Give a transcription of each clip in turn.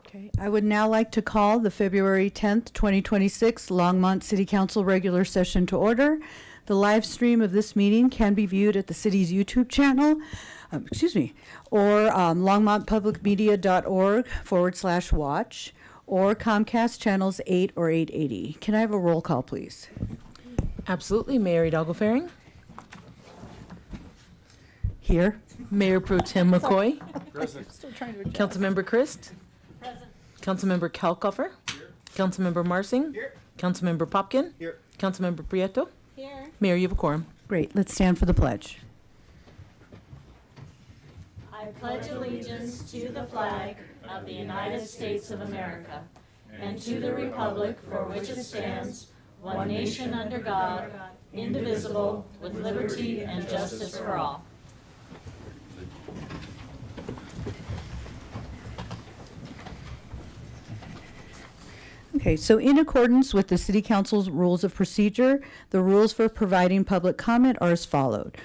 Okay, I would now like to call the February 10th, 2026 Longmont City Council regular session to order. The live stream of this meeting can be viewed at the city's YouTube channel, or longmontpublicmedia.org/watch, or Comcast channels 8 or 880. Can I have a roll call, please? Absolutely. Mayor Hidalgo Faring. Here. Mayor Pro Tem McCoy. Present. Councilmember Christ. Present. Councilmember Kalkofer. Here. Councilmember Marsing. Here. Councilmember Popkin. Here. Councilmember Prieto. Here. Mayor, you have a quorum. Great. Let's stand for the pledge. I pledge allegiance to the flag of the United States of America and to the republic for which it stands, one nation under God, indivisible, with liberty and justice for all. Okay, so in accordance with the City Council's rules of procedure, the rules for providing public comment are as followed.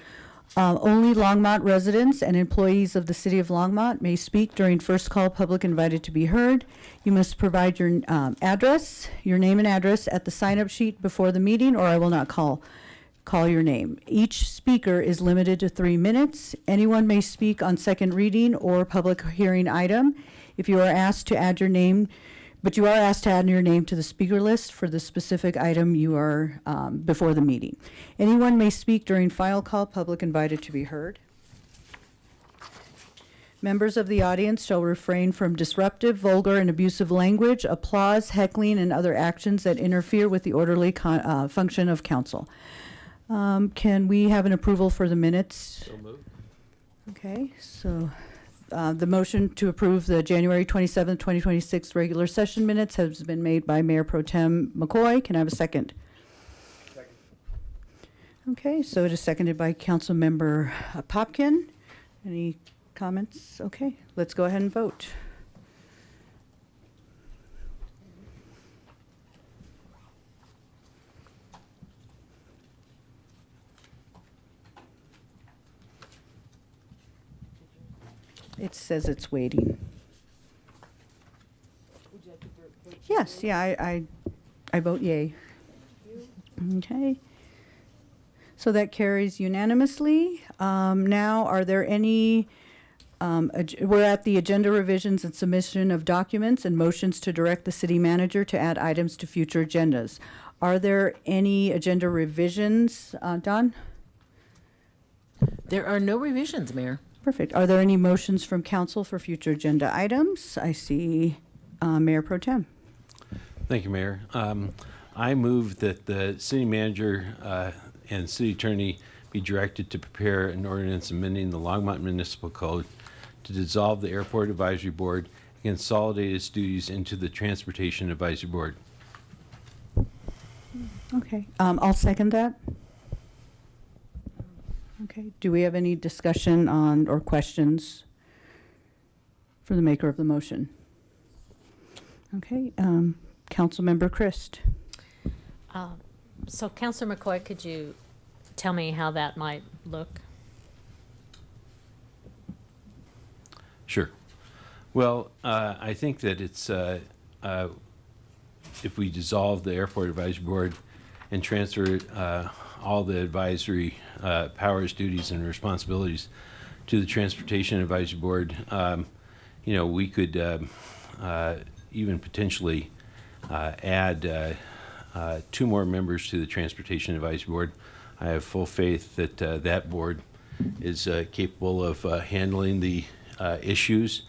Only Longmont residents and employees of the City of Longmont may speak during first call public invited to be heard. You must provide your address, your name and address at the sign-up sheet before the meeting, or I will not call your name. Each speaker is limited to 3 minutes. Anyone may speak on second reading or public hearing item. If you are asked to add your name, but you are asked to add your name to the speaker list for the specific item you are before the meeting. Anyone may speak during final call public invited to be heard. Members of the audience shall refrain from disruptive, vulgar, and abusive language, applause, heckling, and other actions that interfere with the orderly function of council. Can we have an approval for the minutes? So moved. Okay, so the motion to approve the January 27th, 2026 regular session minutes has been made by Mayor Pro Tem McCoy. Can I have a second? Second. Okay, so it is seconded by Councilmember Popkin. Any comments? Okay, let's go ahead and vote. It says it's waiting. Yes, yeah, I vote yay. Okay. So that carries unanimously. Now, are there any, we're at the agenda revisions and submission of documents and motions to direct the city manager to add items to future agendas. Are there any agenda revisions? Don? There are no revisions, Mayor. Perfect. Are there any motions from council for future agenda items? I see Mayor Pro Tem. Thank you, Mayor. I move that the city manager and city attorney be directed to prepare an ordinance amending the Longmont Municipal Code to dissolve the Airport Advisory Board and consolidate its duties into the Transportation Advisory Board. Okay, I'll second that. Okay, do we have any discussion on or questions for the maker of the motion? Okay, Councilmember Christ. So Councilor McCoy, could you tell me how that might look? Sure. Well, I think that it's, if we dissolve the Airport Advisory Board and transfer all the advisory powers, duties, and responsibilities to the Transportation Advisory Board, you know, we could even potentially add 2 more members to the Transportation Advisory Board. I have full faith that that board is capable of handling the issues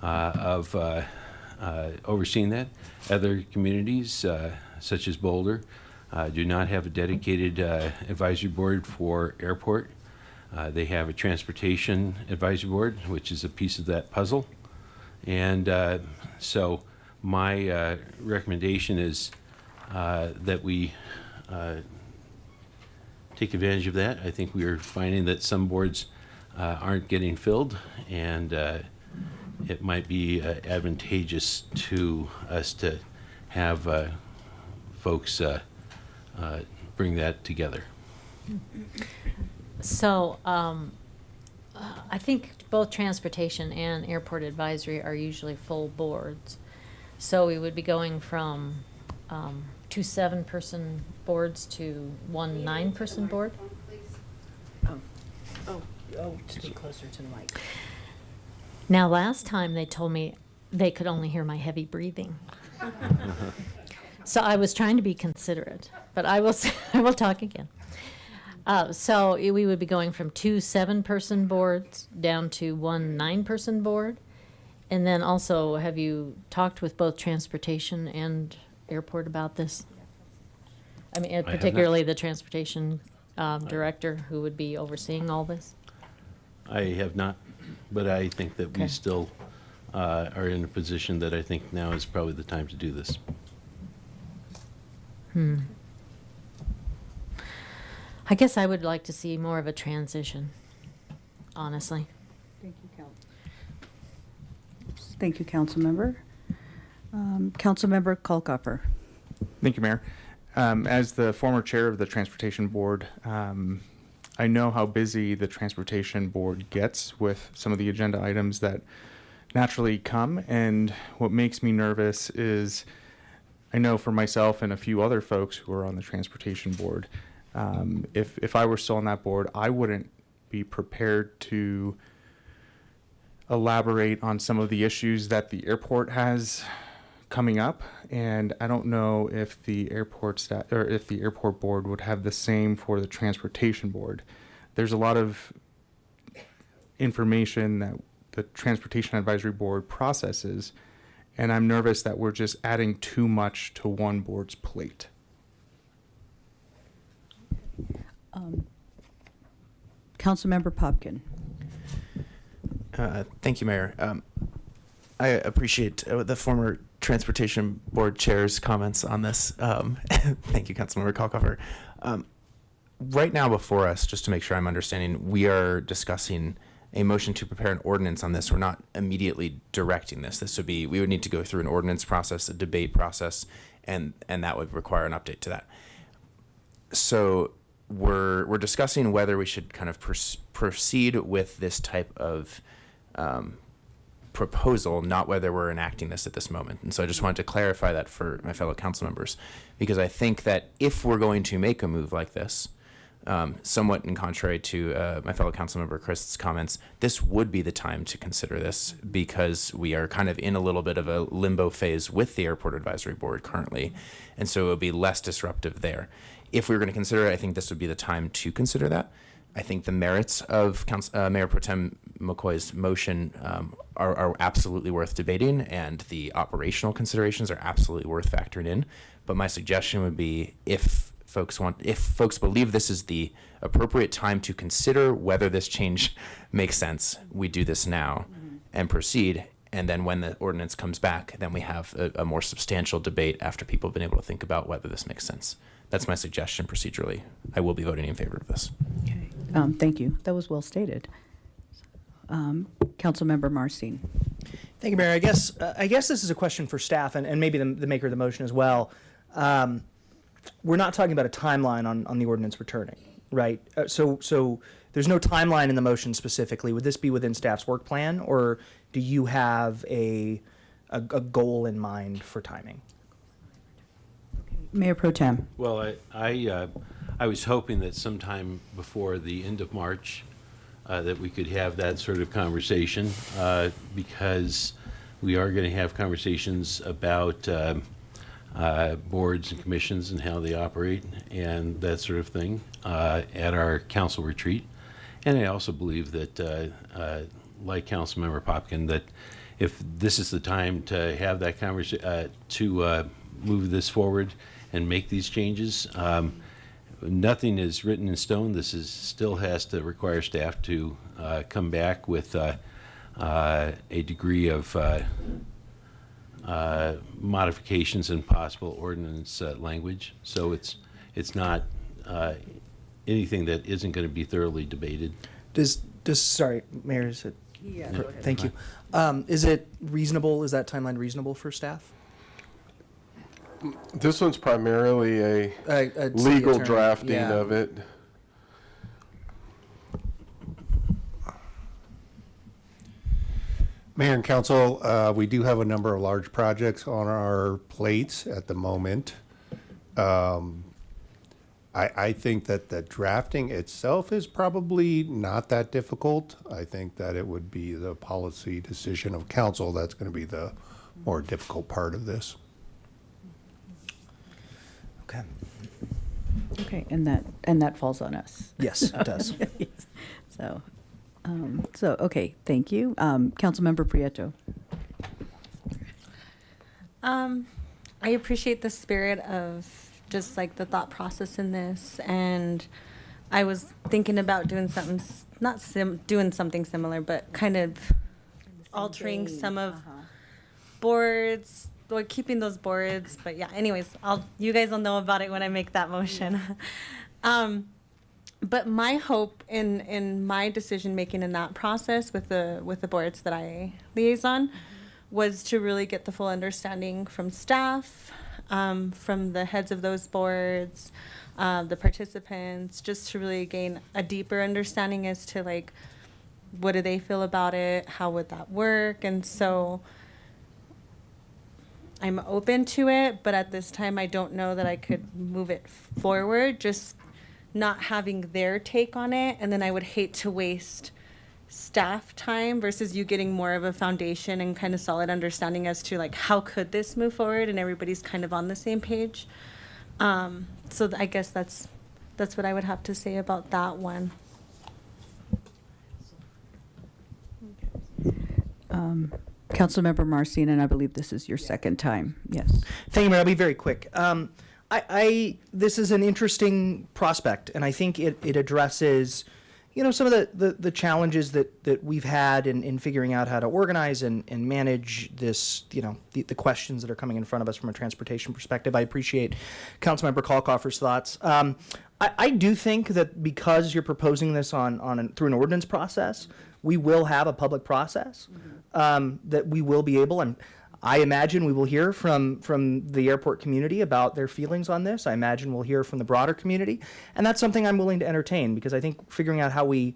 of overseeing that. Other communities, such as Boulder, do not have a dedicated advisory board for airport. They have a transportation advisory board, which is a piece of that puzzle. And so my recommendation is that we take advantage of that. I think we are finding that some boards aren't getting filled, and it might be advantageous to us to have folks bring that together. So I think both transportation and airport advisory are usually full boards. So we would be going from 2 7-person boards to 1 9-person board. Speak closer to the mic. Now, last time they told me they could only hear my heavy breathing. So I was trying to be considerate, but I will I will talk again. So we would be going from 2 7-person boards down to 1 9-person board. And then also, have you talked with both transportation and airport about this? I mean, have not. particularly the transportation director who would be overseeing all this? I have not, but I think that we Okay. still are in a position that I think now is probably the time to do this. I guess I would like to see more of a transition, honestly. Thank you, Thank you, Councilmember. Councilmember Kalkoffer. Thank you, Mayor. As the former chair of the Transportation Board, I know how busy the Transportation Board gets with some of the agenda items that naturally come. And what makes me nervous is I know for myself and a few other folks who are on the Transportation Board, if I were still on that board, I wouldn't be prepared to elaborate on some of the issues that the airport has coming up, and I don't know if the airport staff or if the airport board would have the same for the transportation board. There's a lot of information that the transportation advisory board processes, and I'm nervous that we're just adding too much to one board's plate. Councilmember Popkin. Thank you, Mayor. I appreciate the former Transportation Board Chair's comments on this. Thank you, Councilmember Kalkoffer. Right now before us, just to make sure I'm understanding, we are discussing a motion to prepare an ordinance on this. We're not immediately directing this. We would need to go through an ordinance process, a debate process, and that would require an update to that. So we're discussing whether we should kind of proceed with this type of proposal, not whether we're enacting this at this moment. And so I just wanted to clarify that for my fellow council members, because I think that if we're going to make a move like this, somewhat in contrary to my fellow council member Chris's comments, this would be the time to consider this, because we are kind of in a little bit of a limbo phase with the Airport Advisory Board currently, and so it would be less disruptive there. If we were going to consider it, I think this would be the time to consider that. I think the merits of Mayor Pro Tem McCoy's motion are absolutely worth debating, and the operational considerations are absolutely worth factoring in. But my suggestion would be, if folks believe this is the appropriate time to consider whether this change makes sense, we do this now and proceed. And then when the ordinance comes back, then we have a more substantial debate after people have been able to think about whether this makes sense. That's my suggestion procedurally. I will be voting in favor of this. Okay. Thank you. That was well stated. Councilmember Marcin. Thank you, Mayor. I guess this is a question for staff and maybe the maker of the motion as well. We're not talking about a timeline on the ordinance returning, right? So there's no timeline in the motion specifically. Would this be within staff's work plan, or do you have a goal in mind for timing? Mayor Pro Tem. Well, I was hoping that sometime before the end of March that we could have that sort of conversation, because we are going to have conversations about boards and commissions and how they operate and that sort of thing at our council retreat. And I also believe that, like Councilmember Popkin, that if this is the time to have that conversation, to move this forward and make these changes, nothing is written in stone. This still has to require staff to come back with a degree of modifications and possible ordinance language. So it's not anything that isn't going to be thoroughly debated. Sorry, Mayor, is it? Yeah. Thank you. Is it reasonable? Is that timeline reasonable for staff? This one's primarily a A city legal attorney, drafting yeah. of it. Mayor and Council, we do have a number of large projects on our plates at the moment. I think that the drafting itself is probably not that difficult. I think that it would be the policy decision of council that's going to be the more difficult part of this. Okay. Okay, and that falls on us. Yes, it does. So, okay, thank you. Councilmember Prieto. I appreciate the spirit of just like the thought process in this, and I was thinking about doing something, doing something similar, but kind of altering some of boards, or keeping those boards. But yeah, anyways, you guys will know about it when I make that motion. But my hope in my decision making in that process with the boards that I liaison was to really get the full understanding from staff, from the heads of those boards, the participants, just to really gain a deeper understanding as to like, what do they feel about it? How would that work? And so I'm open to it, but at this time I don't know that I could move it forward, just not having their take on it. And then I would hate to waste staff time versus you getting more of a foundation and kind of solid understanding as to like, how could this move forward, and everybody's kind of on the same page. So I guess that's what I would have to say about that one. Councilmember Marcin, and I believe this is your second time. Yes. Thank you, Mayor. I'll be very quick. This is an interesting prospect, and I think it addresses, some of the challenges that we've had in figuring out how to organize and manage this, the questions that are coming in front of us from a transportation perspective. I appreciate Councilmember Kalkoffer's thoughts. I do think that because you're proposing this through an ordinance process, we will have a public process that we will be able, and I imagine we will hear from the airport community about their feelings on this. I imagine we'll hear from the broader community, and that's something I'm willing to entertain, because I think figuring out how we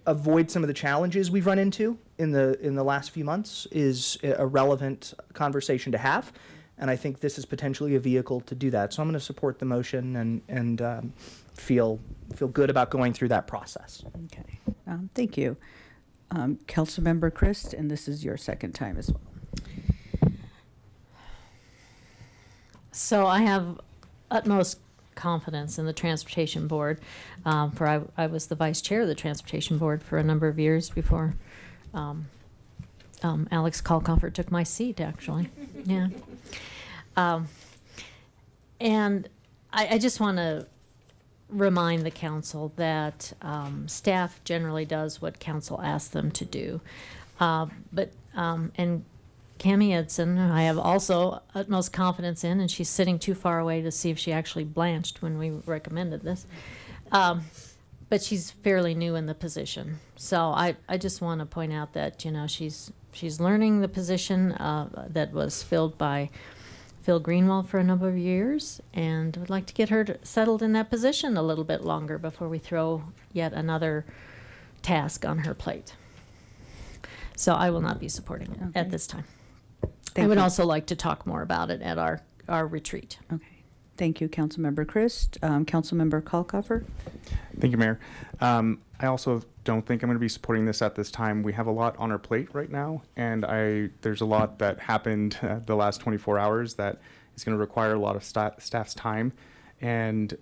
avoid some of the challenges we've run into in the last few months is a relevant conversation to have, and I think this is potentially a vehicle to do that. So I'm going to support the motion and feel good about going through that process. Okay, thank you. Councilmember Christ, and this is your second time as well. So I have utmost confidence in the Transportation Board. I was the vice chair of the Transportation Board for a number of years before Alex Kalkofer took my seat, actually. Yeah. And I just want to remind the council that staff generally does what council asks them to do. And Cammie Edson, I have also utmost confidence in, and she's sitting too far away to see if she actually blanched when we recommended this. But she's fairly new in the position. So I just want to point out that, you know, she's learning the position that was filled by Phil Greenwell for a number of years, and would like to get her settled in that position a little bit longer before we throw yet another task on her plate. So I will not be supporting it at this time. I would also like to talk more about it at our retreat. Okay, thank you, Councilmember Christ. Councilmember Kalkofer? Thank you, Mayor. I also don't think I'm going to be supporting this at this time. We have a lot on our plate right now, and there's a lot that happened the last 24 hours that is going to require a lot of staff's time. And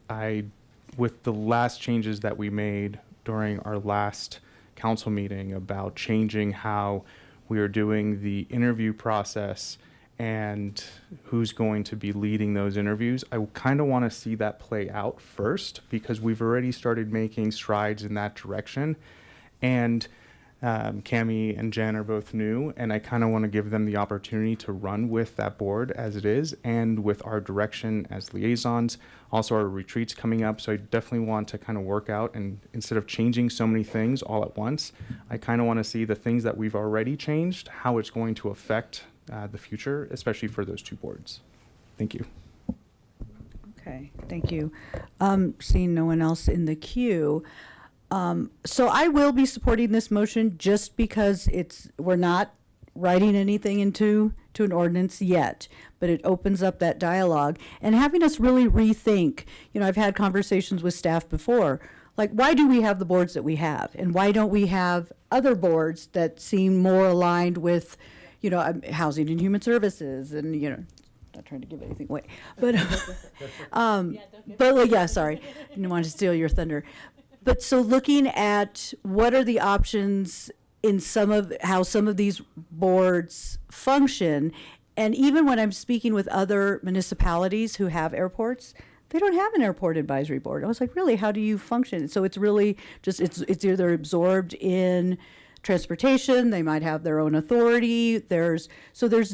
with the last changes that we made during our last council meeting about changing how we are doing the interview process and who's going to be leading those interviews, I kind of want to see that play out first, because we've already started making strides in that direction. And Cammie and Jen are both new, and I kind of want to give them the opportunity to run with that board as it is and with our direction as liaisons. Also, our retreat's coming up, so I definitely want to kind of work out, and instead of changing so many things all at once, I kind of want to see the things that we've already changed, how it's going to affect the future, especially for those two boards. Thank you. Okay, thank you. Seeing no one else in the queue, so I will be supporting this motion just because we're not writing anything into an ordinance yet, but it opens up that dialogue and having us really rethink. You know, I've had conversations with staff before, like, why do we have the boards that we have, and why don't we have other boards that seem more aligned with, you know, Housing and Human Services, and, you know, not trying to give anything away, but yeah, sorry, didn't want to steal your thunder. But so looking at what are the options in how some of these boards function, and even when I'm speaking with other municipalities who have airports, they don't have an airport advisory board. I was like, really, how do you function? So it's really just, it's either absorbed in transportation, they might have their own authority. There's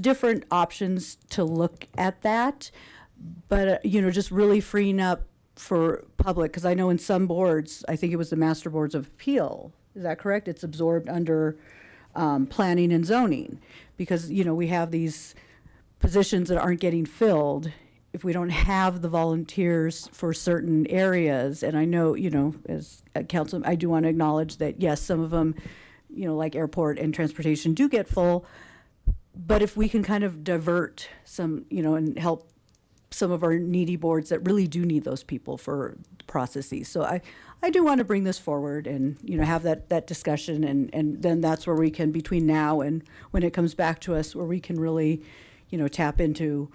different options to look at that, but you know, just really freeing up for public, because I know in some boards, I think it was the Master Boards of Appeal, is that correct? It's absorbed under planning and zoning, because, you know, we have these positions that aren't getting filled if we don't have the volunteers for certain areas. And I know, you know, as a council, I do want to acknowledge that, yes, some of them, you know, like airport and transportation do get full, but if we can kind of divert some, you know, and help some of our needy boards that really do need those people for processes. So I do want to bring this forward and, you know, have that discussion, and then that's where we can, between now and when it comes back to us, where we can really, you know, tap into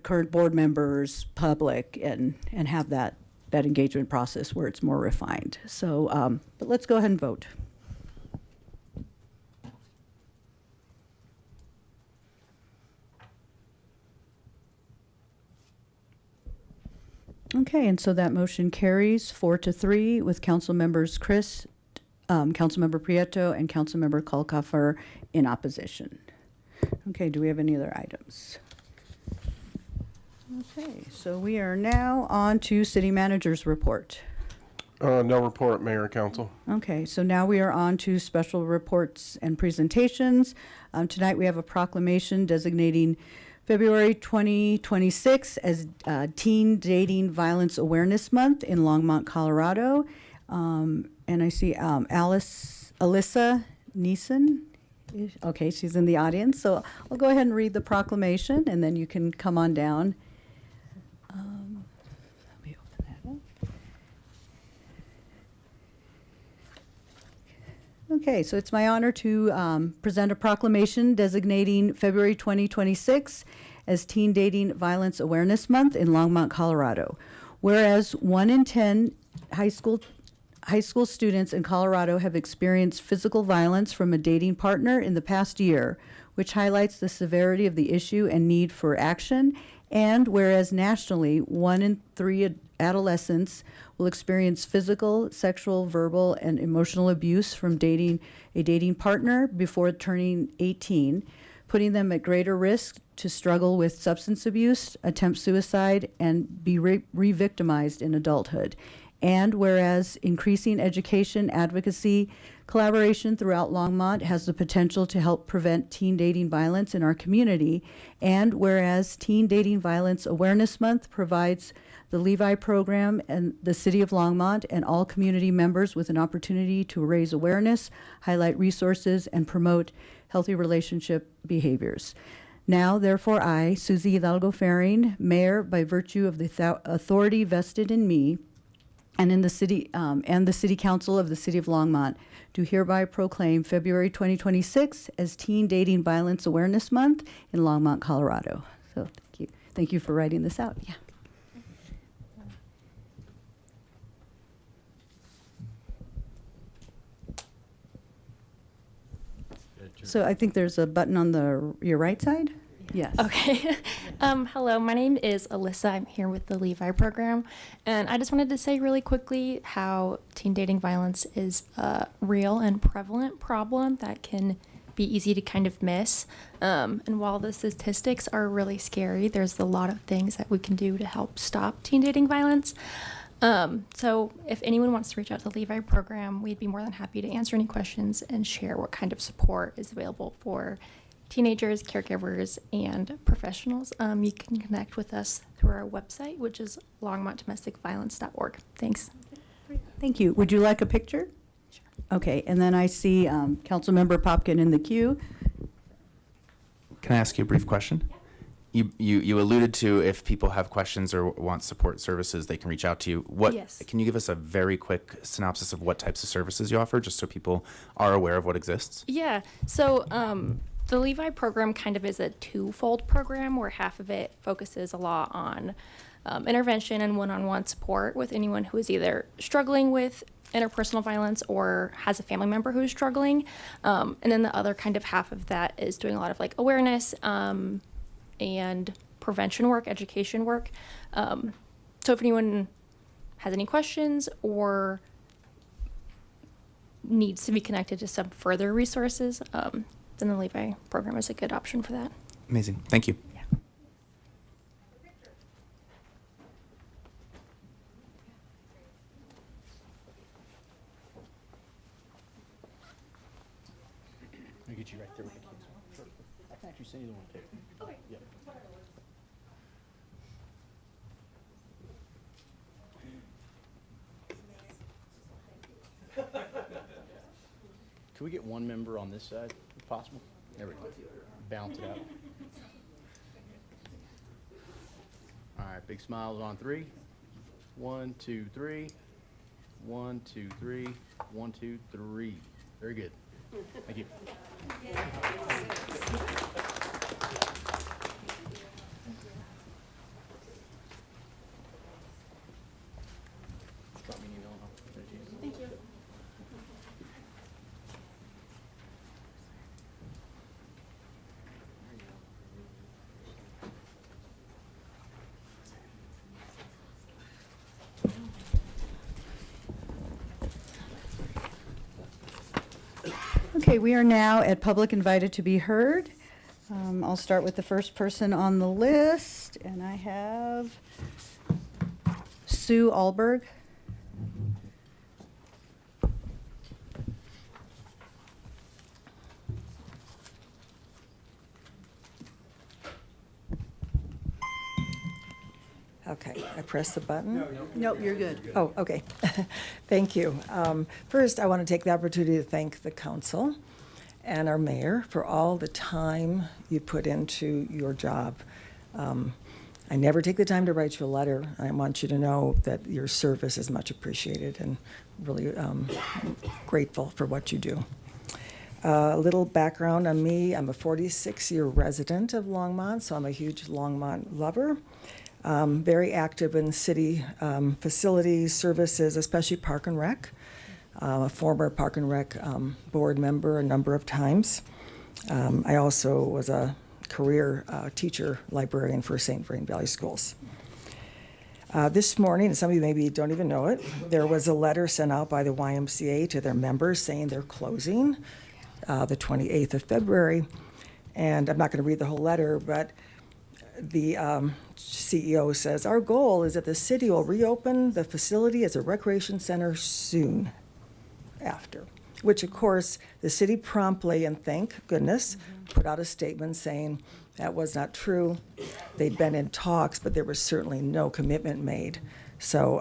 current board members, public, and have that engagement process where it's more refined. So, but let's go ahead and vote. Okay, and so that motion carries 4-3 with Council Members Christ, Councilmember Prieto, and Councilmember Kalkofer in opposition. Okay, do we have any other items? Okay, so we are now on to City Manager's report. No report, Mayor and Council. Okay, so now we are on to special reports and presentations. Tonight we have a proclamation designating February 2026 as Teen Dating Violence Awareness Month in Longmont, Colorado. And I see Alyssa Neeson. Okay, she's in the audience, so I'll go ahead and read the proclamation, and then you can come on down. Let me open that up. Okay, so it's my honor to present a proclamation designating February 2026 as Teen Dating Violence Awareness Month in Longmont, Colorado. Whereas 1 in 10 high school students in Colorado have experienced physical violence from a dating partner in the past year, which highlights the severity of the issue and need for action. And whereas nationally, 1 in 3 adolescents will experience physical, sexual, verbal, and emotional abuse from a dating partner before turning 18, putting them at greater risk to struggle with substance abuse, attempt suicide, and be re-victimized in adulthood. And whereas increasing education, advocacy, collaboration throughout Longmont has the potential to help prevent teen dating violence in our community, and whereas Teen Dating Violence Awareness Month provides the Levi program and the City of Longmont and all community members with an opportunity to raise awareness, highlight resources, and promote healthy relationship behaviors. Now, therefore, I, Susie Hidalgo Faring, Mayor, by virtue of the authority vested in me, and in the City Council of the City of Longmont, do hereby proclaim February 2026 as Teen Dating Violence Awareness Month in Longmont, Colorado. So thank you. Thank you for writing this out. Yeah. So I think there's a button on your right side? Yes. Okay. Hello, my name is Alyssa. I'm here with the Levi program. And I just wanted to say really quickly how teen dating violence is a real and prevalent problem that can be easy to kind of miss. And while the statistics are really scary, there's a lot of things that we can do to help stop teen dating violence. So if anyone wants to reach out to the Levi program, we'd be more than happy to answer any questions and share what kind of support is available for teenagers, caregivers, and professionals. You can connect with us through our website, which is longmontdomesticviolence.org. Thanks. Thank you. Would you like a picture? Sure. Okay, and then I see Councilmember Popkin in the queue. Can I ask you a brief question? You alluded to if people have questions or want support services, they can reach out to you. Yes. Can you give us a very quick synopsis of what types of services you offer, just so people are aware of what exists? Yeah. So the Levi program kind of is a twofold program where half of it focuses a lot on intervention and one-on-one support with anyone who is either struggling with interpersonal violence or has a family member who's struggling. And then the other kind of half of that is doing a lot of like awareness and prevention work, education work. So if anyone has any questions or needs to be connected to some further resources, then the Levi program is a good option for that. Amazing. Thank you. Yeah. I'll get you right there with the kids. Sure. I can actually send you the one too. Okay. Yep. Can we get one member on this side, if possible? There we go. Balance it out. All right, big smiles on 3. 1, 2, 3. 1, 2, 3. 1, 2, 3. Very good. Thank you. Drop me an email and I'll send it to you. Thank you. Okay, we are now at public invited to be heard. I'll start with the first person on the list, and I have Sue Alberg. Okay, I press the button? Nope, you're good. Oh, okay. Thank you. First, I want to take the opportunity to thank the council and our mayor for all the time you put into your job. I never take the time to write you a letter. I want you to know that your service is much appreciated and really grateful for what you do. A little background on me. I'm a 46-year resident of Longmont, so I'm a huge Longmont lover. Very active in city facilities, services, especially Park and Rec. A former Park and Rec board member a number of times. I also was a career teacher librarian for St. Vrain Valley Schools. This morning, and some of you maybe don't even know it, there was a letter sent out by the YMCA to their members saying they're closing the 28th of February. And I'm not going to read the whole letter, but the CEO says, our goal is that the city will reopen the facility as a recreation center soon after. Which, of course, the city promptly, and thank goodness, put out a statement saying that was not true. They'd been in talks, but there was certainly no commitment made. So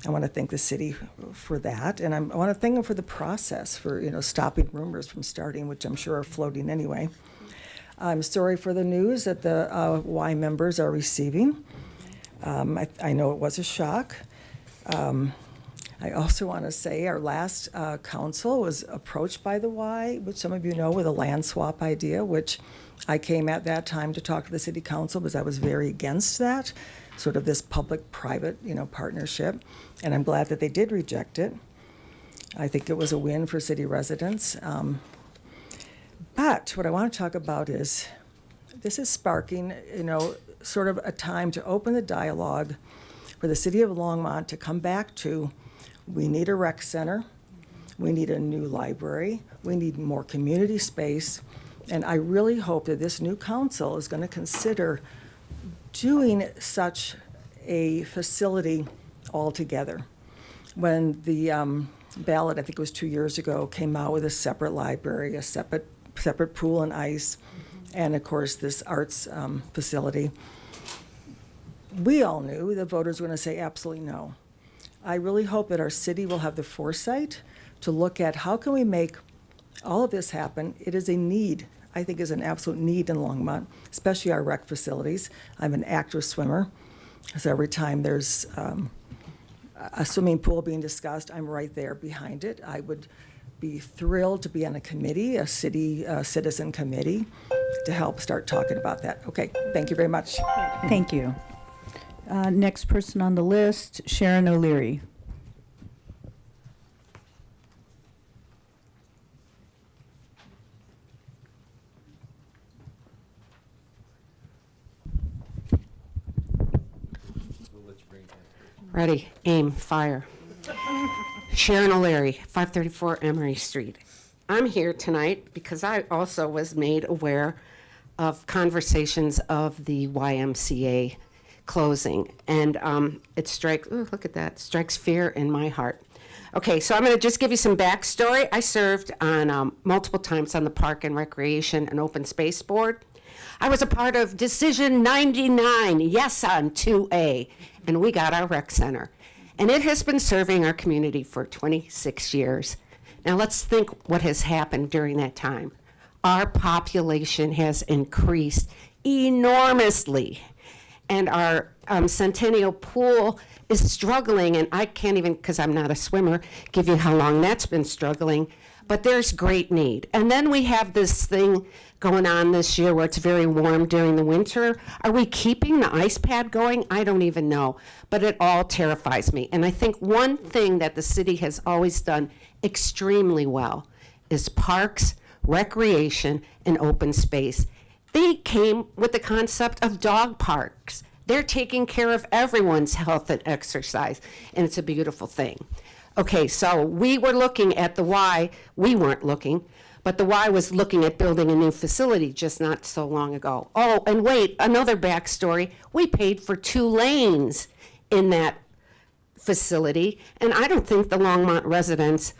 I want to thank the city for that, and I want to thank them for the process, for stopping rumors from starting, which I'm sure are floating anyway. I'm sorry for the news that the Y members are receiving. I know it was a shock. I also want to say our last council was approached by the Y, which some of you know, with a land swap idea, which I came at that time to talk to the city council because I was very against that, sort of this public-private, partnership. And I'm glad that they did reject it. I think it was a win for city residents. But what I want to talk about is this is sparking, sort of a time to open the dialogue for the city of Longmont to come back to. We need a rec center. We need a new library. We need more community space. And I really hope that this new council is going to consider doing such a facility altogether. When the ballot, I think it was 2 years ago, came out with a separate library, a separate pool and ice, and of course this arts facility, we all knew the voters were going to say absolutely no. I really hope that our city will have the foresight to look at how can we make all of this happen. It is a need, I think is an absolute need in Longmont, especially our rec facilities. I'm an active swimmer, so every time there's a swimming pool being discussed, I'm right there behind it. I would be thrilled to be on a committee, a city citizen committee, to help start talking about that. Okay, thank you very much. Thank you. Next person on the list, Sharon O'Leary. Ready, aim, fire. Sharon O'Leary, 534 Emery Street. I'm here tonight because I also was made aware of conversations of the YMCA closing, and it strikes, look at that, strikes fear in my heart. Okay, so I'm going to just give you some backstory. I served on multiple times on the Park and Recreation and Open Space Board. I was a part of Decision 99, yes on 2A, and we got our rec center. And it has been serving our community for 26 years. Now let's think what has happened during that time. Our population has increased enormously. And our Centennial Pool is struggling, and I can't even, because I'm not a swimmer, give you how long that's been struggling, but there's great need. And then we have this thing going on this year where it's very warm during the winter. Are we keeping the ice pad going? I don't even know, but it all terrifies me. And I think one thing that the city has always done extremely well is parks, recreation, and open space. They came with the concept of dog parks. They're taking care of everyone's health and exercise, and it's a beautiful thing. Okay, so we were looking at the Y. We weren't looking, but the Y was looking at building a new facility just not so long ago. Oh, and wait, another backstory. We paid for 2 lanes in that facility, and I don't think the Longmont residents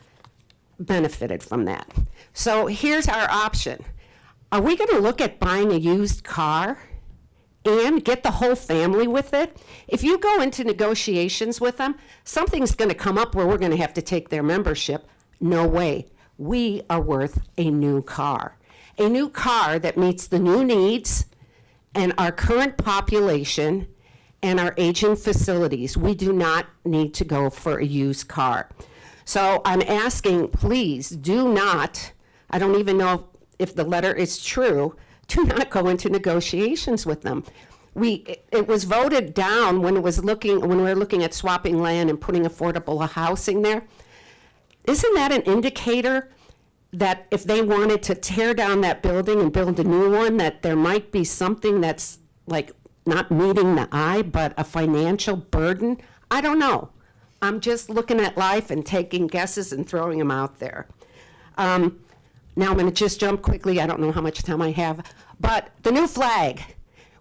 benefited from that. So here's our option. Are we going to look at buying a used car and get the whole family with it? If you go into negotiations with them, something's going to come up where we're going to have to take their membership. No way. we are worth a new car. A new car that meets the new needs and our current population and our aging facilities. We do not need to go for a used car. So I'm asking, please do not, I don't even know if the letter is true, do not go into negotiations with them. It was voted down when we were looking at swapping land and putting affordable housing there. Isn't that an indicator that if they wanted to tear down that building and build a new one, that there might be something that's like not meeting the eye, but a financial burden? I don't know. I'm just looking at life and taking guesses and throwing them out there. Now I'm going to just jump quickly. I don't know how much time I have, but the new flag.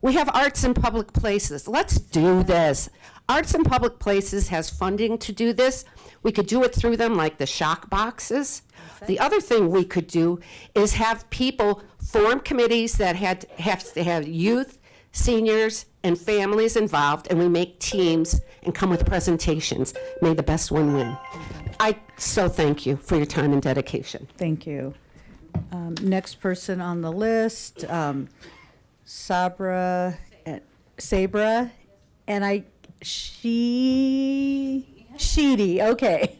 We have arts in public places. Let's do this. Arts in public places has funding to do this. We could do it through them like the shock boxes. The other thing we could do is have people form committees that have to have youth, seniors, and families involved, and we make teams and come with presentations. May the best one win. I so thank you for your time and dedication. Thank you. Next person on the list, Sabra, and Sheedy, okay.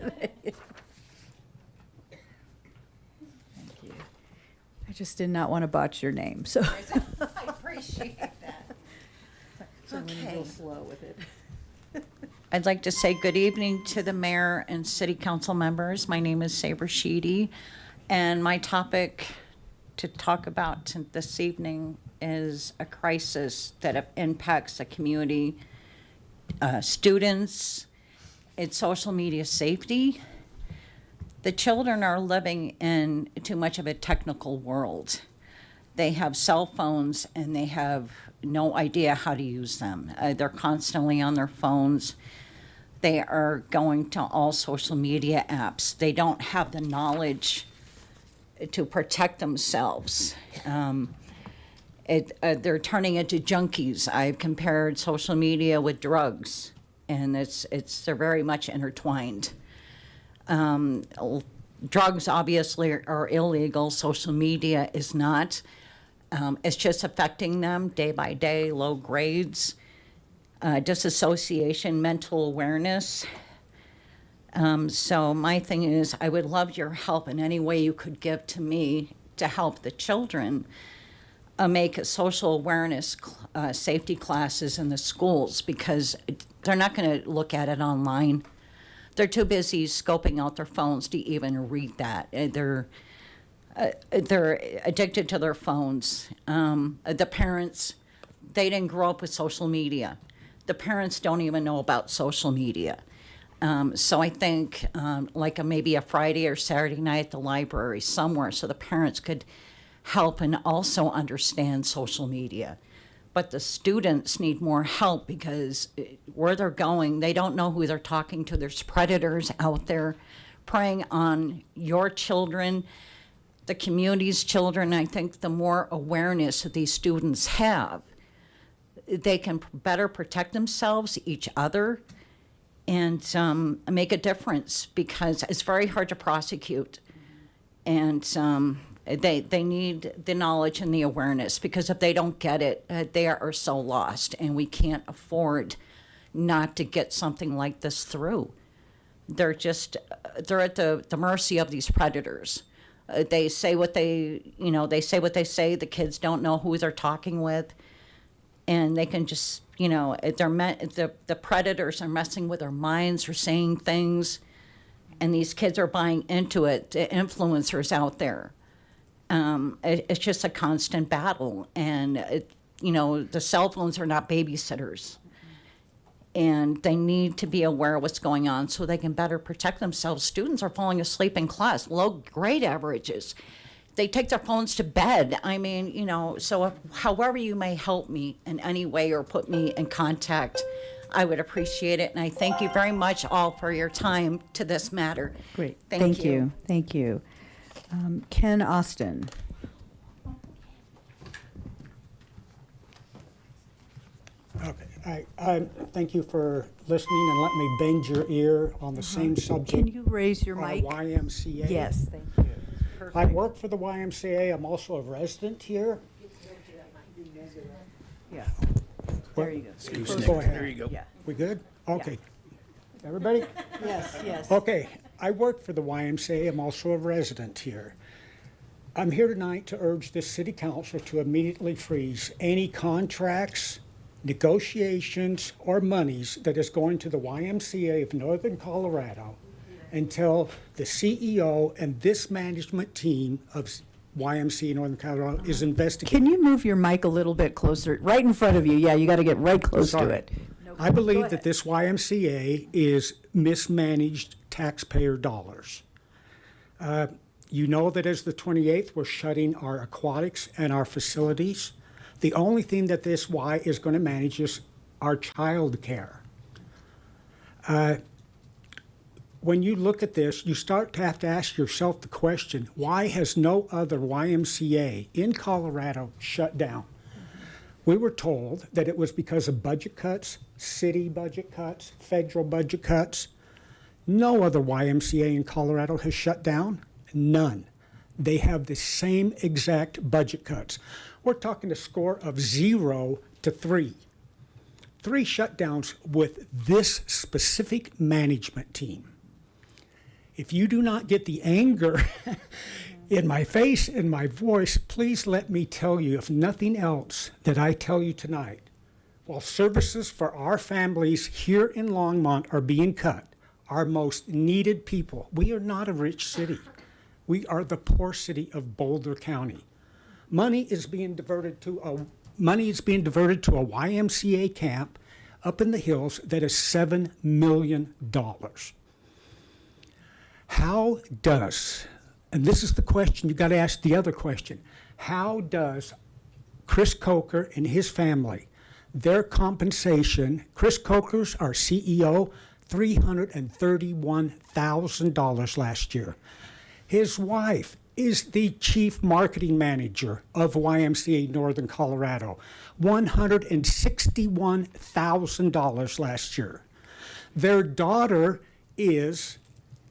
Thank you. I just did not want to botch your name, so. I appreciate that. So I'm gonna go Okay. slow with it. I'd like to say good evening to the mayor and city council members. My name is Saber Sheedy, and my topic to talk about this evening is a crisis that impacts the community, students, it's social media safety. The children are living in too much of a technical world. They have cell phones and they have no idea how to use them. They're constantly on their phones. They are going to all social media apps. They don't have the knowledge to protect themselves. They're turning into junkies. I've compared social media with drugs, and they're very much intertwined. Drugs obviously are illegal. Social media is not. It's just affecting them day by day, low grades, disassociation, mental awareness. So my thing is, I would love your help in any way you could give to me to help the children make social awareness safety classes in the schools, because they're not going to look at it online. They're too busy scoping out their phones to even read that. They're addicted to their phones. The parents, they didn't grow up with social media. The parents don't even know about social media. So I think like maybe a Friday or Saturday night at the library somewhere, so the parents could help and also understand social media. But the students need more help, because where they're going, they don't know who they're talking to. There's predators out there preying on your children, the community's children. I think the more awareness that these students have, they can better protect themselves, each other, and make a difference, because it's very hard to prosecute. And they need the knowledge and the awareness, because if they don't get it, they are so lost, and we can't afford not to get something like this through. They're at the mercy of these predators. They say what they say. The kids don't know who they're talking with, and they can just, the predators are messing with their minds or saying things, and these kids are buying into it. The influencers out there. It's just a constant battle, and the cell phones are not babysitters, and they need to be aware of what's going on so they can better protect themselves. Students are falling asleep in class, low grade averages. They take their phones to bed. I mean, so however you may help me in any way or put me in contact, I would appreciate it. And I thank you very much all for your time to this matter. Great. Thank you. Thank you. Ken Austin. Okay, I thank you for listening and let me bend your ear on the same subject. Can you raise your mic? YMCA. Yes, thank you. I work for the YMCA. I'm also a resident here. Yeah. There you go. Go ahead. There you go. Yeah. We good? Okay. Everybody? Yes, yes. Okay, I work for the YMCA. I'm also a resident here. I'm here tonight to urge the city council to immediately freeze any contracts, negotiations, or monies that is going to the YMCA of Northern Colorado until the CEO and this management team of YMCA Northern Colorado is investigating. Can you move your mic a little bit closer? Right in front of you. Yeah, you got to get right close to Sorry. it. I believe that this YMCA is mismanaged taxpayer dollars. You know that as the 28th, we're shutting our aquatics and our facilities. The only thing that this Y is going to manage is our child care. When you look at this, you start to have to ask yourself the question, why has no other YMCA in Colorado shut down? We were told that it was because of budget cuts, city budget cuts, federal budget cuts. No other YMCA in Colorado has shut down. None. They have the same exact budget cuts. We're talking a score of 0 to 3. 3 shutdowns with this specific management team. If you do not get the anger in my face and my voice, please let me tell you, if nothing else, that I tell you tonight, while services for our families here in Longmont are being cut, our most needed people, we are not a rich city. We are the poor city of Boulder County. Money is being diverted to a YMCA camp up in the hills that is $7 million. How does, and this is the question, you got to ask the other question, how does Chris Coker and his family, their compensation, Chris Coker's our CEO, $331,000 last year. His wife is the chief marketing manager of YMCA Northern Colorado, $161,000 last year. Their daughter is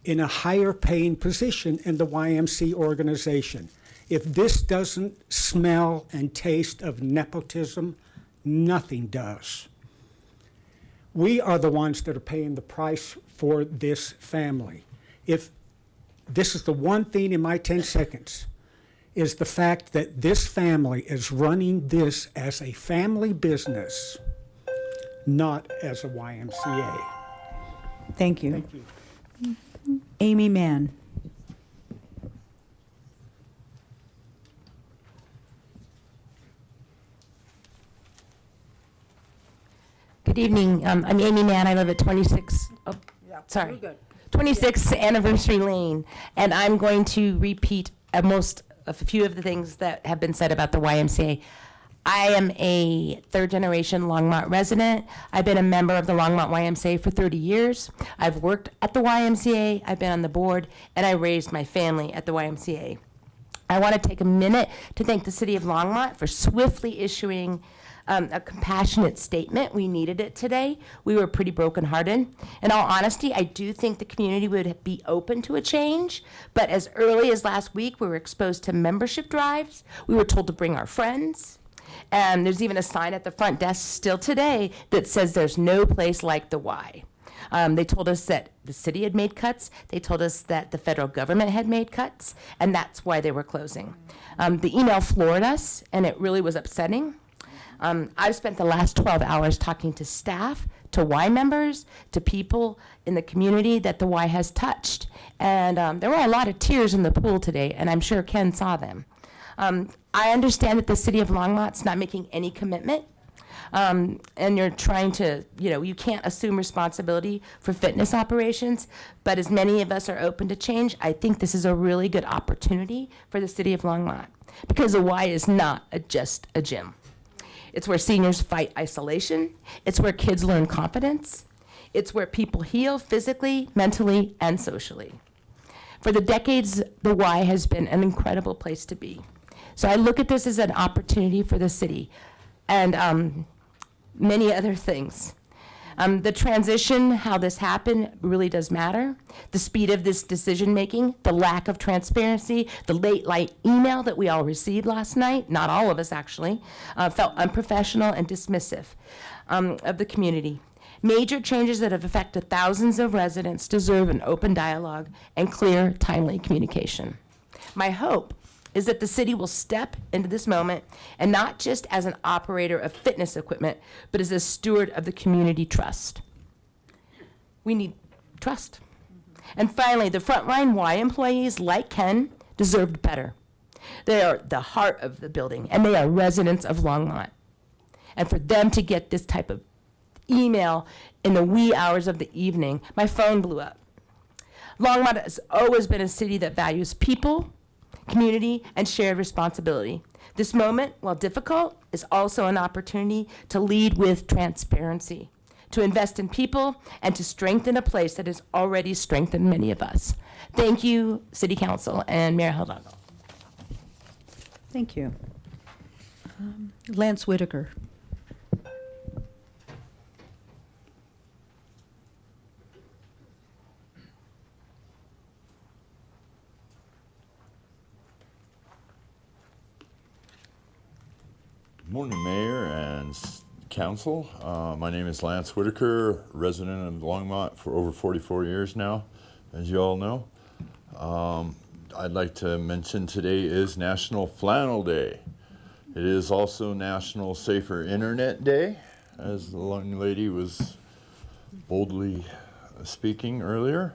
in a higher paying position in the YMCA organization. If this doesn't smell and taste of nepotism, nothing does. We are the ones that are paying the price for this family. If this is the one thing in my 10 seconds, is the fact that this family is running this as a family business, not as a YMCA. Thank you. Thank you. Amy Mann. Good evening. I'm Amy Mann. I live at 26. Oh, sorry. 26th Anniversary Lane, and I'm going to repeat a few of the things that have been said about the YMCA. I am a third-generation Longmont resident. I've been a member of the Longmont YMCA for 30 years. I've worked at the YMCA. I've been on the board, and I raised my family at the YMCA. I want to take a minute to thank the City of Longmont for swiftly issuing a compassionate statement. We needed it today. We were pretty brokenhearted. In all honesty, I do think the community would be open to a change, but as early as last week, we were exposed to membership drives. We were told to bring our friends. And there's even a sign at the front desk still today that says there's no place like the Y. They told us that the city had made cuts. They told us that the federal government had made cuts, and that's why they were closing. The email floored us, and it really was upsetting. I've spent the last 12 hours talking to staff, to Y members, to people in the community that the Y has touched. And there were a lot of tears in the pool today, and I'm sure Ken saw them. I understand that the City of Longmont's not making any commitment. And you're trying to, you can't assume responsibility for fitness operations, but as many of us are open to change, I think this is a really good opportunity for the City of Longmont, because the Y is not just a gym. It's where seniors fight isolation. It's where kids learn confidence. It's where people heal physically, mentally, and socially. For the decades, the Y has been an incredible place to be. So I look at this as an opportunity for the city and many other things. The transition, how this happened, really does matter. The speed of this decision-making, the lack of transparency, the late email that we all received last night, not all of us actually, felt unprofessional and dismissive of the community. Major changes that have affected thousands of residents deserve an open dialogue and clear, timely communication. My hope is that the city will step into this moment, and not just as an operator of fitness equipment, but as a steward of the community trust. We need trust. And finally, the Frontline Y employees, like Ken, deserved better. They are the heart of the building, and they are residents of Longmont. And for them to get this type of email in the wee hours of the evening, my phone blew up. Longmont has always been a city that values people, community, and shared responsibility. This moment, while difficult, is also an opportunity to lead with transparency, to invest in people, and to strengthen a place that has already strengthened many of us. Thank you, City Council and Mayor Hidalgo. Thank you. Lance Whitaker. Morning, Mayor and Council. My name is Lance Whitaker, resident of Longmont for over 44 years now, as you all know. I'd like to mention today is National Flannel Day. It is also National Safer Internet Day, as the young lady was boldly speaking earlier.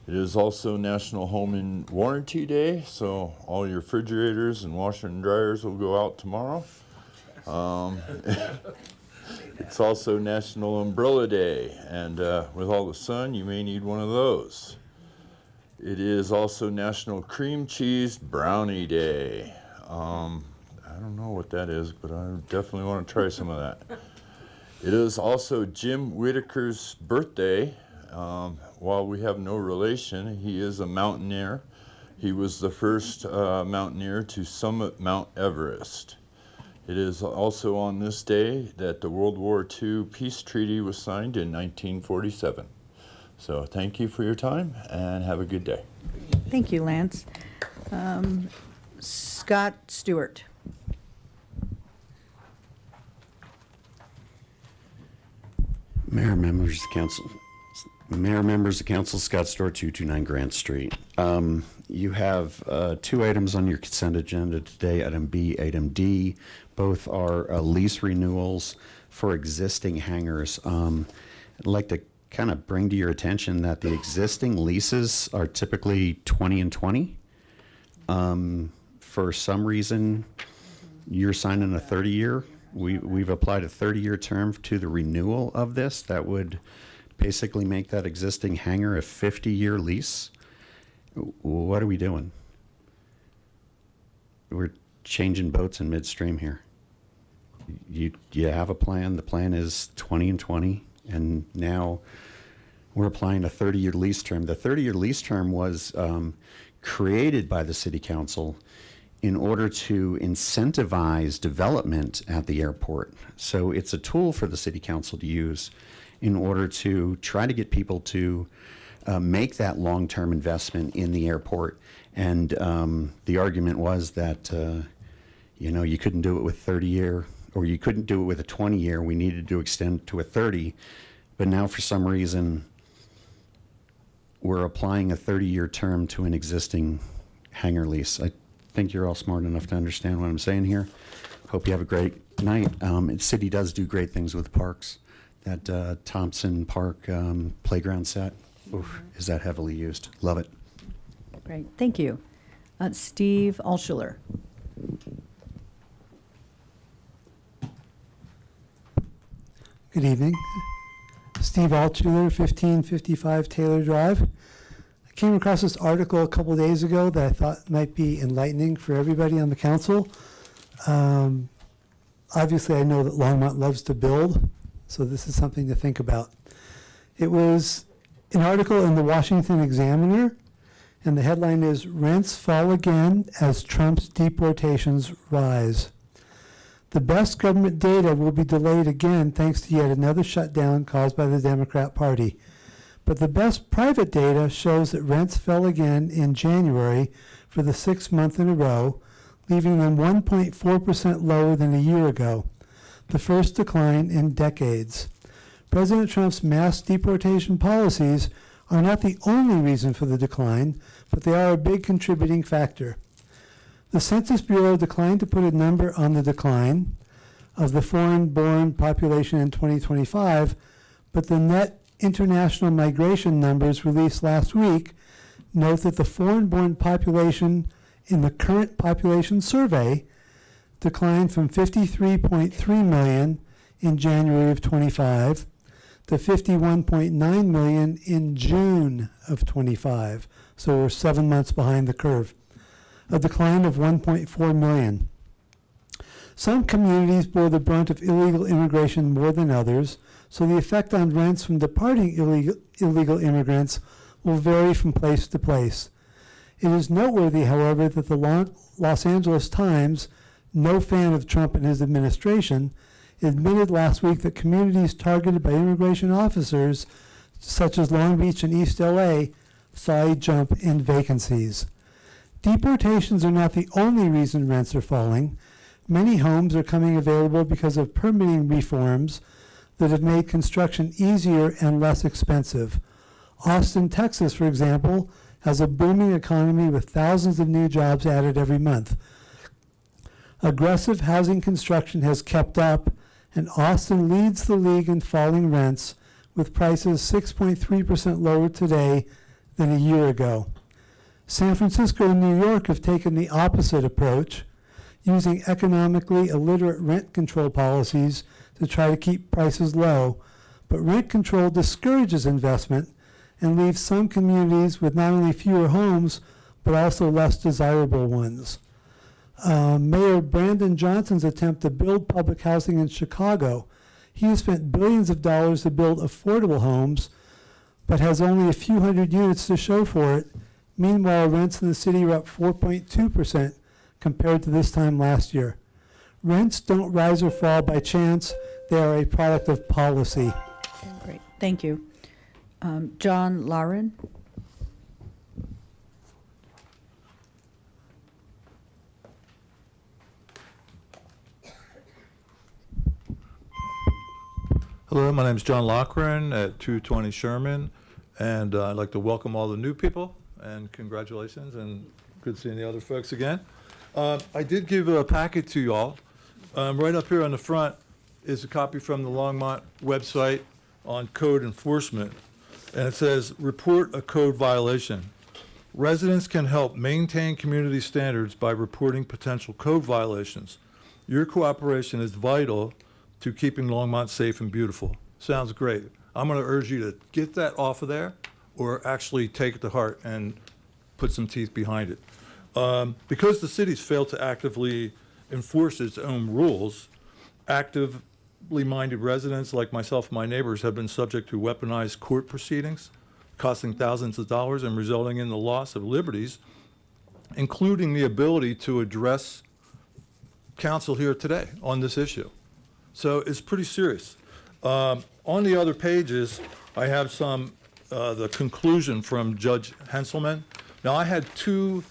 It is also National Home and Warranty Day, so all your refrigerators and washer and dryers will go out tomorrow. It's also National Umbrella Day, and with all the sun, you may need one of those. It is also National Cream Cheese Brownie Day. I don't know what that is, but I definitely want to try some of that. It is also Jim Whitaker's birthday. While we have no relation, he is a mountaineer. He was the first mountaineer to summit Mount Everest. It is also on this day that the World War II peace treaty was signed in 1947. So thank you for your time and have a good day. Thank you, Lance. Scott Stewart. Mayor, members of council, Scott Stewart, 229 Grant Street. You have 2 items on your consent agenda today, item B, item D. Both are lease renewals for existing hangars. I'd like to kind of bring to your attention that the existing leases are typically 20 and 20. For some reason, you're signing a 30-year. We've applied a 30-year term to the renewal of this. That would basically make that existing hangar a 50-year lease. What are we doing? We're changing boats in midstream here. You have a plan. The plan is 20 and 20, and now we're applying a 30-year lease term. The 30-year lease term was created by the City Council in order to incentivize development at the airport. So it's a tool for the City Council to use in order to try to get people to make that long-term investment in the airport. And the argument was that, you couldn't do it with 30-year, or you couldn't do it with a 20-year. We needed to extend to a 30. But now, for some reason, we're applying a 30-year term to an existing hangar lease. I think you're all smart enough to understand what I'm saying here. Hope you have a great night. The city does do great things with parks. That Thompson Park playground set, is that heavily used. Love it. Great, thank you. Steve Altschuler. Good evening. Steve Altschuler, 1555 Taylor Drive. I came across this article a couple days ago that I thought might be enlightening for everybody on the council. Obviously, I know that Longmont loves to build, so this is something to think about. It was an article in the Washington Examiner, and the headline is, "Rents Fall Again as Trump's Deportations Rise." The best government data will be delayed again thanks to yet another shutdown caused by the Democrat Party. But the best private data shows that rents fell again in January for the 6th month in a row, leaving them 1.4% lower than a year ago, the first decline in decades. President Trump's mass deportation policies are not the only reason for the decline, but they are a big contributing factor. The Census Bureau declined to put a number on the decline of the foreign-born population in 2025, but the net international migration numbers released last week note that the foreign-born population in the current population survey declined from 53.3 million in January of 25 to 51.9 million in June of 25. So we're 7 months behind the curve, a decline of 1.4 million. Some communities bore the brunt of illegal immigration more than others, so the effect on rents from departing illegal immigrants will vary from place to place. It is noteworthy, however, that the Los Angeles Times, no fan of Trump and his administration, admitted last week that communities targeted by immigration officers, such as Long Beach and East LA, saw a jump in vacancies. Deportations are not the only reason rents are falling. Many homes are coming available because of permitting reforms that have made construction easier and less expensive. Austin, Texas, for example, has a booming economy with thousands of new jobs added every month. Aggressive housing construction has kept up, and Austin leads the league in falling rents, with prices 6.3% lower today than a year ago. San Francisco and New York have taken the opposite approach, using economically illiterate rent control policies to try to keep prices low, but rent control discourages investment and leaves some communities with not only fewer homes, but also less desirable ones. Mayor Brandon Johnson's attempt to build public housing in Chicago, he has spent billions of dollars to build affordable homes, but has only a few hundred units to show for it. Meanwhile, rents in the city are up 4.2% compared to this time last year. Rents don't rise or fall by chance. They are a product of policy. Great, thank you. John Lauren. Hello, my name is John Lochran at 220 Sherman, and I'd like to welcome all the new people, and congratulations, and good seeing the other folks again. I did give a packet to you all. Right up here on the front is a copy from the Longmont website on code enforcement, and it says, report a code violation. Residents can help maintain community standards by reporting potential code violations. Your cooperation is vital to keeping Longmont safe and beautiful. Sounds great. I'm going to urge you to get that off of there or actually take it to heart and put some teeth behind it. Because the city's failed to actively enforce its own rules, actively minded residents like myself and my neighbors have been subject to weaponized court proceedings, costing thousands of dollars and resulting in the loss of liberties, including the ability to address council here today on this issue. So it's pretty serious. On the other pages, I have the conclusion from Judge Henselman. Now, I had two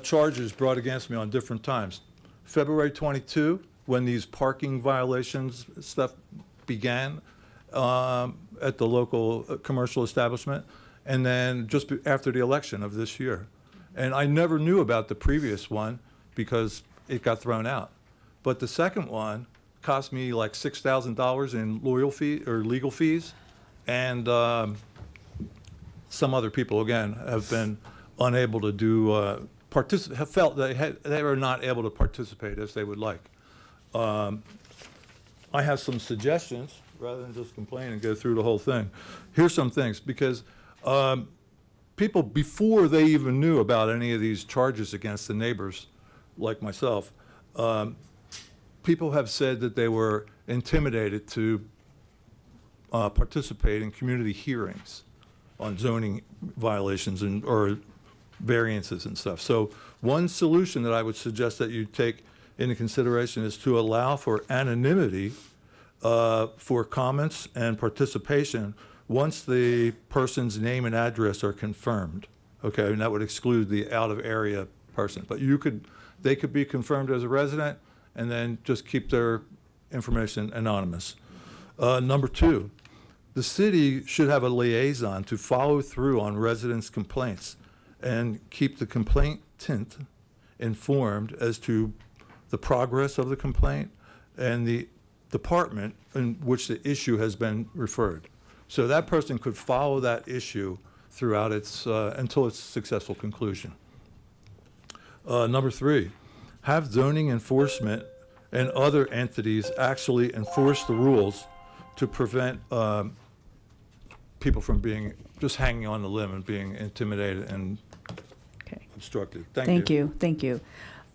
charges brought against me on different times. February 22, when these parking violations stuff began at the local commercial establishment, and then just after the election of this year. And I never knew about the previous one because it got thrown out. But the second one cost me like $6,000 in legal fees, and some other people again have been unable to do have felt they were not able to participate as they would like. I have some suggestions rather than just complain and go through the whole thing. Here's some things, because people, before they even knew about any of these charges against the neighbors, like myself, people have said that they were intimidated to participate in community hearings on zoning violations or variances and stuff. So one solution that I would suggest that you take into consideration is to allow for anonymity for comments and participation once the person's name and address are confirmed. Okay, and that would exclude the out-of-area person. But they could be confirmed as a resident and then just keep their information anonymous. Number two, the city should have a liaison to follow through on residents' complaints and keep the complainant informed as to the progress of the complaint and the department in which the issue has been referred. So that person could follow that issue throughout until its successful conclusion. Number three, have zoning enforcement and other entities actually enforce the rules to prevent people from just hanging on the limb and being intimidated and obstructed. Thank you. Thank you.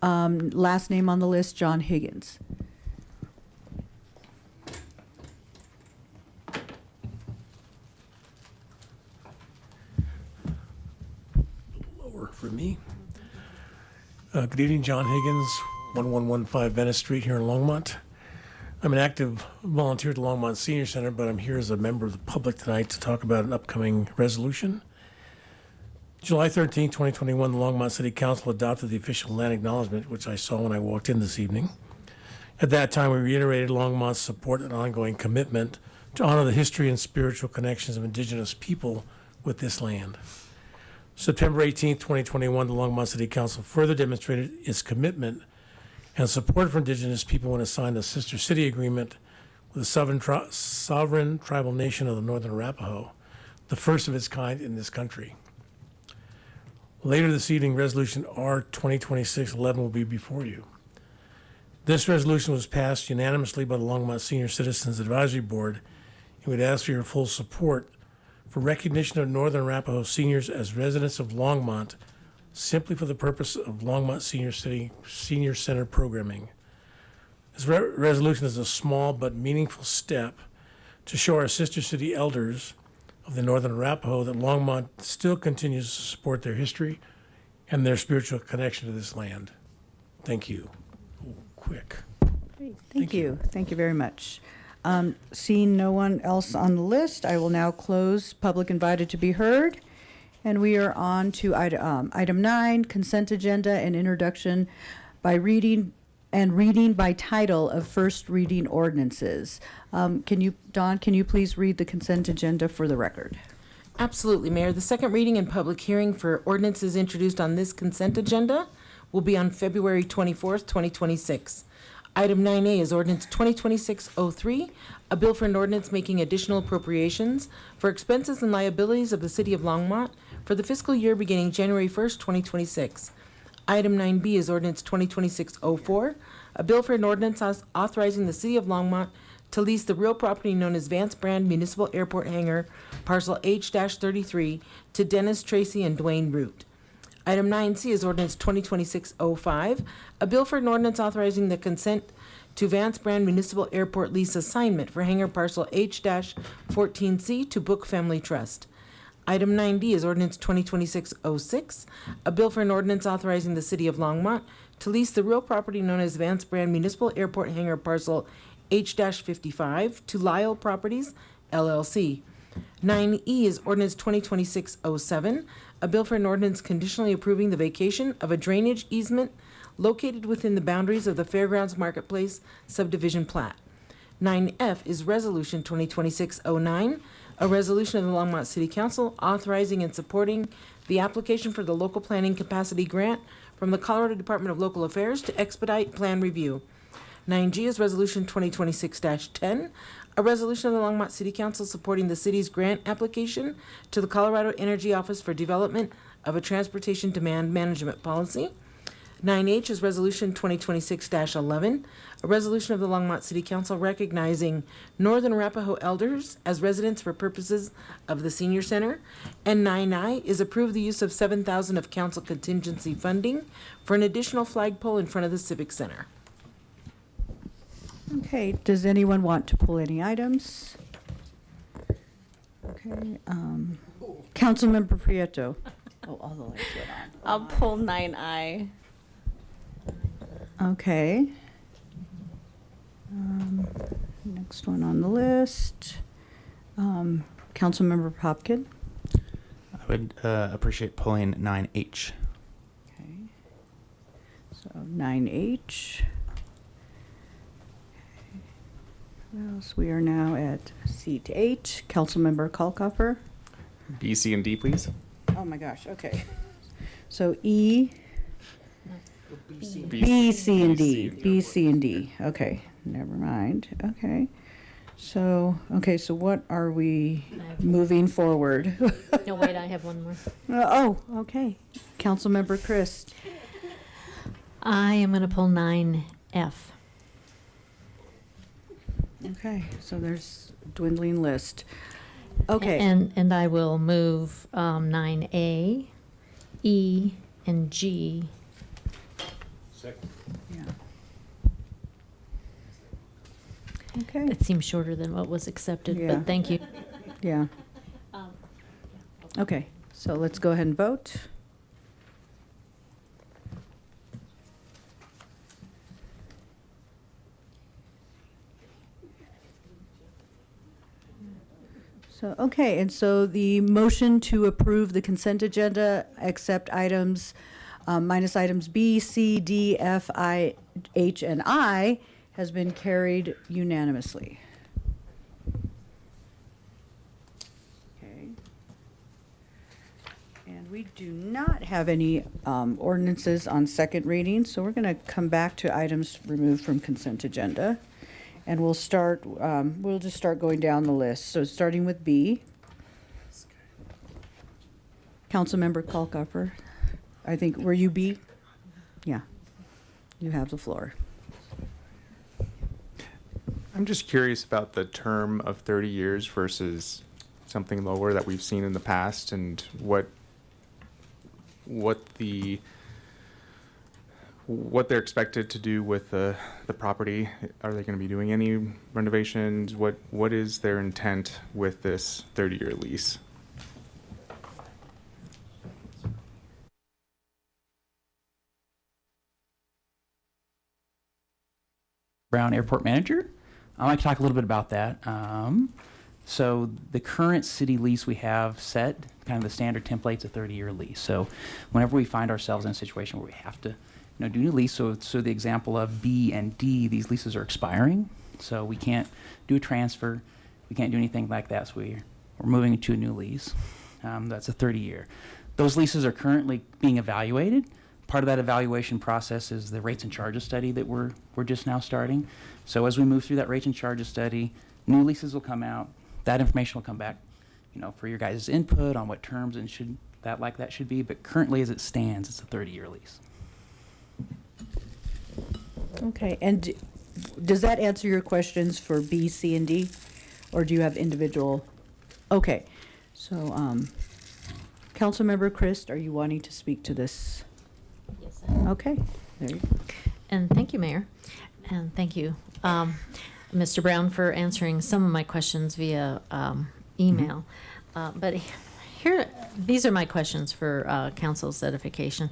Last name on the list, John Higgins. Lower for me. Good evening, John Higgins, 1115 Venice Street here in Longmont. I'm an active volunteer at the Longmont Senior Center, but I'm here as a member of the public tonight to talk about an upcoming resolution. July 13, 2021, the Longmont City Council adopted the official land acknowledgement, which I saw when I walked in this evening. At that time, we reiterated Longmont's support and ongoing commitment to honor the history and spiritual connections of Indigenous people with this land. September 18, 2021, the Longmont City Council further demonstrated its commitment and support for Indigenous people when it signed the Sister City Agreement with the sovereign tribal nation of the Northern Arapaho, the first of its kind in this country. Later this evening, Resolution R 2026-11 will be before you. This resolution was passed unanimously by the Longmont Senior Citizens Advisory Board, and we'd ask for your full support for recognition of Northern Arapaho seniors as residents of Longmont simply for the purpose of Longmont Senior Center programming. This resolution is a small but meaningful step to show our sister city elders of the Northern Arapaho that Longmont still continues to support their history and their spiritual connection to this land. Thank you. Ooh, quick. Thank you. Thank you very much. Seeing no one else on the list, I will now close public invited to be heard. And we are on to item 9, consent agenda and introduction by reading by title of first reading ordinances. Don, can you please read the consent agenda for the record? Absolutely, Mayor. The second reading and public hearing for ordinances introduced on this consent agenda will be on February 24th, 2026. Item 9A is Ordinance 2026-03, a bill for an ordinance making additional appropriations for expenses and liabilities of the City of Longmont for the fiscal year beginning January 1st, 2026. Item 9B is Ordinance 2026-04, a bill for an ordinance authorizing the City of Longmont to lease the real property known as Vance Brand Municipal Airport Hangar, parcel H-33, to Dennis Tracy and Dwayne Root. Item 9C is Ordinance 2026-05, a bill for an ordinance authorizing the consent to Vance Brand Municipal Airport lease assignment for hangar parcel H-14C to Book Family Trust. Item 9D is Ordinance 2026-06, a bill for an ordinance authorizing the City of Longmont to lease the real property known as Vance Brand Municipal Airport hangar parcel H-55 to Lyle Properties, LLC. 9E is Ordinance 2026-07, a bill for an ordinance conditionally approving the vacation of a drainage easement located within the boundaries of the Fairgrounds Marketplace subdivision plat. 9F is Resolution 2026-09, a resolution of the Longmont City Council authorizing and supporting the application for the local planning capacity grant from the Colorado Department of Local Affairs to expedite plan review. 9G is Resolution 2026-10, a resolution of the Longmont City Council supporting the city's grant application to the Colorado Energy Office for development of a transportation demand management policy. 9H is Resolution 2026-11, a resolution of the Longmont City Council recognizing Northern Arapaho elders as residents for purposes of the Senior Center. And 9I is approve the use of $7,000 of council contingency funding for an additional flagpole in front of the Civic Center. Okay, does anyone want to pull any items? Okay, Councilmember Prieto. Oh, all the lights went on. I'll pull 9I. Okay. Next one on the list. Councilmember Popkin. I would appreciate pulling 9H. Okay. So 9H. What else? We are now at seat 8. Councilmember Kalkofer. B, C, and D, please. Oh my gosh, okay. So E, B, C, and D. B, C, and D. Okay, never mind. Okay. So, what are we moving forward? No, wait, I have one more. Okay. Councilmember Christ. I am going to pull 9F. Okay, so there's a dwindling list. Okay. And I will move 9A, E, and G. Second. Yeah. Okay. It seems shorter than what was accepted, Yeah. but thank you. Yeah. Okay, so let's go ahead and vote. So, okay, and so the motion to approve the consent agenda, except items, minus items B, C, D, F, I, H, and I, has been carried unanimously. Okay. And we do not have any ordinances on second reading, so we're going to come back to items removed from consent agenda. And we'll start, we'll just start going down the list. So starting with B. Councilmember Kalkofer, I think, were you B? Yeah. You have the floor. I'm just curious about the term of 30 years versus something lower that we've seen in the past, and what they're expected to do with the property. Are they going to be doing any renovations? What is their intent with this 30-year lease? Brown Airport Manager. I'd like to talk a little bit about that. So the current city lease we have set, kind of the standard template's a 30-year lease. So whenever we find ourselves in a situation where we have to do a new lease, so the example of B and D, these leases are expiring. So we can't do a transfer. We can't do anything like that. So we're moving into a new lease. That's a 30-year. Those leases are currently being evaluated. Part of that evaluation process is the rates and charges study that we're just now starting. So as we move through that rates and charges study, new leases will come out. That information will come back, for your guys' input on what terms and should be. But currently, as it stands, it's a 30-year lease. Okay, and does that answer your questions for B, C, and D? Or do you have individual? Okay, so, Councilmember Christ, are you wanting to speak to this? Yes. Okay, there you go. And thank you, Mayor. And thank you, Mr. Brown, for answering some of my questions via email. But here, these are my questions for council's edification.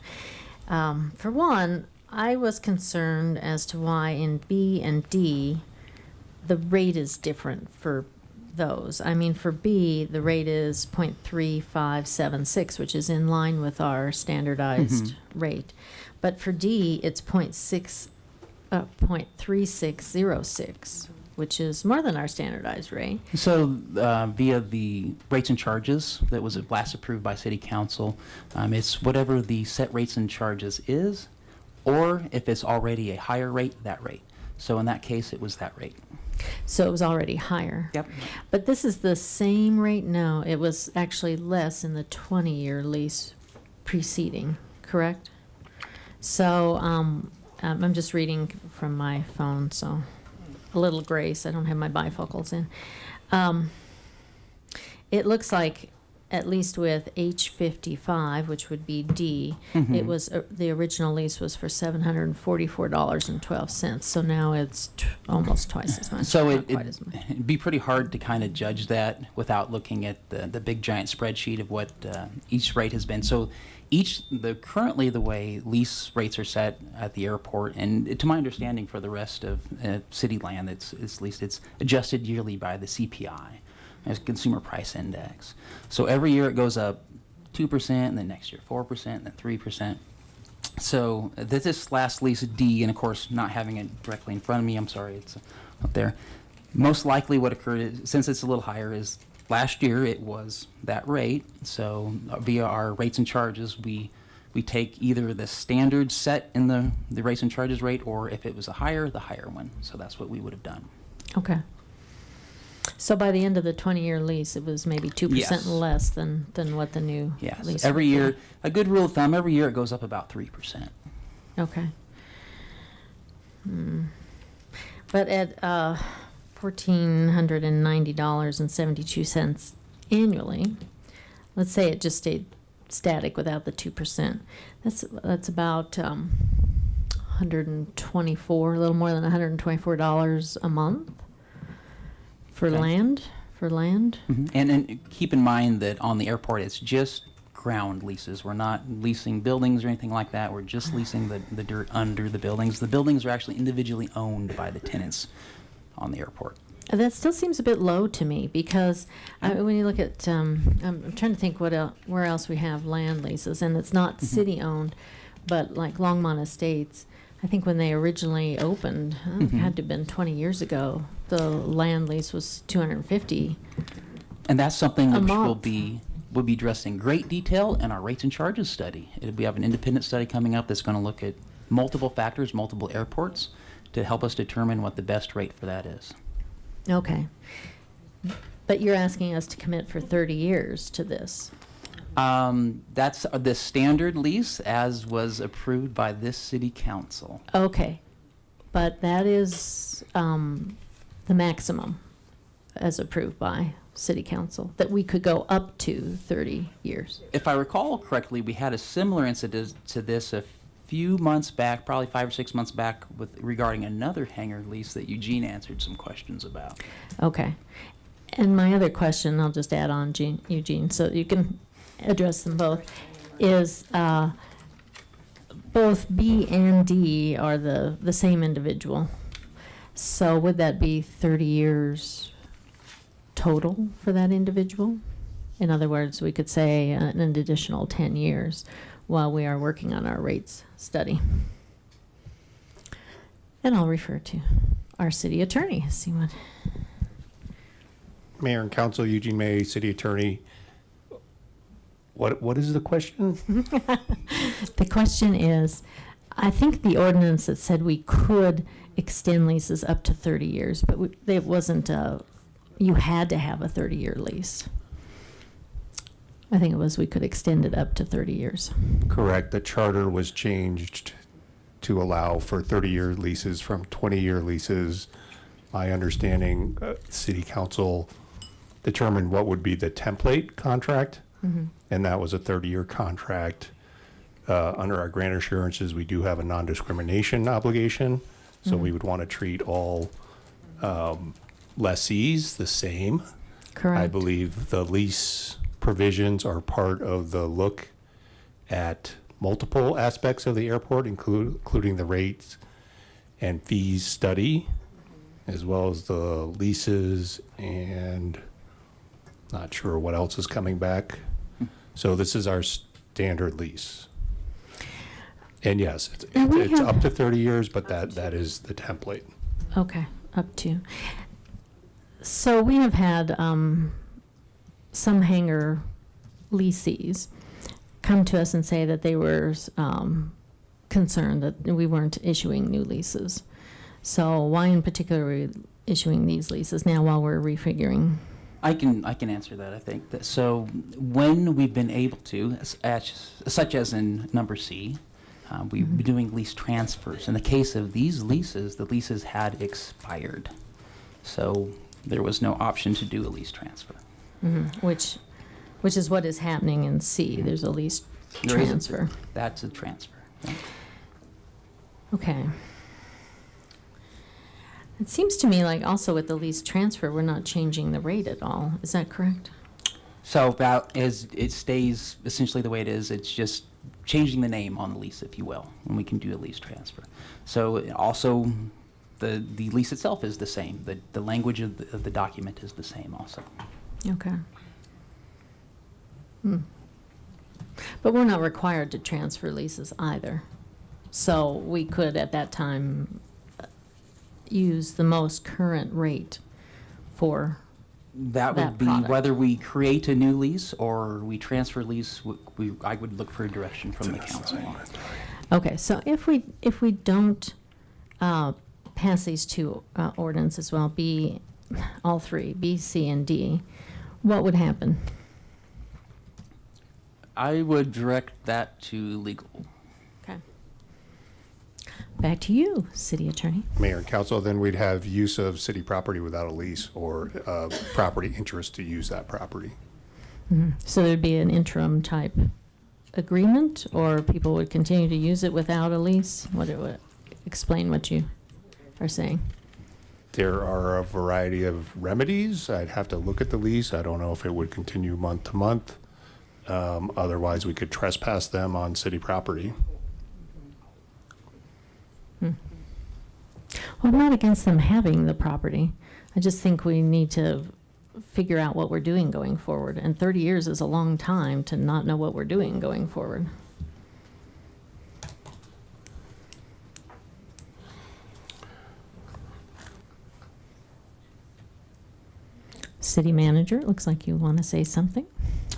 For one, I was concerned as to why in B and D, the rate is different for those. I mean, for B, the rate is 0.3576, which is in line with our standardized rate. But for D, it's 0.3606, which is more than our standardized rate. So via the rates and charges that was last approved by City Council, it's whatever the set rates and charges is, or if it's already a higher rate, that rate. So in that case, it was that rate. So it was already higher. Yep. But this is the same rate now. It was actually less in the 20-year lease preceding, correct? So I'm just reading from my phone, so a little grace. I don't have my bifocals in. It looks like, at least with H55, which would be D, it was the original lease was for $744.12. So now it's almost twice as much. So not quite as much. it'd be pretty hard to kind of judge that without looking at the big giant spreadsheet of what each rate has been. So Currently the way lease rates are set at the airport, and to my understanding for the rest of city land, it's adjusted yearly by the CPI, as Consumer Price Index. So every year it goes up 2%, and then next year 4%, and then 3%. So this last lease D, and of course not having it directly in front of me, I'm sorry, it's up there. Most likely what occurred is, since it's a little higher, is last year it was that rate. So via our rates and charges, we take either the standard set in the rates and charges rate, or if it was the higher one. So that's what we would have done. Okay. So by the end of the 20-year lease, it was maybe 2% Yes. less than what the new Yes. lease Every would be. year, a good rule of thumb, every year it goes up about 3%. Okay. But at $1,490.72 annually, let's say it just stayed static without the 2%. That's about 124, a little more than $124 a month for Okay. land. And keep in mind that on the airport, it's just ground leases. We're not leasing buildings or anything like that. We're just leasing the dirt under the buildings. The buildings are actually individually owned by the tenants on the airport. That still seems a bit low to me because when you look at, I'm trying to think where else we have land leases, and it's not city owned, but like Longmont Estates. I think when they originally opened, it had to have been 20 years ago. The land lease was $250. And that's something A which will month. be addressed in great detail in our rates and charges study. We have an independent study coming up that's going to look at multiple factors, multiple airports, to help us determine what the best rate for that is. Okay. But you're asking us to commit for 30 years to this. That's the standard lease as was approved by this city council. Okay. But that is the maximum as approved by city council, that we could go up to 30 years. If I recall correctly, we had a similar incident to this a few months back, probably 5 or 6 months back, regarding another hangar lease that Eugene answered some questions about. Okay. And my other question, I'll just add on, Eugene, so you can address them both, is both B and D are the same individual. So would that be 30 years total for that individual? In other words, we could say an additional 10 years while we are working on our rates study. And I'll refer to our city attorney, see what. Mayor and Council, Eugene May, City Attorney. What is the question? The question is, I think the ordinance that said we could extend leases up to 30 years, but it wasn't you had to have a 30-year lease. I think it was we could extend it up to 30 years. Correct. The charter was changed to allow for 30-year leases from 20-year leases. My understanding, City Council determined what would be the template contract, and that was a 30-year contract. Under our grant assurances, we do have a non-discrimination obligation, so we would want to treat all lessees the same. Correct. I believe the lease provisions are part of the look at multiple aspects of the airport, including the rates and fees study, as well as the leases, and not sure what else is coming back. So this is our standard lease. And yes, it's up to 30 years, but that is the template. Okay, up to. So we have had some hangar lessees come to us and say that they were concerned that we weren't issuing new leases. So why in particular are we issuing these leases now while we're refiguring? I can answer that, I think. So when we've been able to, such as in number C, we've been doing lease transfers. In the case of these leases, the leases had expired. So there was no option to do a lease transfer. Which is what is happening in C. There's a lease transfer. That's a transfer. Yeah. Okay. It seems to me like also with the lease transfer, we're not changing the rate at all. Is that correct? So it stays essentially the way it is. It's just changing the name on the lease, if you will, when we can do a lease transfer. So also, the lease itself is the same. The language of the document is the same also. Okay. But we're not required to transfer leases either. So we could, at that time, use the most current rate for That would that be product. whether we create a new lease or we transfer lease, I would look for a direction from the council on it. Okay, so if we don't pass these two ordinances, well, all three, B, C, and D, what would happen? I would direct that to legal. Okay. Back to you, city attorney. Mayor and council, then we'd have use of city property without a lease or property interest to use that property. So there'd be an interim type agreement, or people would continue to use it without a lease? Explain what you are saying. There are a variety of remedies. I'd have to look at the lease. I don't know if it would continue month to month. Otherwise, we could trespass them on city property. Well, I'm not against them having the property. I just think we need to figure out what we're doing going forward. And 30 years is a long time to not know what we're doing going forward. City manager, it looks like you want to say something.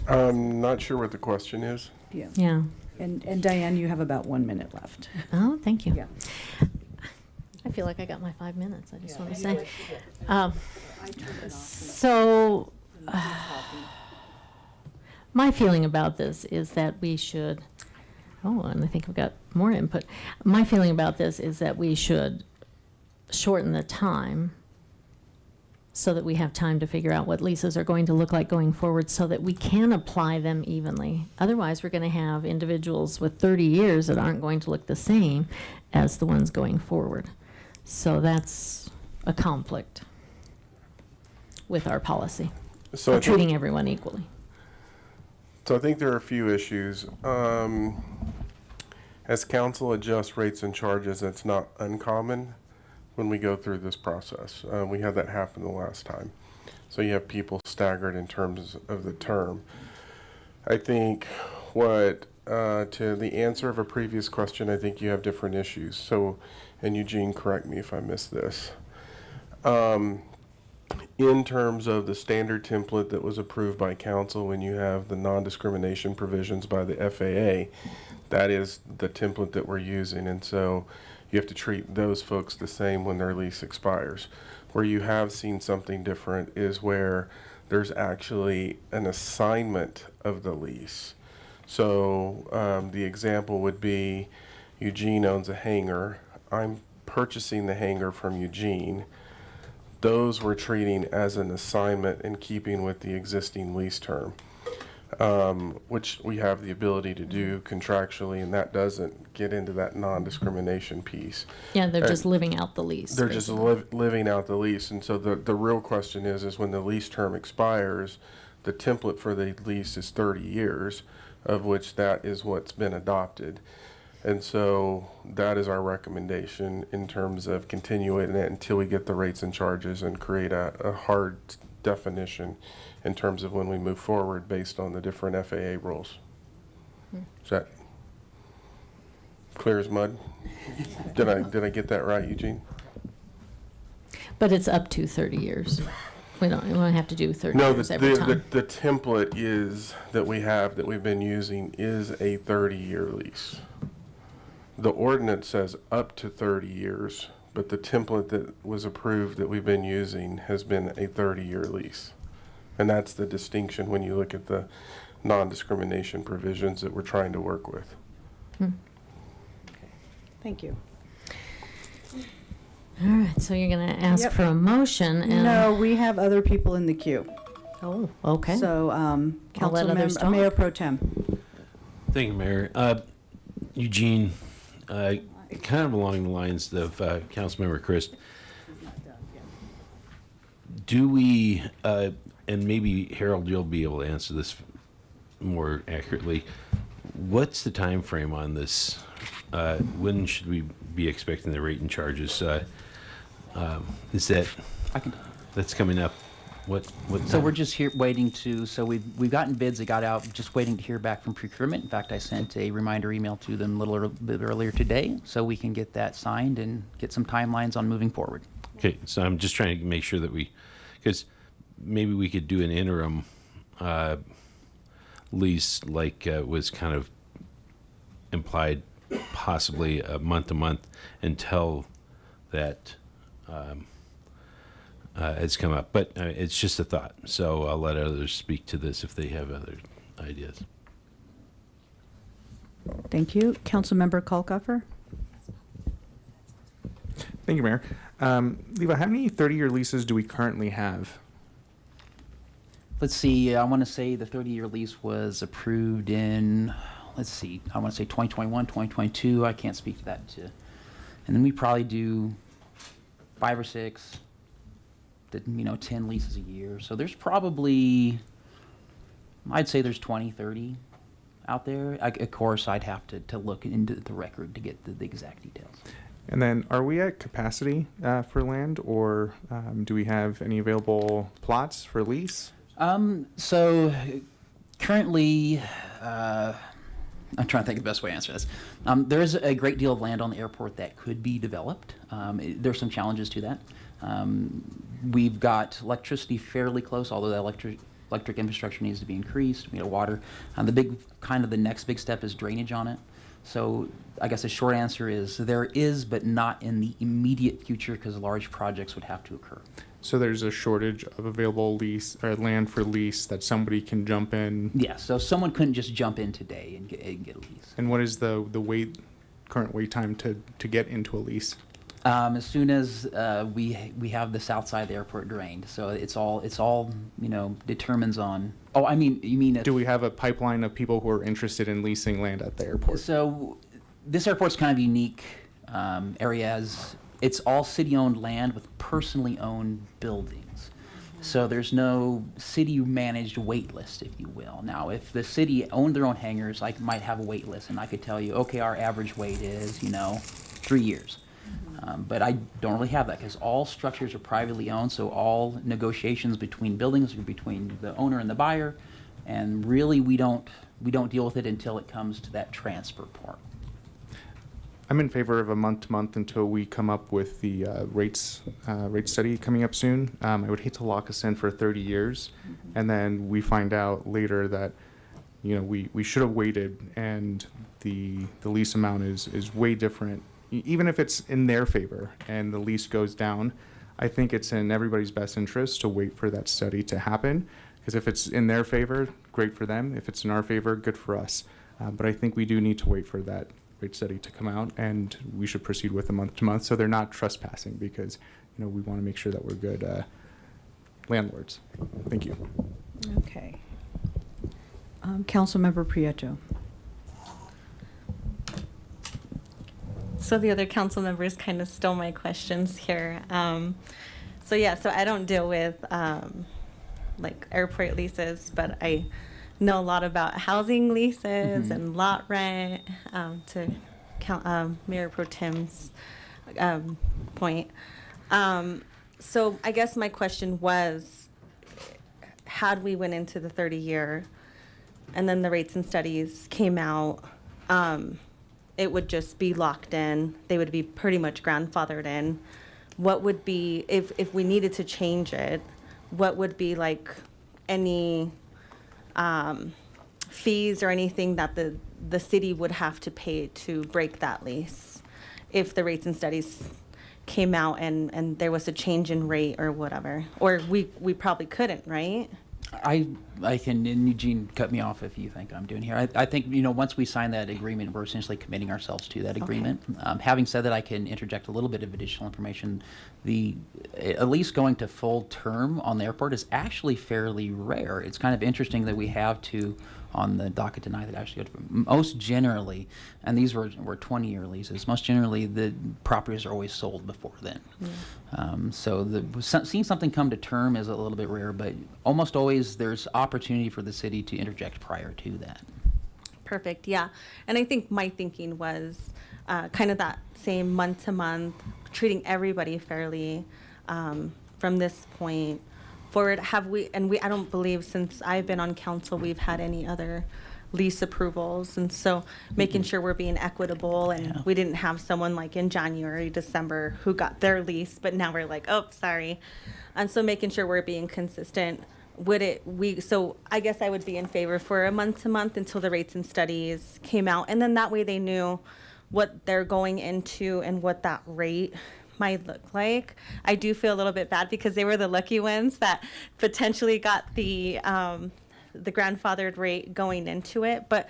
I'm not sure what the question is. Yeah. Yeah. And Diane, you have about 1 minute left. Oh, thank you. Yeah. I feel like I got my 5 minutes, I just want to say. So, my feeling about this is that we should, and I think I've got more input. My feeling about this is that we should shorten the time so that we have time to figure out what leases are going to look like going forward so that we can apply them evenly. Otherwise, we're going to have individuals with 30 years that aren't going to look the same as the ones going forward. So that's a conflict with our policy, So I think- treating everyone equally. So I think there are a few issues. As council adjusts rates and charges, it's not uncommon when we go through this process. We had that happen the last time. So you have people staggered in terms of the term. I think to the answer of a previous question, I think you have different issues. So, and Eugene, correct me if I missed this. In terms of the standard template that was approved by council, when you have the non-discrimination provisions by the FAA, that is the template that we're using. And so you have to treat those folks the same when their lease expires. Where you have seen something different is where there's actually an assignment of the lease. So the example would be Eugene owns a hangar. I'm purchasing the hangar from Eugene. Those we're treating as an assignment in keeping with the existing lease term, which we have the ability to do contractually, and that doesn't get into that non-discrimination piece. Yeah, they're just living out the lease. They're just living out the lease. And so the real question is when the lease term expires, the template for the lease is 30 years, of which that is what's been adopted. And so that is our recommendation in terms of continuing it until we get the rates and charges and create a hard definition in terms of when we move forward based on the different FAA rules. Is that clear as mud? Did I get that right, Eugene? But it's up to 30 years. We don't have to do 30 No, years every time. the template is that we've been using is a 30-year lease. The ordinance says up to 30 years, but the template that was approved that we've been using has been a 30-year lease. And that's the distinction when you look at the non-discrimination provisions that we're trying to work with. Thank you. All right, so you're going to ask Yep. for a motion and. No, we have other people in the queue. Oh, okay. So, I'll let others talk. Mayor Pro Tem. Thank you, Mayor. Eugene, kind of along the lines of Councilmember Chris, do we, and maybe Harold, you'll be able to answer this more accurately, What's the time frame on this? When should we be expecting the rate and charges? Is that that's coming up? What So we're just here waiting to, so we've gotten bids that got out, just waiting to hear back from procurement. In fact, I sent a reminder email to them a little bit earlier today, so we can get that signed and get some timelines on moving forward. Okay, so I'm just trying to make sure that because maybe we could do an interim lease like was kind of implied, possibly month to month until that has come up. But it's just a thought, so I'll let others speak to this if they have other ideas. Thank you. Councilmember Kalkoffer? Thank you, Mayor. Levi, how many 30-year leases do we currently have? Let's see, I want to say the 30-year lease was approved in, let's see, I want to say 2021, 2022. I can't speak to that. And then we probably do 5 or 6, 10 leases a year. So there's probably, I'd say there's 20, 30 out there. Of course, I'd have to look into the record to get the exact details. And then are we at capacity for land, or do we have any available plots for lease? So currently, I'm trying to think of the best way to answer this. There is a great deal of land on the airport that could be developed. There's some challenges to that. We've got electricity fairly close, although the electric infrastructure needs to be increased. We got water. The next big step is drainage on it. So I guess the short answer is there is, but not in the immediate future, because large projects would have to occur. So there's a shortage of available lease or land for lease that somebody can jump in. Yeah, so someone couldn't just jump in today and get a lease. And what is the current wait time to get into a lease? As soon as we have the south side of the airport drained, so it's all determines on. Oh, I mean, you mean do we have a pipeline of people who are interested in leasing land at the airport? So this airport's kind of unique area, as it's all city-owned land with personally owned buildings. So there's no city-managed wait list, if you will. Now, if the city owned their own hangars, I might have a wait list, and I could tell you, okay, our average wait is 3 years. But I don't really have that, because all structures are privately owned, so all negotiations between buildings are between the owner and the buyer, and really we don't deal with it until it comes to that transfer part. I'm in favor of a month-to-month until we come up with the rate study coming up soon. I would hate to lock us in for 30 years, and then we find out later that we should have waited, and the lease amount is way different. Even if it's in their favor and the lease goes down, I think it's in everybody's best interest to wait for that study to happen. Because if it's in their favor, great for them. If it's in our favor, good for us. But I think we do need to wait for that rate study to come out, and we should proceed with a month-to-month so they're not trespassing, because we want to make sure that we're good landlords. Thank you. Okay. Councilmember Prieto. So the other council members kind of stole my questions here. So I don't deal with airport leases, but I know a lot about housing leases and lot rent, to Mayor Pro Tem's point. So I guess my question was, had we went into the 30-year and then the rates and studies came out, it would just be locked in. They would be pretty much grandfathered in. What would be, if we needed to change it, what would be any fees or anything that the city would have to pay to break that lease if the rates and studies came out and there was a change in rate or whatever? Or we probably couldn't, right? I can, and Eugene, cut me off if you think I'm doing here. I think, once we sign that agreement, we're essentially committing ourselves to that agreement. Having said that, I can interject a little bit of additional information. At least going to full term on the airport is actually fairly rare. It's kind of interesting that we have on the docket tonight that actually most generally, and these were 20-year leases, most generally the properties are always sold before then. So seeing something come to term is a little bit rare, but almost always there's opportunity for the city to interject prior to that. Perfect, yeah. And I think my thinking was kind of that same month to month, treating everybody fairly from this point forward. I don't believe since I've been on council, we've had any other lease approvals. And so making sure we're being equitable, and we didn't have someone like in January, December who got their lease, but now we're like, oh, sorry. And so making sure we're being consistent. So I guess I would be in favor for a month to month until the rates and studies came out. And then that way they knew what they're going into and what that rate might look like. I do feel a little bit bad because they were the lucky ones that potentially got the grandfathered rate going into it. But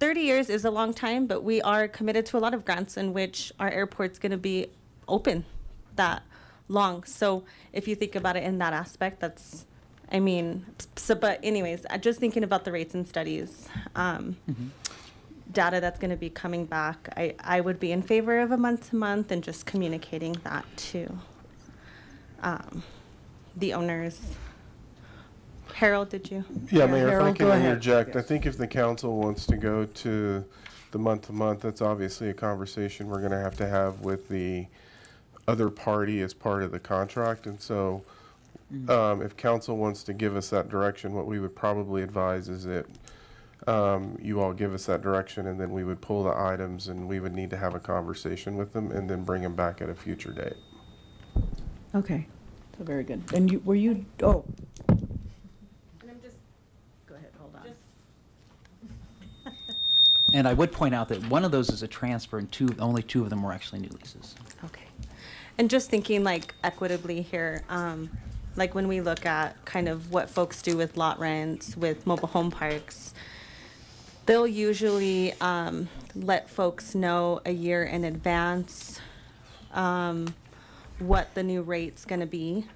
30 years is a long time, but we are committed to a lot of grants in which our airport's going to be open that long. So if you think about it in that aspect, but anyways, just thinking about the rates and studies, data that's going to be coming back, I would be in favor of a month to month and just communicating that to the owners. Harold, did you? Yeah, Mayor, if I Harold, can go ahead. interject, I think if the council wants to go to the month-to-month, that's obviously a conversation we're going to have with the other party as part of the contract. And so if council wants to give us that direction, what we would probably advise is that you all give us that direction, and then we would pull the items, and we would need to have a conversation with them and then bring them back at a future date. Okay, so very good. And go ahead, hold on. And I would point out that one of those is a transfer, and only two of them were actually new leases. Okay. And just thinking like equitably here, like when we look at kind of what folks do with lot rents, with mobile home parks, they'll usually let folks know a year in advance what the new rate's going to be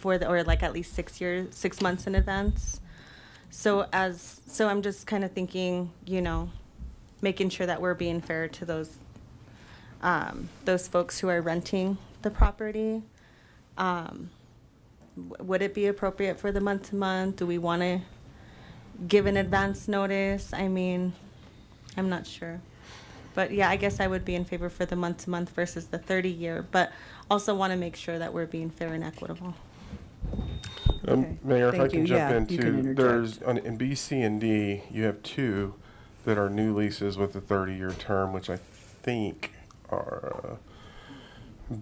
or like at least 6 months in advance. So I'm just kind of thinking, making sure that we're being fair to those folks who are renting the property. Would it be appropriate for the month to month? Do we want to give an advance notice? I'm not sure. But yeah, I guess I would be in favor for the month to month versus the 30-year, but also want to make sure that we're being fair and equitable. Mayor, if I Thank can you. jump Yeah, in you too, can there's, in B, C, and D, you have two that are new leases with a 30-year term, which I think are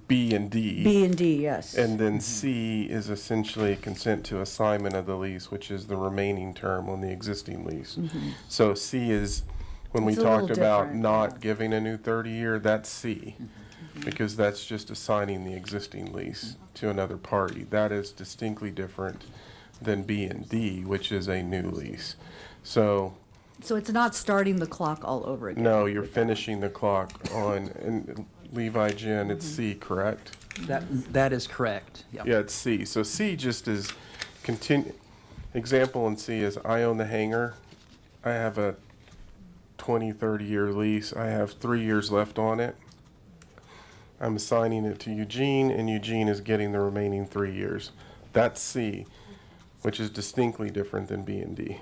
B and D. B and D, yes. And then C is essentially consent to assignment of the lease, which is the remaining term on the existing lease. So C is, when we It's a little talked about different, not giving a new 30-year, that's C. Because that's just assigning the existing lease to another party. That is distinctly different than B and D, which is a new lease. So it's not starting the clock all over again. no, you're finishing the clock on, and Levi Jen, it's C, correct? That is correct. Yep. Yeah, it's C. So C just is example in C is I own the hangar. I have a 20, 30-year lease. I have 3 years left on it. I'm assigning it to Eugene, and Eugene is getting the remaining 3 years. That's C, which is distinctly different than B and D.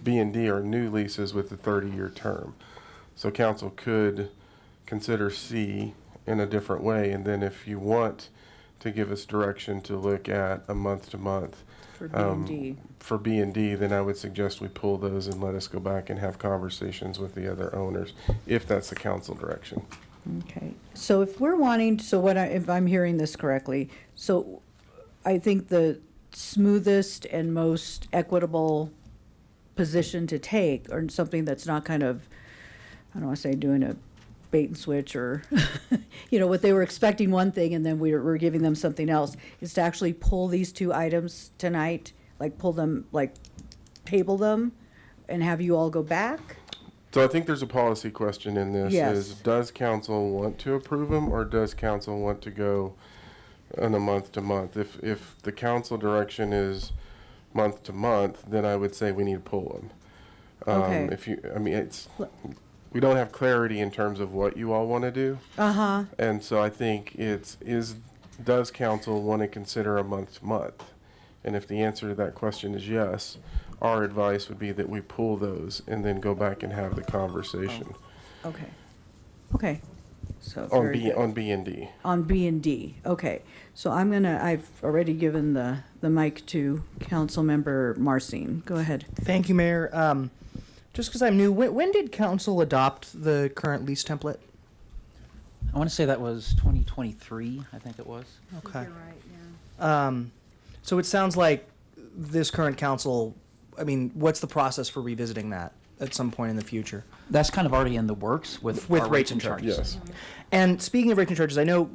B and D are new leases with a 30-year term. So council could consider C in a different way, and then if you want to give us direction to look at a month-to-month For B and D. For B and D, then I would suggest we pull those and let us go back and have conversations with the other owners, if that's the council direction. Okay, so if we're wanting, if I'm hearing this correctly, so I think the smoothest and most equitable position to take, or something that's not kind of, I don't want to say doing a bait and switch, or, what they were expecting one thing and then we're giving them something else, is to actually pull these two items tonight, pull them, table them, and have you all go back? So I think there's a policy question in this. Yes. Is does council want to approve them, or does council want to go on a month to month? If the council direction is month to month, then I would say we need to pull them. Okay. We don't have clarity in terms of what you all want to do. And so I think does council want to consider a month to month? And if the answer to that question is yes, our advice would be that we pull those and then go back and have the conversation Okay. Okay. So on very B, good. on B and D. On B and D, okay. So I've already given the mic to Councilmember Marcin. Go ahead. Thank you, Mayor. Just because I'm new, when did council adopt the current lease template? I want to say that was 2023, I think it was. Okay. So it sounds like this current council, I mean, what's the process for revisiting that at some point in the future? That's kind of already in the works with our rates and charges. Yes. And speaking of rates and charges, I know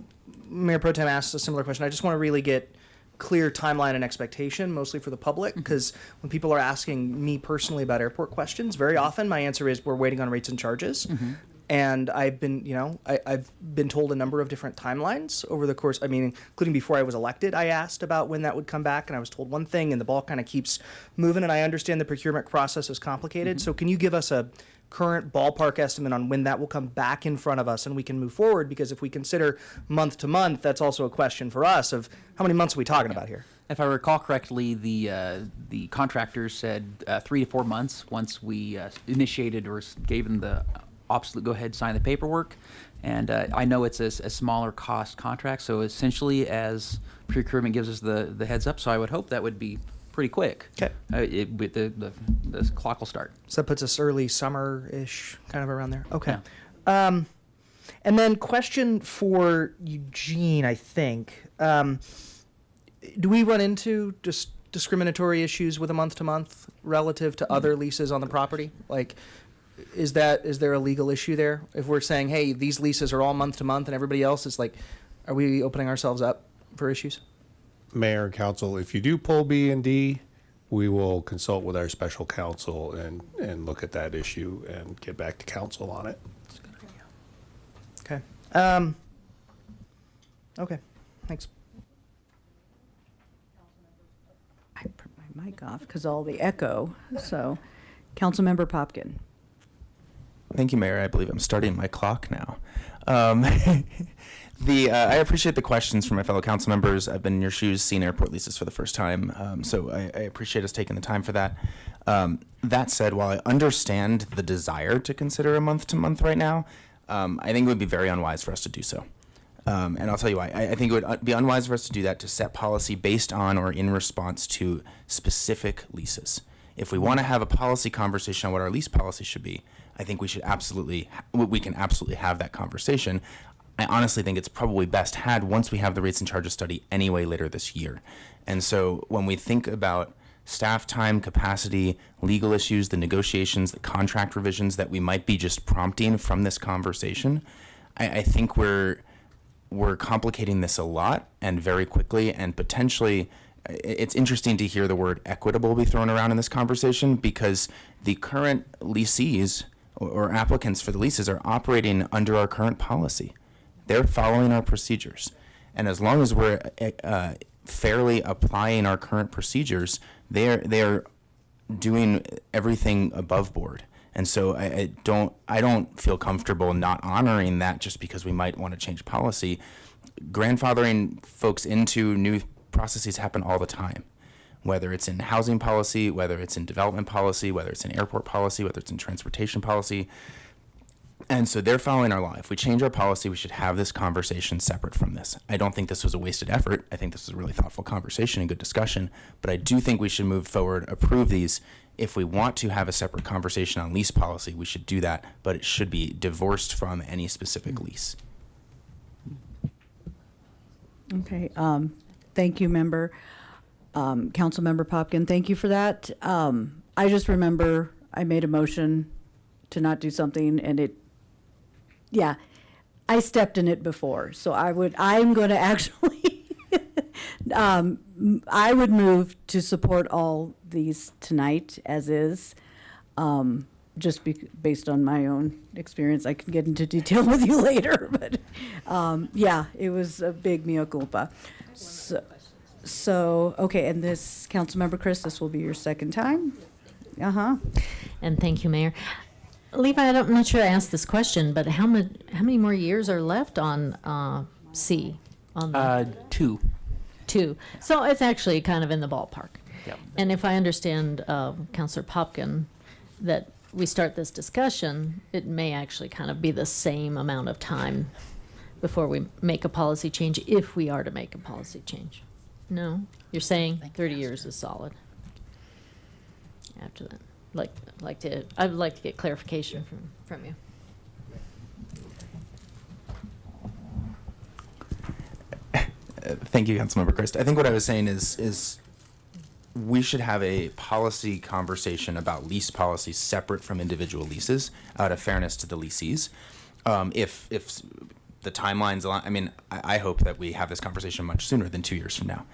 Mayor Pro Tem asked a similar question. I just want to really get clear timeline and expectation, mostly for the public, because when people are asking me personally about airport questions, very often my answer is we're waiting on rates and charges. And I've been, I've been told a number of different timelines over the course, I mean, including before I was elected, I asked about when that would come back, and I was told one thing, and the ball kind of keeps moving, and I understand the procurement process is complicated. So can you give us a current ballpark estimate on when that will come back in front of us and we can move forward? Because if we consider month to month, that's also a question for us of how many months are we talking about here? If I recall correctly, the contractors said 3 to 4 months once we initiated or gave them the absolute go-ahead, sign the paperwork. And I know it's a smaller cost contract, so essentially as procurement gives us the heads up, so I would hope that would be pretty quick. Okay. The clock will start. So that puts us early summer-ish, kind of around there. Okay. Yeah. And then question for Eugene, I think. Do we run into just discriminatory issues with a month-to-month relative to other leases on the property? Like, is there a legal issue there? If we're saying, hey, these leases are all month-to-month and everybody else is like, are we opening ourselves up for issues? Mayor and council, if you do pull B and D, we will consult with our special counsel and look at that issue and get back to council on it. Okay. Okay. Thanks. I put my mic off because all the echo. So, Councilmember Popkin. Thank you, Mayor. I believe I'm starting my clock now. I appreciate the questions from my fellow council members. I've been in your shoes seeing airport leases for the first time, so I appreciate us taking the time for that. That said, while I understand the desire to consider a month-to-month right now, I think it would be very unwise for us to do so. And I'll tell you why. I think it would be unwise for us to do that, to set policy based on or in response to specific leases. If we want to have a policy conversation on what our lease policy should be, I think we can absolutely have that conversation. I honestly think it's probably best had once we have the rates and charges study anyway later this year. And so when we think about staff time, capacity, legal issues, the negotiations, the contract revisions that we might be just prompting from this conversation, I think we're complicating this a lot and very quickly, and potentially it's interesting to hear the word equitable be thrown around in this conversation, because the current lessees or applicants for the leases are operating under our current policy. They're following our procedures. And as long as we're fairly applying our current procedures, they're doing everything above board. And so I don't feel comfortable not honoring that just because we might want to change policy. Grandfathering folks into new processes happen all the time, whether it's in housing policy, whether it's in development policy, whether it's in airport policy, whether it's in transportation policy. And so they're following our law. If we change our policy, we should have this conversation separate from this. I don't think this was a wasted effort. I think this was a really thoughtful conversation and good discussion, but I do think we should move forward, approve these. If we want to have a separate conversation on lease policy, we should do that, but it should be divorced from any specific lease. Okay. Thank you, member. Councilmember Popkin, thank you for that. I just remember I made a motion to not do something, and I stepped in it before. So I'm going to actually, I would move to support all these tonight as is, just based on my own experience. I can get into detail with you later, but it was a big mea culpa. So, okay, and this, Councilmember Chris, this will be your second time. And thank you, Mayor. Levi, I'm not sure I asked this question, but how many more years are left on C? On the 2. 2. So it's actually kind of in the ballpark. And if I understand Counselor Popkin, that we start this discussion, it may actually kind of be the same amount of time before we make a policy change, if we are to make a policy change. No? You're saying 30 years is solid? After that, I would like to get clarification from you. Thank you, Councilmember Christ. I think what I was saying is we should have a policy conversation about lease policies separate from individual leases out of fairness to the lessees. If the timelines align, I mean, I hope that we have this conversation much sooner than 2 years from now.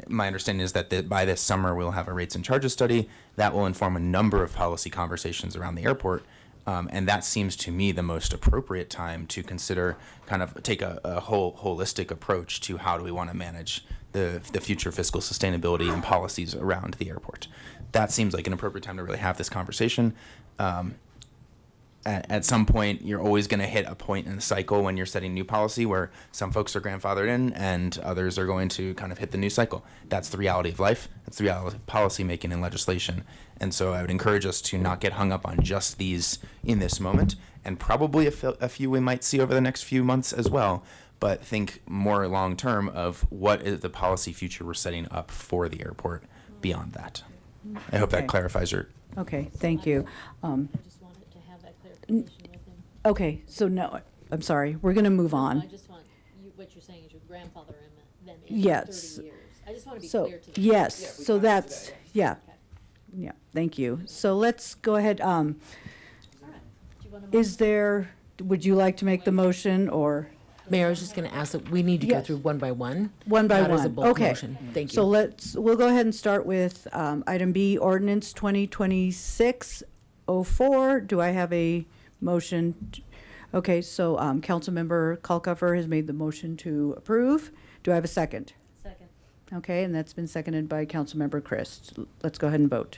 My understanding is that by this summer, we'll have a rates and charges study that will inform a number of policy conversations around the airport. And that seems to me the most appropriate time to consider, kind of take a whole holistic approach to how do we want to manage the future fiscal sustainability and policies around the airport. That seems like an appropriate time to really have this conversation. At some point, you're always going to hit a point in the cycle when you're setting new policy where some folks are grandfathered in and others are going to kind of hit the new cycle. That's the reality of life. That's the reality of policy making and legislation. And so I would encourage us to not get hung up on just these in this moment, and probably a few we might see over the next few months as well, but think more long term of what is the policy future we're setting up for the airport beyond that. I hope that clarifies your... Okay, thank you. Okay, so no, I'm sorry, we're going to move on. I just want, what you're saying is your grandfather them in Yes. 30 years. I just want to be So, clear to them. yes, so that's, yeah. Yeah, thank you. So let's go ahead. Is there, would you like to make the motion, or? Mayor, I was just going to ask that we need to go Yes. through one by one. One by not one. as a bulk Okay. motion. Thank you. So we'll go ahead and start with item B, ordinance 2026-04. Do I have a motion? Okay, so Councilmember Kalkofer has made the motion to approve. Do I have a second? Second. Okay, and that's been seconded by Councilmember Christ. Let's go ahead and vote.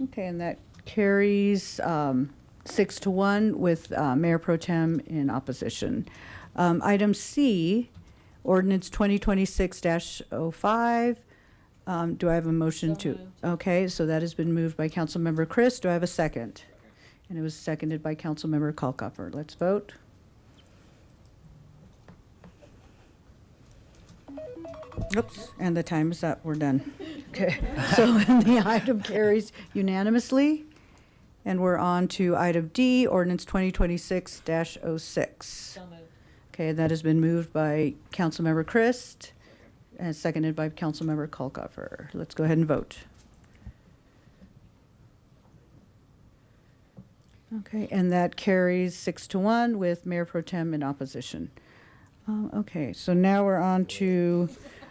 Okay, and that carries 6-1 with Mayor Pro Tem in opposition. Item C, ordinance 2026-05. Do I have a motion to? Okay, so that has been moved by Councilmember Chris. Do I have a second? And it was seconded by Councilmember Kalkofer. Let's vote. Oops, and the time is up. We're done. Okay, so the item carries unanimously. And we're on to item D, ordinance 2026-06. So moved. Okay, that has been moved by Councilmember Christ and seconded by Councilmember Kalkofer. Let's go ahead and vote. Okay, and that carries 6-1 with Mayor Pro Tem in opposition. Okay, so now we're on to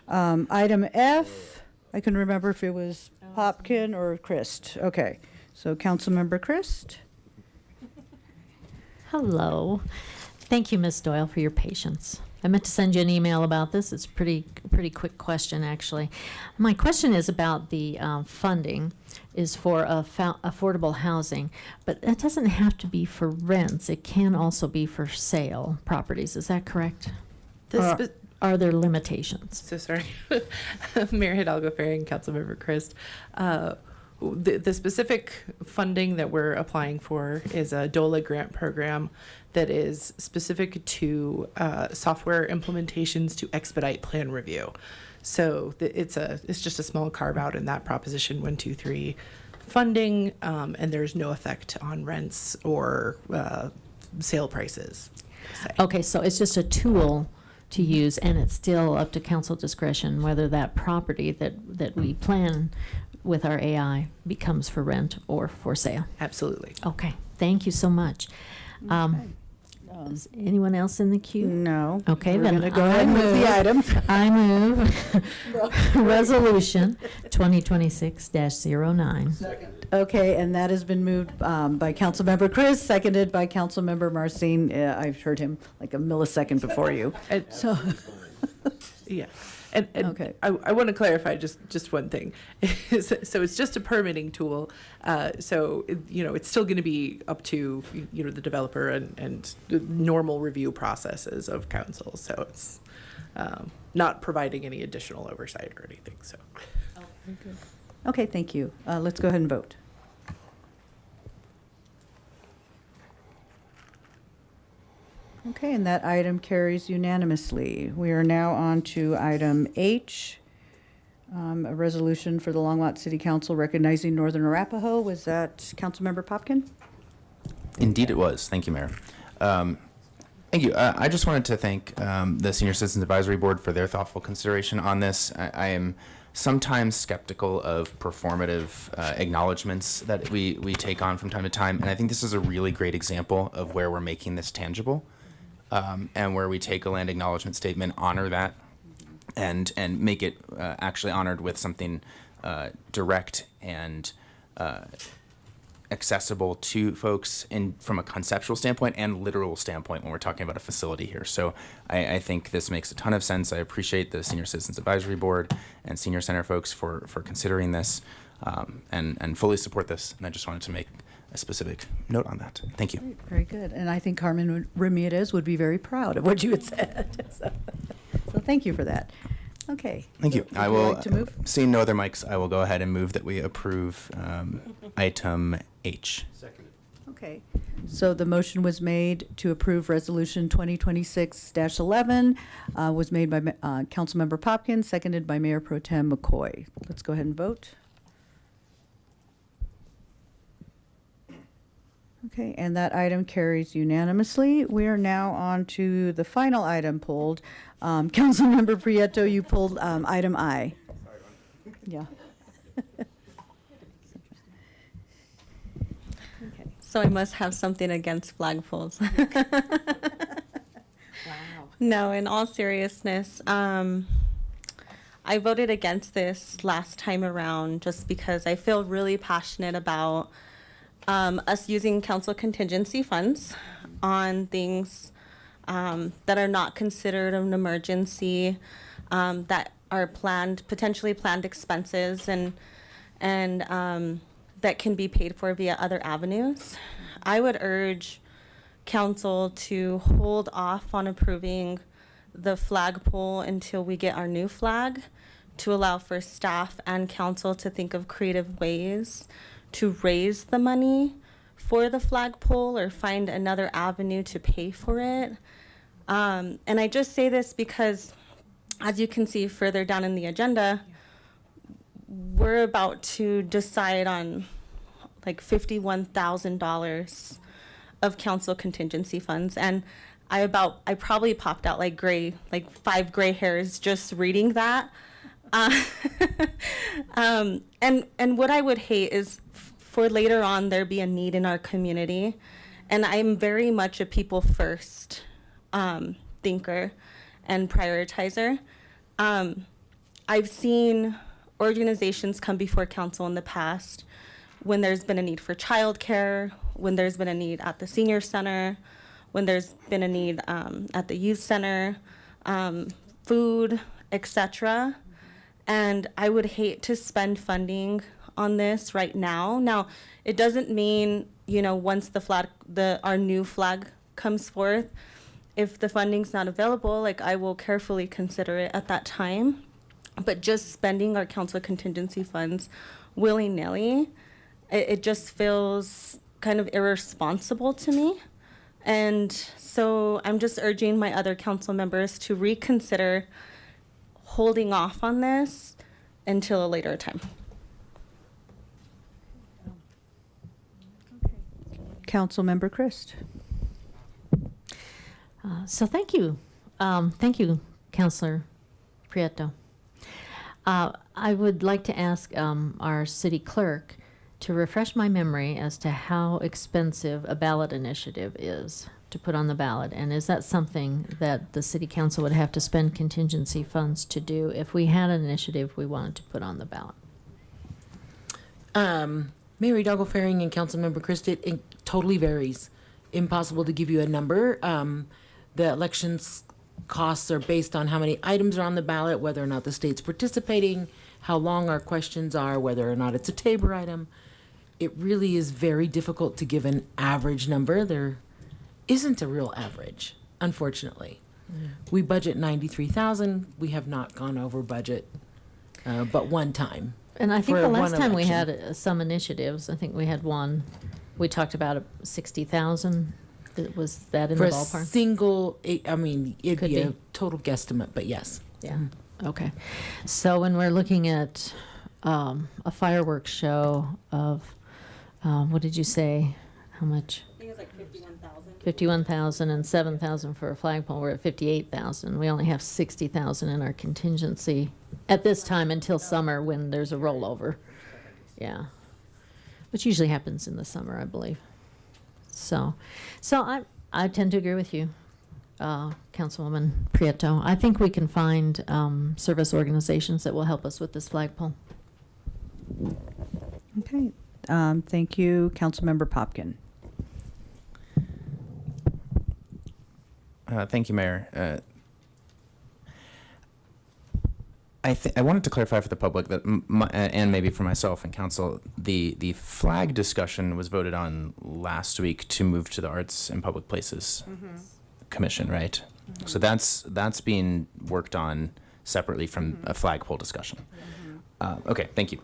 item F. I couldn't remember if it was Popkin or Christ. Okay, so Councilmember Christ. Hello. Thank you, Ms. Doyle, for your patience. I meant to send you an email about this. It's a pretty quick question, actually. My question is about the funding is for affordable housing, but it doesn't have to be for rents. It can also be for sale properties. Is that correct? Are there limitations? So sorry, Mayor Hidalgo Ferry and Councilmember Christ. The specific funding that we're applying for is a DOLA grant program that is specific to software implementations to expedite plan review. So it's just a small carve out in that Proposition 123 funding, and there's no effect on rents or sale prices. Okay, so it's just a tool to use, and it's still up to council discretion whether that property that we plan with our AI becomes for rent or for sale. Absolutely. Okay, thank you so much. Is anyone else in the queue? No. Okay, We're then gonna go ahead and move the item. I move Resolution 2026-09. Okay, and that has been moved by Councilmember Chris, seconded by Councilmember Marcin. I've heard him like a millisecond before you. Yeah. And Okay. I want to clarify just one thing. So it's just a permitting tool. So, it's still going to be up to, the developer and the normal review processes of council. So it's not providing any additional oversight or anything, so. Okay, thank you. Let's go ahead and vote. Okay, and that item carries unanimously. We are now on to item H, a resolution for the Longmont City Council recognizing Northern Arapaho. Was that Councilmember Popkin? Indeed, it was. Thank you, Mayor. Thank you. I just wanted to thank the Senior Citizens Advisory Board for their thoughtful consideration on this. I am sometimes skeptical of performative acknowledgments that we take on from time to time, and I think this is a really great example of where we're making this tangible, and where we take a land acknowledgement statement, honor that, and make it actually honored with something direct and accessible to folks from a conceptual standpoint and literal standpoint when we're talking about a facility here. So I think this makes a ton of sense. I appreciate the Senior Citizens Advisory Board and Senior Center folks for considering this, and fully support this. And I just wanted to make a specific note on that. Thank you. Very good. And I think Carmen Ramirez would be very proud of what you had said. So thank you for that. Okay. Thank you. Would I you will, like to move? seeing no other mics, I will go ahead and move that we approve item H. Okay, so the motion was made to approve Resolution 2026-11, was made by Councilmember Popkins, seconded by Mayor Pro Tem McCoy. Let's go ahead and vote. Okay, and that item carries unanimously. We are now on to the final item pulled. Councilmember Prieto, you pulled item I. Yeah. So I must have something against flagpoles. Wow. No, in all seriousness, I voted against this last time around just because I feel really passionate about us using council contingency funds on things that are not considered an emergency, that are potentially planned expenses, and that can be paid for via other avenues. I would urge council to hold off on approving the flagpole until we get our new flag, to allow for staff and council to think of creative ways to raise the money for the flagpole or find another avenue to pay for it. And I just say this because, as you can see further down in the agenda, we're about to decide on like $51,000 of council contingency funds. And I probably popped out like 5 gray hairs just reading that. And what I would hate is for later on there be a need in our community. And I'm very much a people first thinker and prioritizer. I've seen organizations come before council in the past when there's been a need for childcare, when there's been a need at the senior center, when there's been a need at the youth center, food, etc. And I would hate to spend funding on this right now. Now, it doesn't mean, once our new flag comes forth, if the funding's not available, I will carefully consider it at that time. But just spending our council contingency funds willy-nilly, it just feels kind of irresponsible to me. And so I'm just urging my other council members to reconsider holding off on this until a later time. Councilmember Christ. So thank you. Thank you, Councilor Prieto. I would like to ask our city clerk to refresh my memory as to how expensive a ballot initiative is to put on the ballot. And is that something that the city council would have to spend contingency funds to do if we had an initiative we wanted to put on the ballot? Mayor Hidalgo Faring and Councilmember Christ, it totally varies. Impossible to give you a number. The elections costs are based on how many items are on the ballot, whether or not the state's participating, how long our questions are, whether or not it's a Tabor item. It really is very difficult to give an average number. There isn't a real average, unfortunately. We budget 93,000. We have not gone over budget, but one time. And I think for the one last time we election. had some initiatives, I think we had one, we talked about 60,000. Was that in For the a ballpark? single, I mean, it'd Could be a be. total guesstimate, but yes. Yeah, okay. So when we're looking at a fireworks show of, what did you say? How much? I think it was like 51,000. 51,000 and 7,000 for a flagpole. We're at 58,000. We only have 60,000 in our contingency at this time until summer when there's a rollover. Yeah. Which usually happens in the summer, I believe. So I tend to agree with you, Councilwoman Prieto. I think we can find service organizations that will help us with this flagpole. Okay. Thank you, Councilmember Popkin. Thank you, Mayor. I wanted to clarify for the public that, and maybe for myself and council, the flag discussion was voted on last week to move to the Arts and Public Places Commission, right? So that's being worked on separately from a flagpole discussion. Okay, thank you.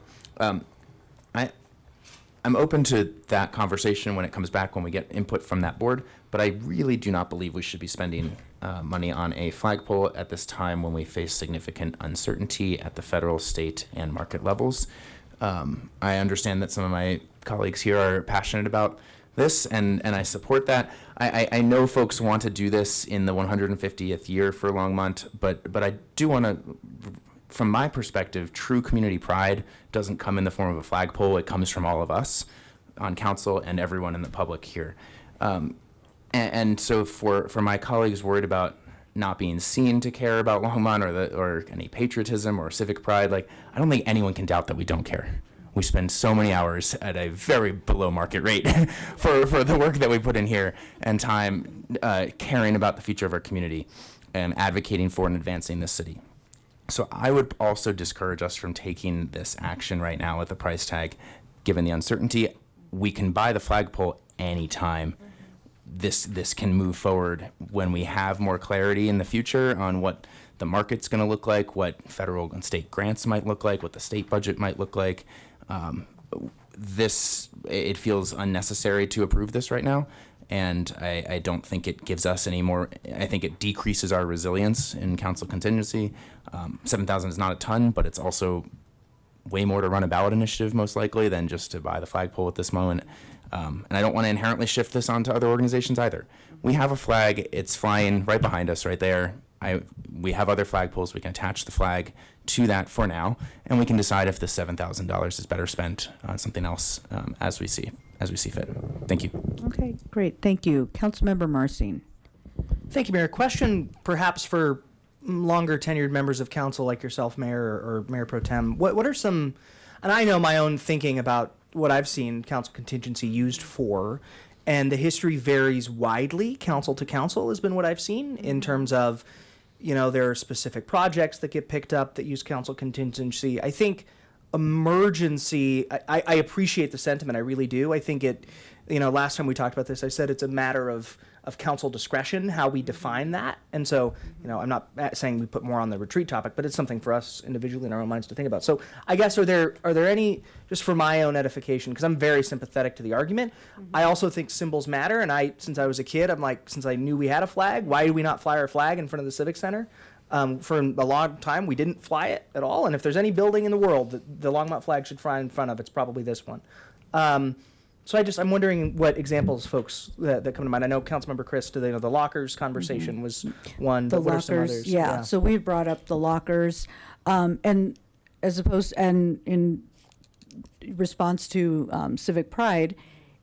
I'm open to that conversation when it comes back, when we get input from that board, but I really do not believe we should be spending money on a flagpole at this time when we face significant uncertainty at the federal, state, and market levels. I understand that some of my colleagues here are passionate about this, and I support that. I know folks want to do this in the 150th year for Longmont, but I do want to, from my perspective, true community pride doesn't come in the form of a flagpole. It comes from all of us on council and everyone in the public here. And so for my colleagues worried about not being seen to care about Longmont or any patriotism or civic pride, like, I don't think anyone can doubt that we don't care. We spend so many hours at a very below market rate for the work that we put in here and time caring about the future of our community and advocating for and advancing this city. So I would also discourage us from taking this action right now with the price tag, given the uncertainty. We can buy the flagpole anytime. This can move forward when we have more clarity in the future on what the market's going to look like, what federal and state grants might look like, what the state budget might look like. It feels unnecessary to approve this right now. And I don't think it gives us any more. I think it decreases our resilience in council contingency. 7,000 is not a ton, but it's also way more to run a ballot initiative, most likely, than just to buy the flagpole at this moment. And I don't want to inherently shift this onto other organizations either. We have a flag. It's flying right behind us right there. We have other flagpoles. We can attach the flag to that for now, and we can decide if the $7,000 is better spent on something else as we see fit. Thank you. Okay, great. Thank you. Councilmember Marcin. Thank you, Mayor. Question perhaps for longer tenured members of council like yourself, Mayor, or Mayor Pro Tem. What are some, and I know my own thinking about what I've seen council contingency used for, and the history varies widely, council to council has been what I've seen in terms of, there are specific projects that get picked up that use council contingency. I think emergency, I appreciate the sentiment, I really do. I think it, last time we talked about this, I said it's a matter of council discretion, how we define that. And so, I'm not saying we put more on the retreat topic, but it's something for us individually in our own minds to think about. So I guess, are there any, just for my own edification, because I'm very sympathetic to the argument, I also think symbols matter. And since I was a kid, I'm like, since I knew we had a flag, why do we not fly our flag in front of the Civic Center? For a long time, we didn't fly it at all. And if there's any building in the world that the Longmont flag should fly in front of, it's probably this one. So I'm wondering what examples, folks, that come to mind. I know Councilmember Chris, the lockers conversation was one, The but what are some lockers, others? yeah. So we brought up the lockers, and in response to civic pride,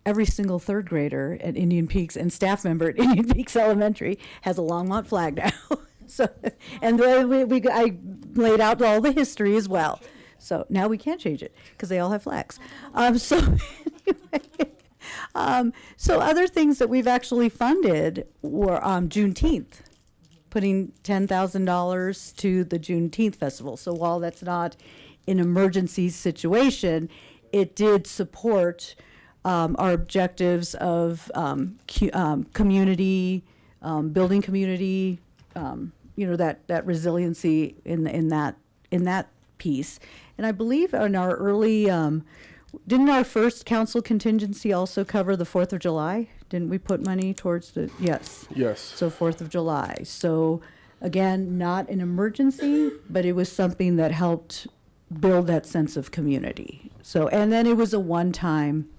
every single third grader at Indian Peaks and staff member at Indian Peaks Elementary has a Longmont flag now. So, and then I laid out all the history as well. So now we can't change it because they all have flags. So other things that we've actually funded were Juneteenth. putting $10,000 to the Juneteenth festival. So while that's not an emergency situation, it did support our objectives of community, building community, that resiliency in that piece. And I believe in our early, didn't our first council contingency also cover the 4th of July? Didn't we put money towards the, yes. Yes. So 4th of July. So again, not an emergency, but it was something that helped build that sense of community. So, and then it was a one-time,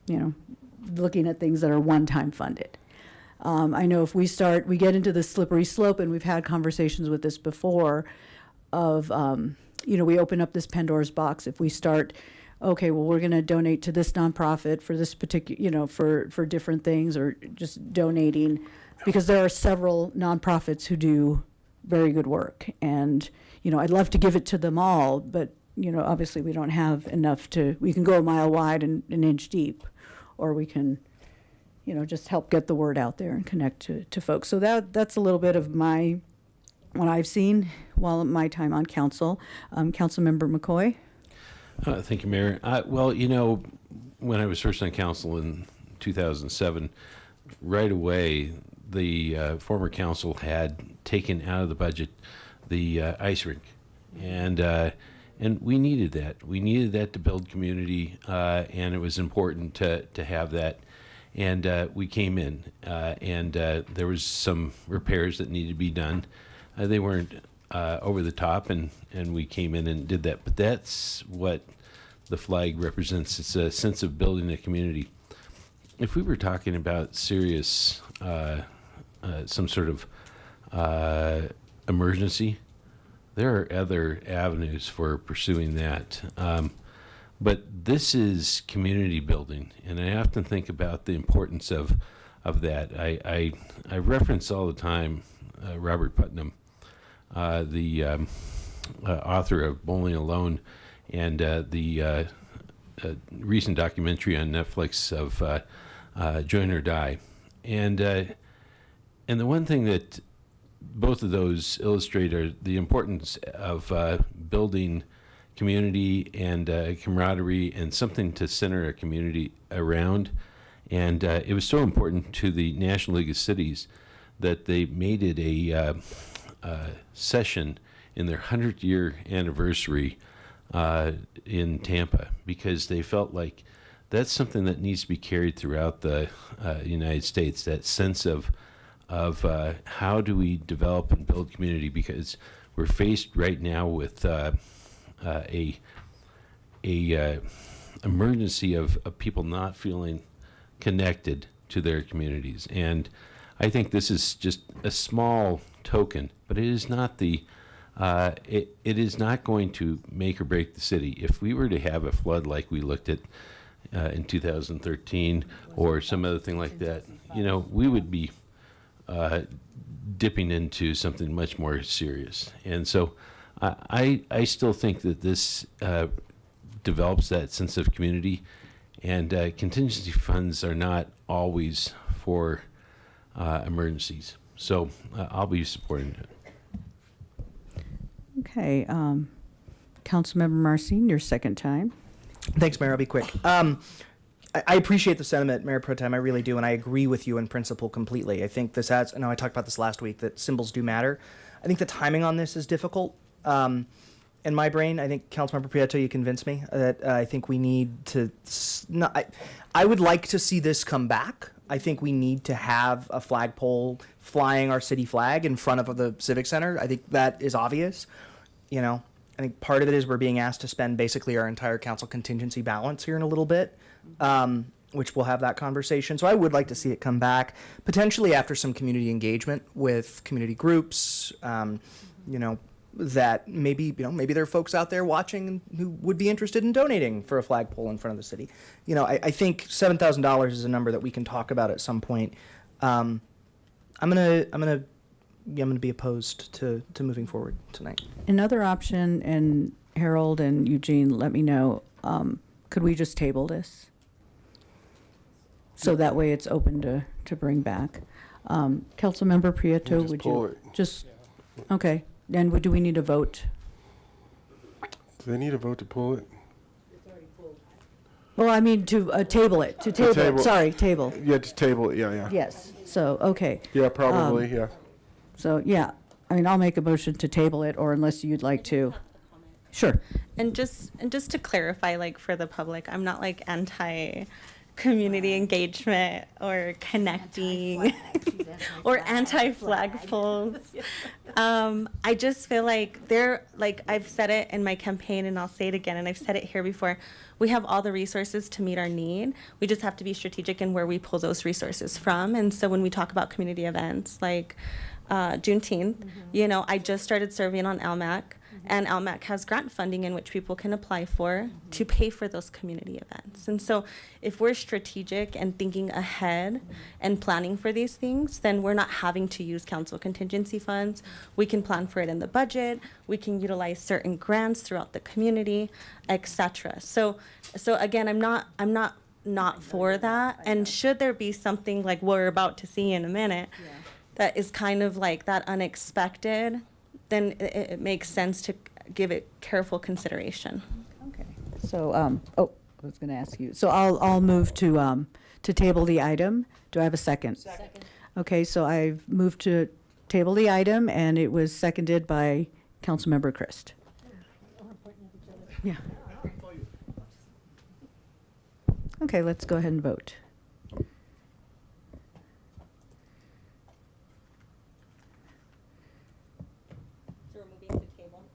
looking at things that are one-time funded. I know if we get into the slippery slope, and we've had conversations with this before, of, we open up this Pandora's box. If we start, okay, well, we're going to donate to this nonprofit for this particular, for different things, or just donating, because there are several nonprofits who do very good work. And, I'd love to give it to them all, but, obviously we don't have enough we can go a mile wide and an inch deep, or we can, just help get the word out there and connect to folks. So that's a little bit of what I've seen while my time on council. Councilmember McCoy. Thank you, Mayor. Well, when I was first on council in 2007, right away, the former council had taken out of the budget the ice rink, and we needed that. We needed that to build community, and it was important to have that. And we came in, and there was some repairs that needed to be done. They weren't over the top, and we came in and did that. But that's what the flag represents. It's a sense of building a community. If we were talking about serious, some sort of emergency, there are other avenues for pursuing that. But this is community building, and I often think about the importance of that. I reference all the time Robert Putnam, the author of Bowling Alone, and the recent documentary on Netflix of Join or Die. And the one thing that both of those illustrate are the importance of building community and camaraderie and something to center a community around. And it was so important to the National League of Cities that they made it a session in their 100-year anniversary in Tampa, because they felt like that's something that needs to be carried throughout the United States, that sense of how do we develop and build community, because we're faced right now with a emergency of people not feeling connected to their communities. And I think this is just a small token, but it is not it is not going to make or break the city. If we were to have a flood like we looked at in 2013 or some other thing like that, we would be dipping into something much more serious. And so I still think that this develops that sense of community, and contingency funds are not always for emergencies. So I'll be supporting it. Okay, Councilmember Marcin, your second time. Thanks, Mayor. I'll be quick. I appreciate the sentiment, Mayor Pro Tem. I really do, and I agree with you in principle completely. I think this adds, I know I talked about this last week, that symbols do matter. I think the timing on this is difficult. In my brain, I think, Councilmember Prieto, you convinced me that I think we need to, I would like to see this come back. I think we need to have a flagpole flying our city flag in front of the Civic Center. I think that is obvious. I think part of it is we're being asked to spend basically our entire council contingency balance here in a little bit, which we'll have that conversation. So I would like to see it come back, potentially after some community engagement with community groups, that maybe there are folks out there watching who would be interested in donating for a flagpole in front of the city. I think $7,000 is a number that we can talk about at some point. I'm gonna be opposed to moving forward tonight. Another option, and Harold and Eugene, let me know, could we just table this? So that way it's open to bring back. Councilmember Prieto, just would pull you it. just, okay, and do we need a vote? Do they need a vote to pull it? Well, I mean, to table it, to table it, sorry, table. Yeah, just table it, yeah. Yes, so, okay. Yeah, probably, yeah. So, yeah, I mean, I'll make a motion to table it, or unless you'd like to. Sure. And just to clarify, like for the public, I'm not like anti community engagement or connecting or anti flagpoles. I just feel like I've said it in my campaign and I'll say it again, and I've said it here before. We have all the resources to meet our need. We just have to be strategic in where we pull those resources from. And so when we talk about community events like Juneteenth, you know, I just started serving on LMAC. And LMAC has grant funding in which people can apply for to pay for those community events. And so if we're strategic and thinking ahead and planning for these things, then we're not having to use council contingency funds. We can plan for it in the budget. We can utilize certain grants throughout the community, etc. So again, I'm not for that. And should there be something like we're about to see in a minute that is kind of like that unexpected, then it makes sense to give it careful consideration. Okay. So, I was going to ask you. So I'll move to table the item. Do I have a second? Second. Okay, so I've moved to table the item, and it was seconded by Councilmember Christ. Yeah. Okay, let's go ahead and vote.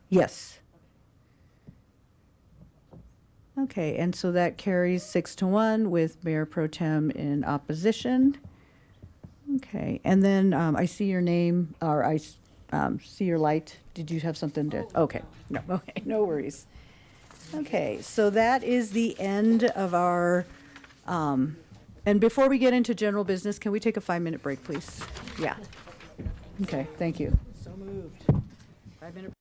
Yes. Okay, and so that carries 6-1 with Mayor Pro Tem in opposition. Okay, and then I see your name, or I see your light. Did you have something to? Okay, no, okay, no worries. Okay, so that is the end of our, and before we get into general business, can we take a 5-minute break, please? Yeah. Okay, thank you. So moved. 5-minute.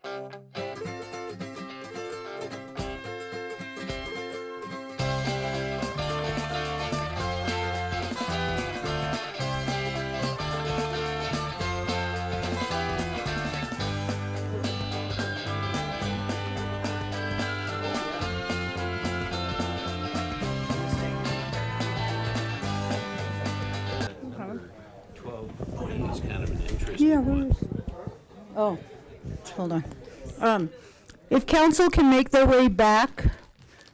It's kind of an interesting Yeah, where is? Oh, hold on. If council can make their way back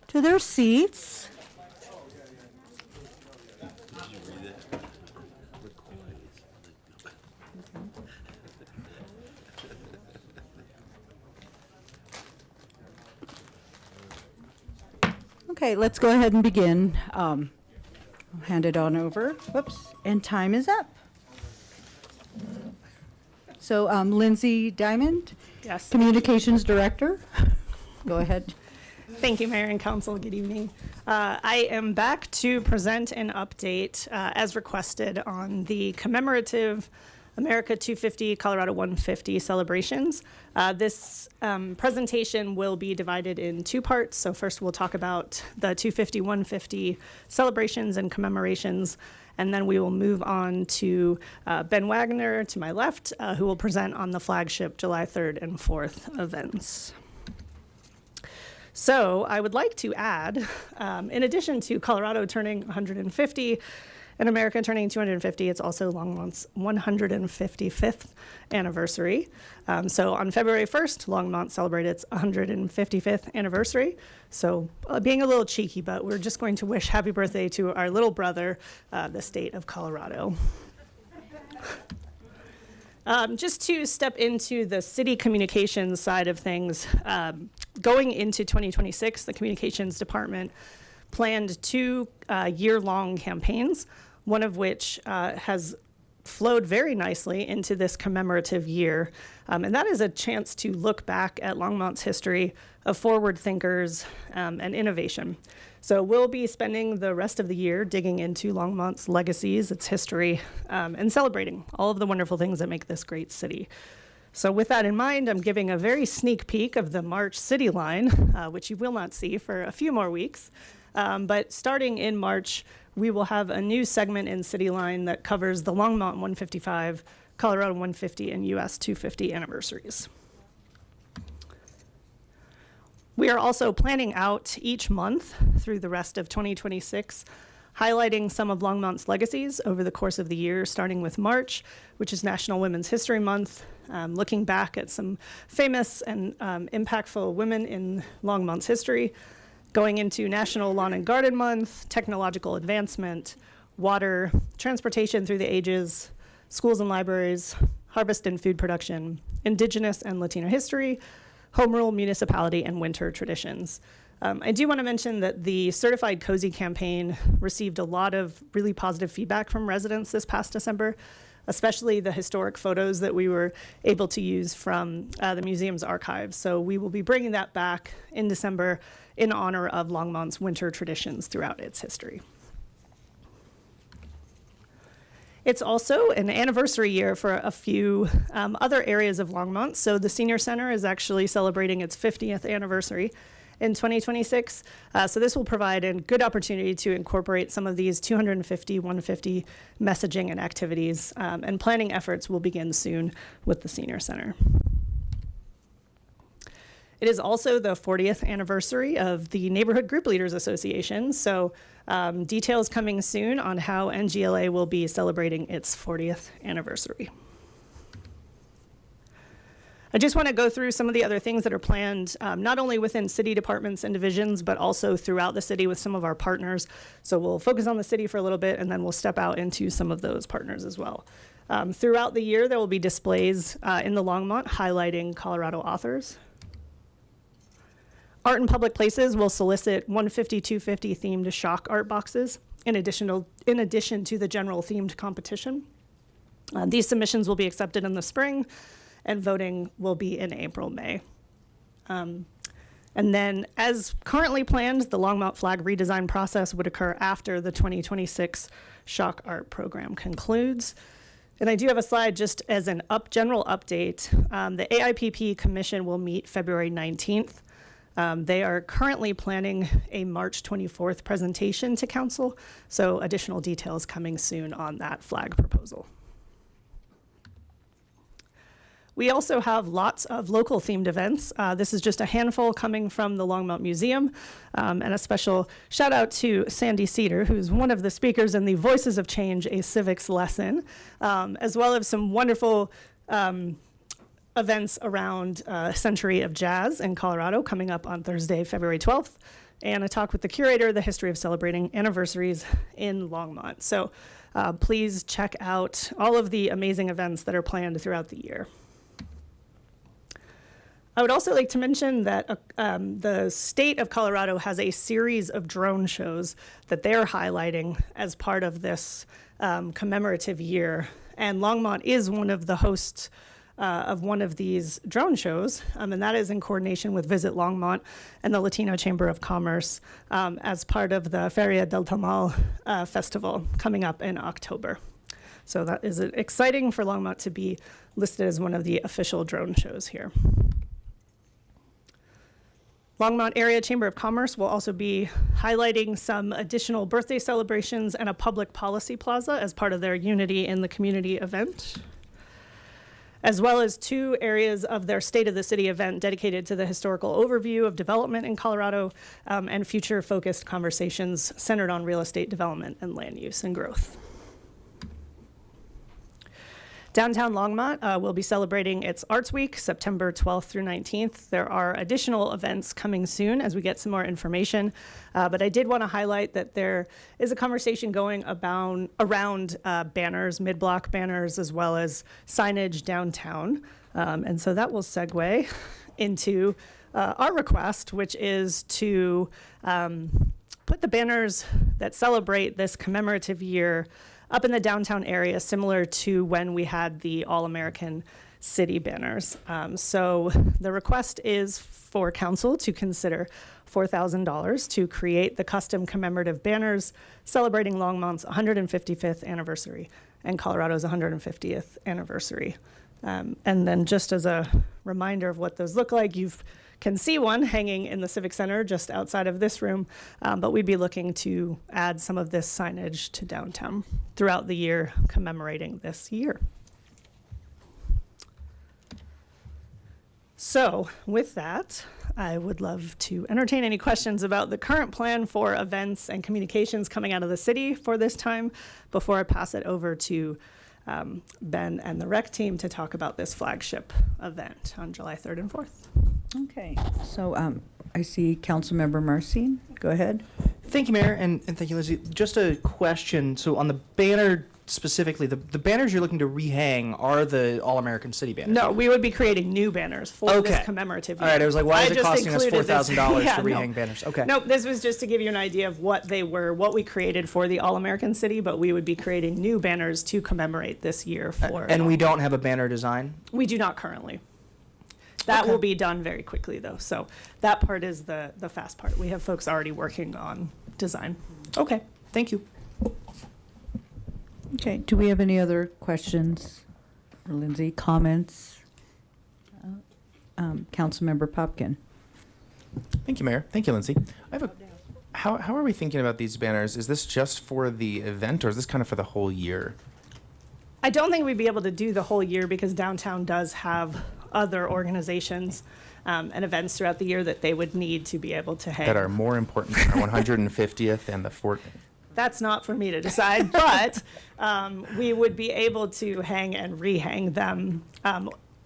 to their seats. Okay, let's go ahead and begin. I'll hand it on over. Whoops, and time is up. So Lindsay Diamond, Yes. Communications Director. Go ahead. Thank you, Mayor and Council. Good evening. I am back to present an update as requested on the commemorative America 250, Colorado 150 celebrations. This presentation will be divided in two parts. So first we'll talk about the 250, 150 celebrations and commemorations. And then we will move on to Ben Wagner to my left, who will present on the flagship July 3rd and 4th events. So I would like to add, in addition to Colorado turning 150 and America turning 250, it's also Longmont's 155th anniversary. So on February 1st, Longmont celebrated its 155th anniversary. So being a little cheeky, but we're just going to wish happy birthday to our little brother, the state of Colorado. Just to step into the city communications side of things, going into 2026, the communications department planned two year-long campaigns, one of which has flowed very nicely into this commemorative year. And that is a chance to look back at Longmont's history of forward thinkers and innovation. So we'll be spending the rest of the year digging into Longmont's legacies, its history, and celebrating all of the wonderful things that make this great city. So with that in mind, I'm giving a very sneak peek of the March city line, which you will not see for a few more weeks. But starting in March, we will have a new segment in City Line that covers the Longmont 155, Colorado 150, and US 250 anniversaries. We are also planning out each month through the rest of 2026, highlighting some of Longmont's legacies over the course of the year, starting with March, which is National Women's History Month, looking back at some famous and impactful women in Longmont's history, going into National Lawn and Garden Month, technological advancement, water, transportation through the ages, schools and libraries, harvest and food production, Indigenous and Latino history, home rule, municipality, and winter traditions. I do want to mention that the Certified Cozy campaign received a lot of really positive feedback from residents this past December, especially the historic photos that we were able to use from the museum's archives. So we will be bringing that back in December in honor of Longmont's winter traditions throughout its history. It's also an anniversary year for a few other areas of Longmont. So the Senior Center is actually celebrating its 50th anniversary in 2026. So this will provide a good opportunity to incorporate some of these 250, 150 messaging and activities, and planning efforts will begin soon with the Senior Center. It is also the 40th anniversary of the Neighborhood Group Leaders Association. So details coming soon on how NGLA will be celebrating its 40th anniversary. I just want to go through some of the other things that are planned, not only within city departments and divisions, but also throughout the city with some of our partners. So we'll focus on the city for a little bit, and then we'll step out into some of those partners as well. Throughout the year, there will be displays in the Longmont highlighting Colorado authors. Art in Public Places will solicit 150, 250 themed shock art boxes in addition to the general themed competition. These submissions will be accepted in the spring, and voting will be in April, May. And then, as currently planned, the Longmont flag redesign process would occur after the 2026 shock art program concludes. And I do have a slide just as an general update. The AIPP Commission will meet February 19th. They are currently planning a March 24th presentation to council, so additional details coming soon on that flag proposal. We also have lots of local themed events. This is just a handful coming from the Longmont Museum, and a special shout out to Sandy Cedar, who's one of the speakers in the Voices of Change, a civics lesson, as well as some wonderful events around Century of Jazz in Colorado coming up on Thursday, February 12th, and a talk with the curator, the history of celebrating anniversaries in Longmont. So please check out all of the amazing events that are planned throughout the year. I would also like to mention that the state of Colorado has a series of drone shows that they're highlighting as part of this commemorative year. And Longmont is one of the hosts of one of these drone shows, and that is in coordination with Visit Longmont and the Latino Chamber of Commerce as part of the Feria del Tamal Festival coming up in October. So that is exciting for Longmont to be listed as one of the official drone shows here. Longmont Area Chamber of Commerce will also be highlighting some additional birthday celebrations and a public policy plaza as part of their Unity in the Community event, as well as 2 areas of their State of the City event dedicated to the historical overview of development in Colorado and future-focused conversations centered on real estate development and land use and growth. Downtown Longmont will be celebrating its Arts Week, September 12th through 19th. There are additional events coming soon as we get some more information, but I did want to highlight that there is a conversation going around banners, mid-block banners, as well as signage downtown. And so that will segue into our request, which is to put the banners that celebrate this commemorative year up in the downtown area, similar to when we had the All-American City banners. So the request is for council to consider $4,000 to create the custom commemorative banners celebrating Longmont's 155th anniversary and Colorado's 150th anniversary. And then just as a reminder of what those look like, you can see one hanging in the Civic Center just outside of this room, but we'd be looking to add some of this signage to downtown throughout the year commemorating this year. So with that, I would love to entertain any questions about the current plan for events and communications coming out of the city for this time before I pass it over to Ben and the rec team to talk about this flagship event on July 3rd and 4th. Okay, so I see Councilmember Marcin. Go ahead. Thank you, Mayor, and thank you, Lindsay. Just a question. So on the banner specifically, the banners you're looking to rehang are the All-American City banners? No, we would be creating new banners for this commemorative year. All right, I was like, why is it just costing us included this- $4,000 Yeah, to rehang banners? Okay. Nope, this was just to give you an idea of what they were, what we created for the All-American City, but we would be creating new banners to commemorate this year for. And we don't have a banner design? We do not currently. That Okay. will be done very quickly, though. So that part is the fast part. We have folks already working on design. Okay, thank you. Okay, do we have any other questions? Or Lindsay, comments? Councilmember Popkin. Thank you, Mayor. Thank you, Lindsay. How are we thinking about these banners? Is this just for the event, or is this kind of for the whole year? I don't think we'd be able to do the whole year because downtown does have other organizations and events throughout the year that they would need to be able to hang. That are more important than our 150th and the 4th? That's not for me to decide, but we would be able to hang and rehang them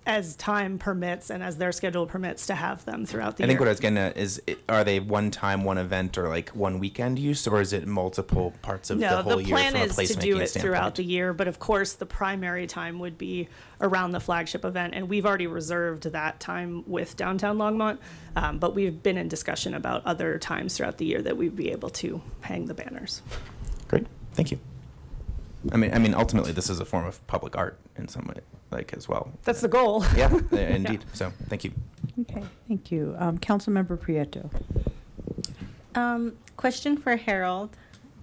as time permits and as their schedule permits to have them throughout the year. I think what I was getting at is, are they one time, one event, or like one weekend use, or is it multiple parts of the whole year from a plan is to do placemaking it throughout standpoint? the year, but of course, the primary time would be around the flagship event, and we've already reserved that time with Downtown Longmont, but we've been in discussion about other times throughout the year that we'd be able to hang the banners. Great, thank you. I mean, ultimately, this is a form of public art in some way, like, as well. That's the goal. Yeah, indeed. So, thank you. Okay, thank you. Councilmember Prieto. Question for Harold.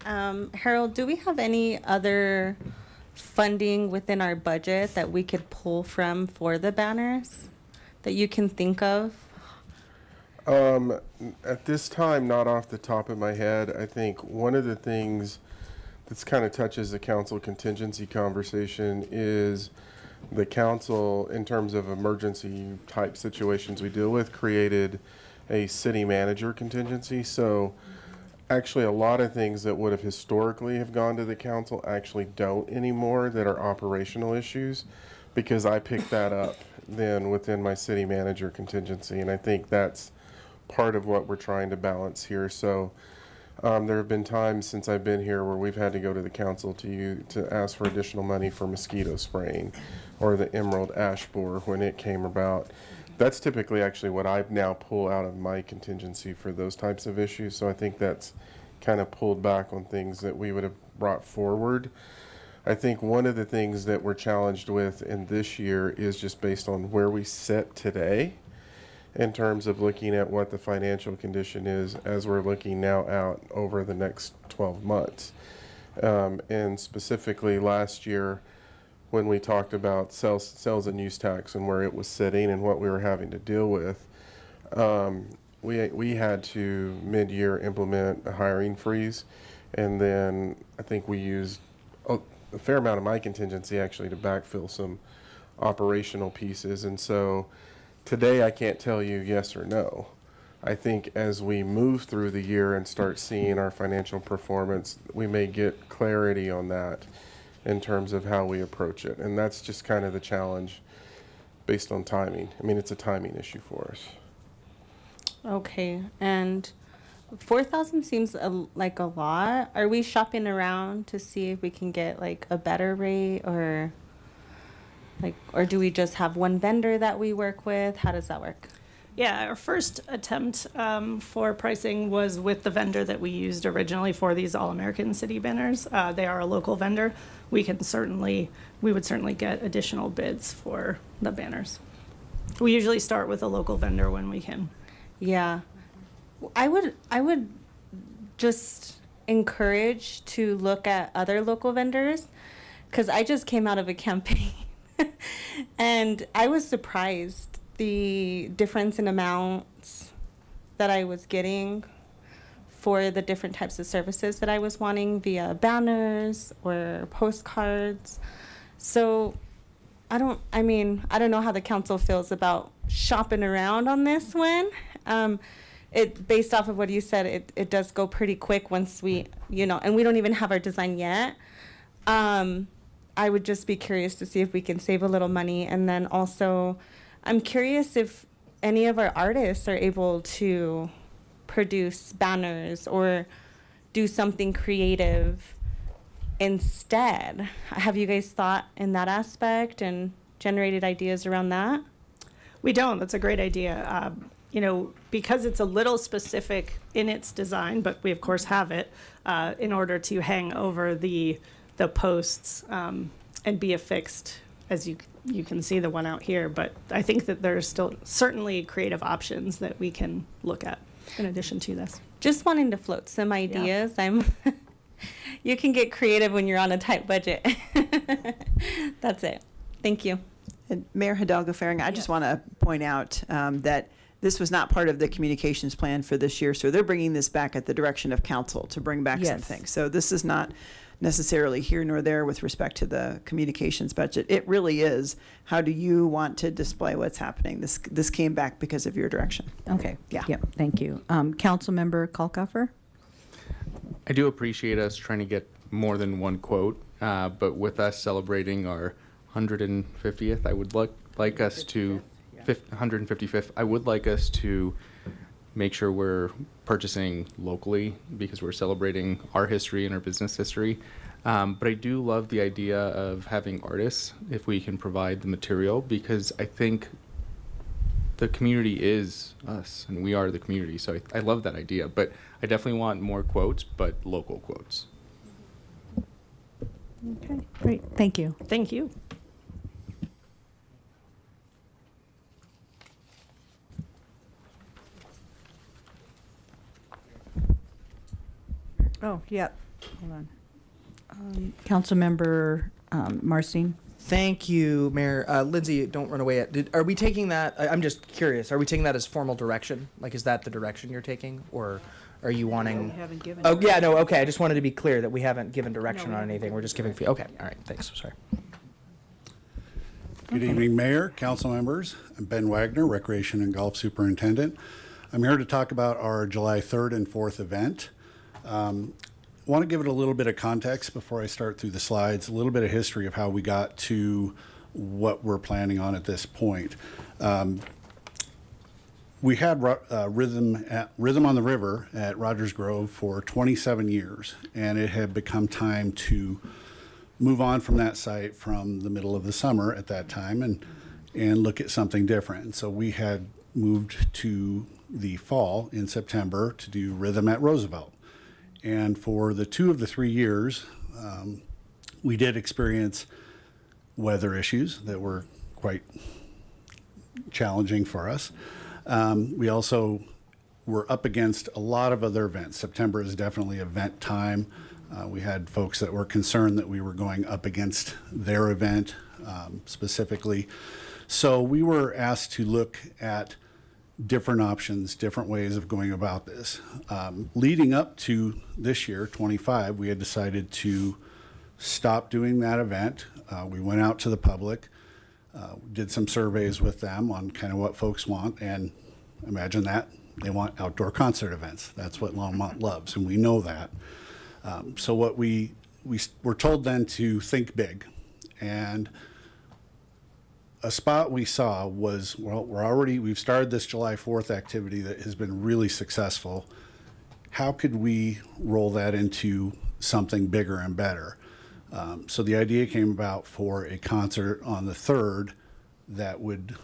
Harold, do we have any other funding within our budget that we could pull from for the banners that you can think of? At this time, not off the top of my head. I think one of the things that's kind of touches the council contingency conversation is the council, in terms of emergency type situations we deal with, created a city manager contingency. So actually a lot of things that would have historically have gone to the council actually don't anymore, that are operational issues, because I picked that up then within my city manager contingency. And I think that's part of what we're trying to balance here. So there have been times since I've been here where we've had to go to the council to ask for additional money for mosquito spraying or the emerald ash borer when it came about. That's typically actually what I now pull out of my contingency for those types of issues. So I think that's kind of pulled back on things that we would have brought forward. I think one of the things that we're challenged with in this year is just based on where we sit today in terms of looking at what the financial condition is as we're looking now out over the next 12 months. And specifically last year, when we talked about sales and use tax and where it was sitting and what we were having to deal with, we had to mid-year implement a hiring freeze. And then I think we used a fair amount of my contingency actually to backfill some operational pieces. And so today I can't tell you yes or no. I think as we move through the year and start seeing our financial performance, we may get clarity on that in terms of how we approach it. And that's just kind of the challenge based on timing. I mean, it's a timing issue for us. Okay, and 4,000 seems like a lot. Are we shopping around to see if we can get like a better rate, or do we just have one vendor that we work with? How does that work? Yeah, our first attempt for pricing was with the vendor that we used originally for these All-American City banners. They are a local vendor. We would certainly get additional bids for the banners. We usually start with a local vendor when we can. Yeah, I would just encourage to look at other local vendors, because I just came out of a campaign and I was surprised the difference in amounts that I was getting for the different types of services that I was wanting via banners or postcards. So I don't know how the council feels about shopping around on this one. It based off of what you said, it does go pretty quick once we, and we don't even have our design yet. I would just be curious to see if we can save a little money. And then also, I'm curious if any of our artists are able to produce banners or do something creative instead. Have you guys thought in that aspect and generated ideas around that? We don't. That's a great idea. Because it's a little specific in its design, but we of course have it in order to hang over the posts and be affixed, as you can see the one out here. But I think that there's still certainly creative options that we can look at in addition to this. Just wanting to float some ideas. Yeah. You can get creative when you're on a tight budget. That's it. Thank you. And Mayor Hidalgo Faring, I just want to point out that this was not part of the communications plan for this year, so they're bringing this back at the direction of council to bring back some things. So this is not necessarily here nor there with respect to the communications budget. It really is, how do you want to display what's happening? This came back because of your direction. Okay. Yeah. Yep. Thank you. Councilmember Kalkofer? I do appreciate us trying to get more than one quote, but with us celebrating our 150th, I would like us to 155th. I would like us to make sure we're purchasing locally because we're celebrating our history and our business history. But I do love the idea of having artists if we can provide the material, because I think the community is us and we are the community. So I love that idea, but I definitely want more quotes, but local quotes. Okay, great. Thank you. Thank you. Oh, yeah. Hold on. Councilmember Marcin. Thank you, Mayor. Lindsay, don't run away yet. Are we taking that? I'm just curious. Are we taking that as formal direction? Like, is that the direction you're taking, or are you wanting? We haven't given Oh, yeah, no. Okay, I just wanted to be clear that we haven't given direction on anything. We're just giving. Okay, all right. Thanks. Sorry. Good evening, Mayor, council members. I'm Ben Wagner, Recreation and Golf Superintendent. I'm here to talk about our July 3rd and 4th event. I want to give it a little bit of context before I start through the slides, a little bit of history of how we got to what we're planning on at this point. We had Rhythm on the River at Rogers Grove for 27 years, and it had become time to move on from that site from the middle of the summer at that time and look at something different. And so we had moved to the fall in September to do Rhythm at Roosevelt. And for the 2 of the 3 years, we did experience weather issues that were quite challenging for us. We also were up against a lot of other events. September is definitely event time. We had folks that were concerned that we were going up against their event specifically. So we were asked to look at different options, different ways of going about this. Leading up to this year, 25, we had decided to stop doing that event. We went out to the public, did some surveys with them on kind of what folks want, and imagine that they want outdoor concert events. That's what Longmont loves, and we know that. So what we were told then to think big, and a spot we saw was, well, we've started this July 4th activity that has been really successful. How could we roll that into something bigger and better? So the idea came about for a concert on the 3rd that would,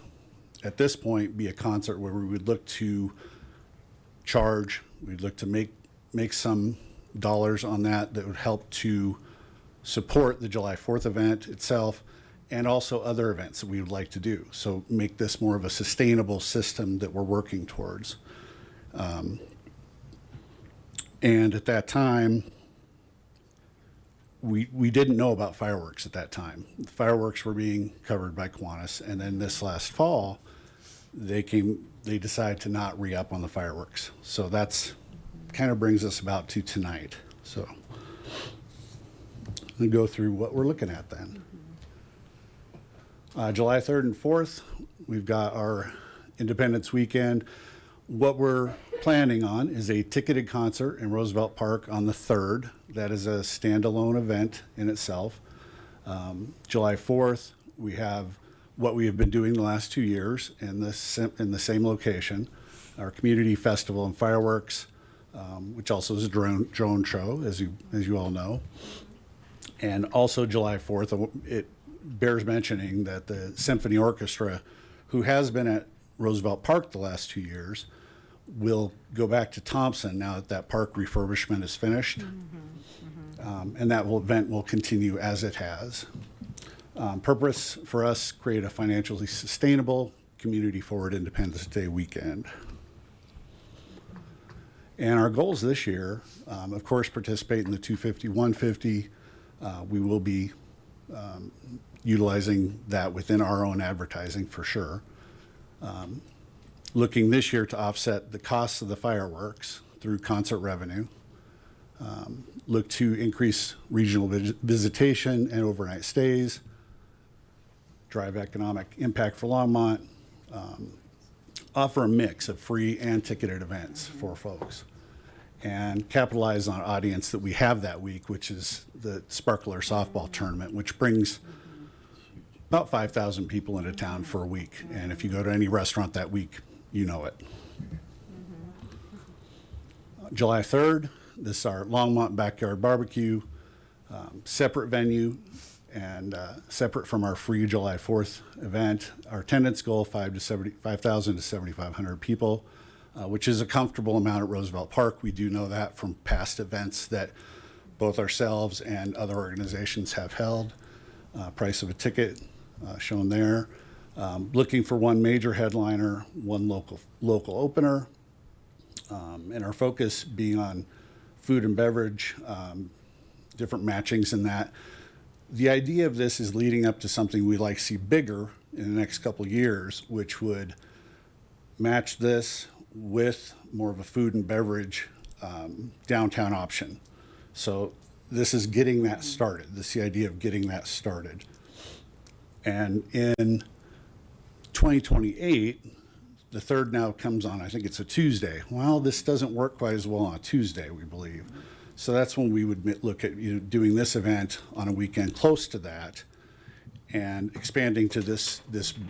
at this point, be a concert where we would look to charge, we'd look to make some dollars on that would help to support the July 4th event itself, and also other events that we would like to do. So make this more of a sustainable system that we're working towards. And at that time, we didn't know about fireworks at that time. The fireworks were being covered by Kiwanis, and then this last fall, they decided to not re-up on the fireworks. So that's kind of brings us about to tonight. So we'll go through what we're looking at then. July 3rd and 4th, we've got our Independence Weekend. What we're planning on is a ticketed concert in Roosevelt Park on the 3rd. That is a standalone event in itself. July 4th, we have what we have been doing the last 2 years in the same location, our community festival and fireworks, which also is a drone show, as you all know. And also July 4th, it bears mentioning that the Symphony Orchestra, who has been at Roosevelt Park the last 2 years, will go back to Thompson now that that park refurbishment is finished. And that event will continue as it has. Purpose for us, create a financially sustainable, community-forward Independence Day weekend. And our goals this year, of course, participate in the 250, 150. We will be utilizing that within our own advertising for sure. Looking this year to offset the costs of the fireworks through concert revenue. Look to increase regional visitation and overnight stays. Drive economic impact for Longmont. Offer a mix of free and ticketed events for folks. And capitalize on an audience that we have that week, which is the Sparkler Softball Tournament, which brings about 5,000 people into town for a week. And if you go to any restaurant that week, you know it. July 3rd, this is our Longmont Backyard Barbecue, separate venue and separate from our free July 4th event. Our attendance goal, 5,000 to 7,500 people, which is a comfortable amount at Roosevelt Park. We do know that from past events that both ourselves and other organizations have held. Price of a ticket shown there. Looking for one major headliner, one local opener, and our focus being on food and beverage, different matchings in that. the idea of this is leading up to something we'd like to see bigger in the next couple of years, which would match this with more of a food and beverage downtown option. So this is getting that started. This is the idea of getting that started. And in 2028, the third now comes on, I think it's a Tuesday. Well, this doesn't work quite as well on a Tuesday, we believe. So that's when we would look at doing this event on a weekend close to that and expanding to this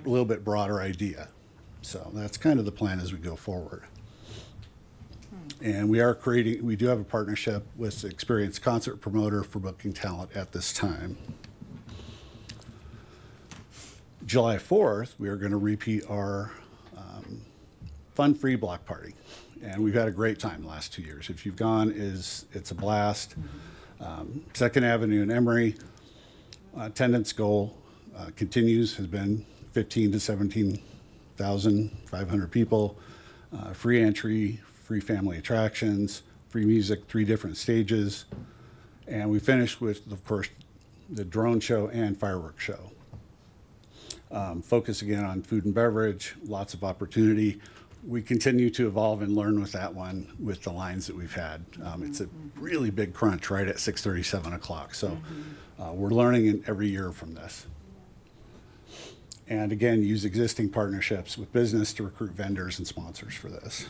little bit broader idea. So that's kind of the plan as we go forward. And we do have a partnership with the Experienced Concert Promoter for booking talent at this time. July 4th, we are going to repeat our fun-free block party. And we've had a great time the last 2 years. If you've gone, it's a blast. 2nd Avenue and Emory, attendance goal continues, has been 15 to 17,500 people. Free entry, free family attractions, free music, 3 different stages. And we finished with, of course, the drone show and fireworks show. Focus again on food and beverage, lots of opportunity. We continue to evolve and learn with that one with the lines that we've had. It's a really big crunch right at 6:30, 7 o'clock. So we're learning every year from this. And again, use existing partnerships with business to recruit vendors and sponsors for this.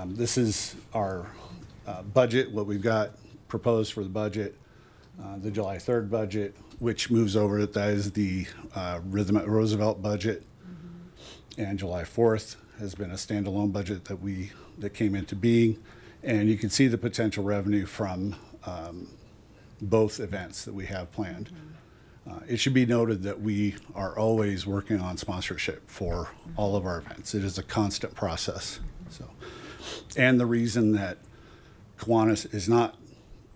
This is our budget, what we've got proposed for the budget, the July 3rd budget, which moves over, that is the Rhythm at Roosevelt budget. And July 4th has been a standalone budget that came into being. And you can see the potential revenue from both events that we have planned. It should be noted that we are always working on sponsorship for all of our events. It is a constant process. So, and the reason that Kiwanis is not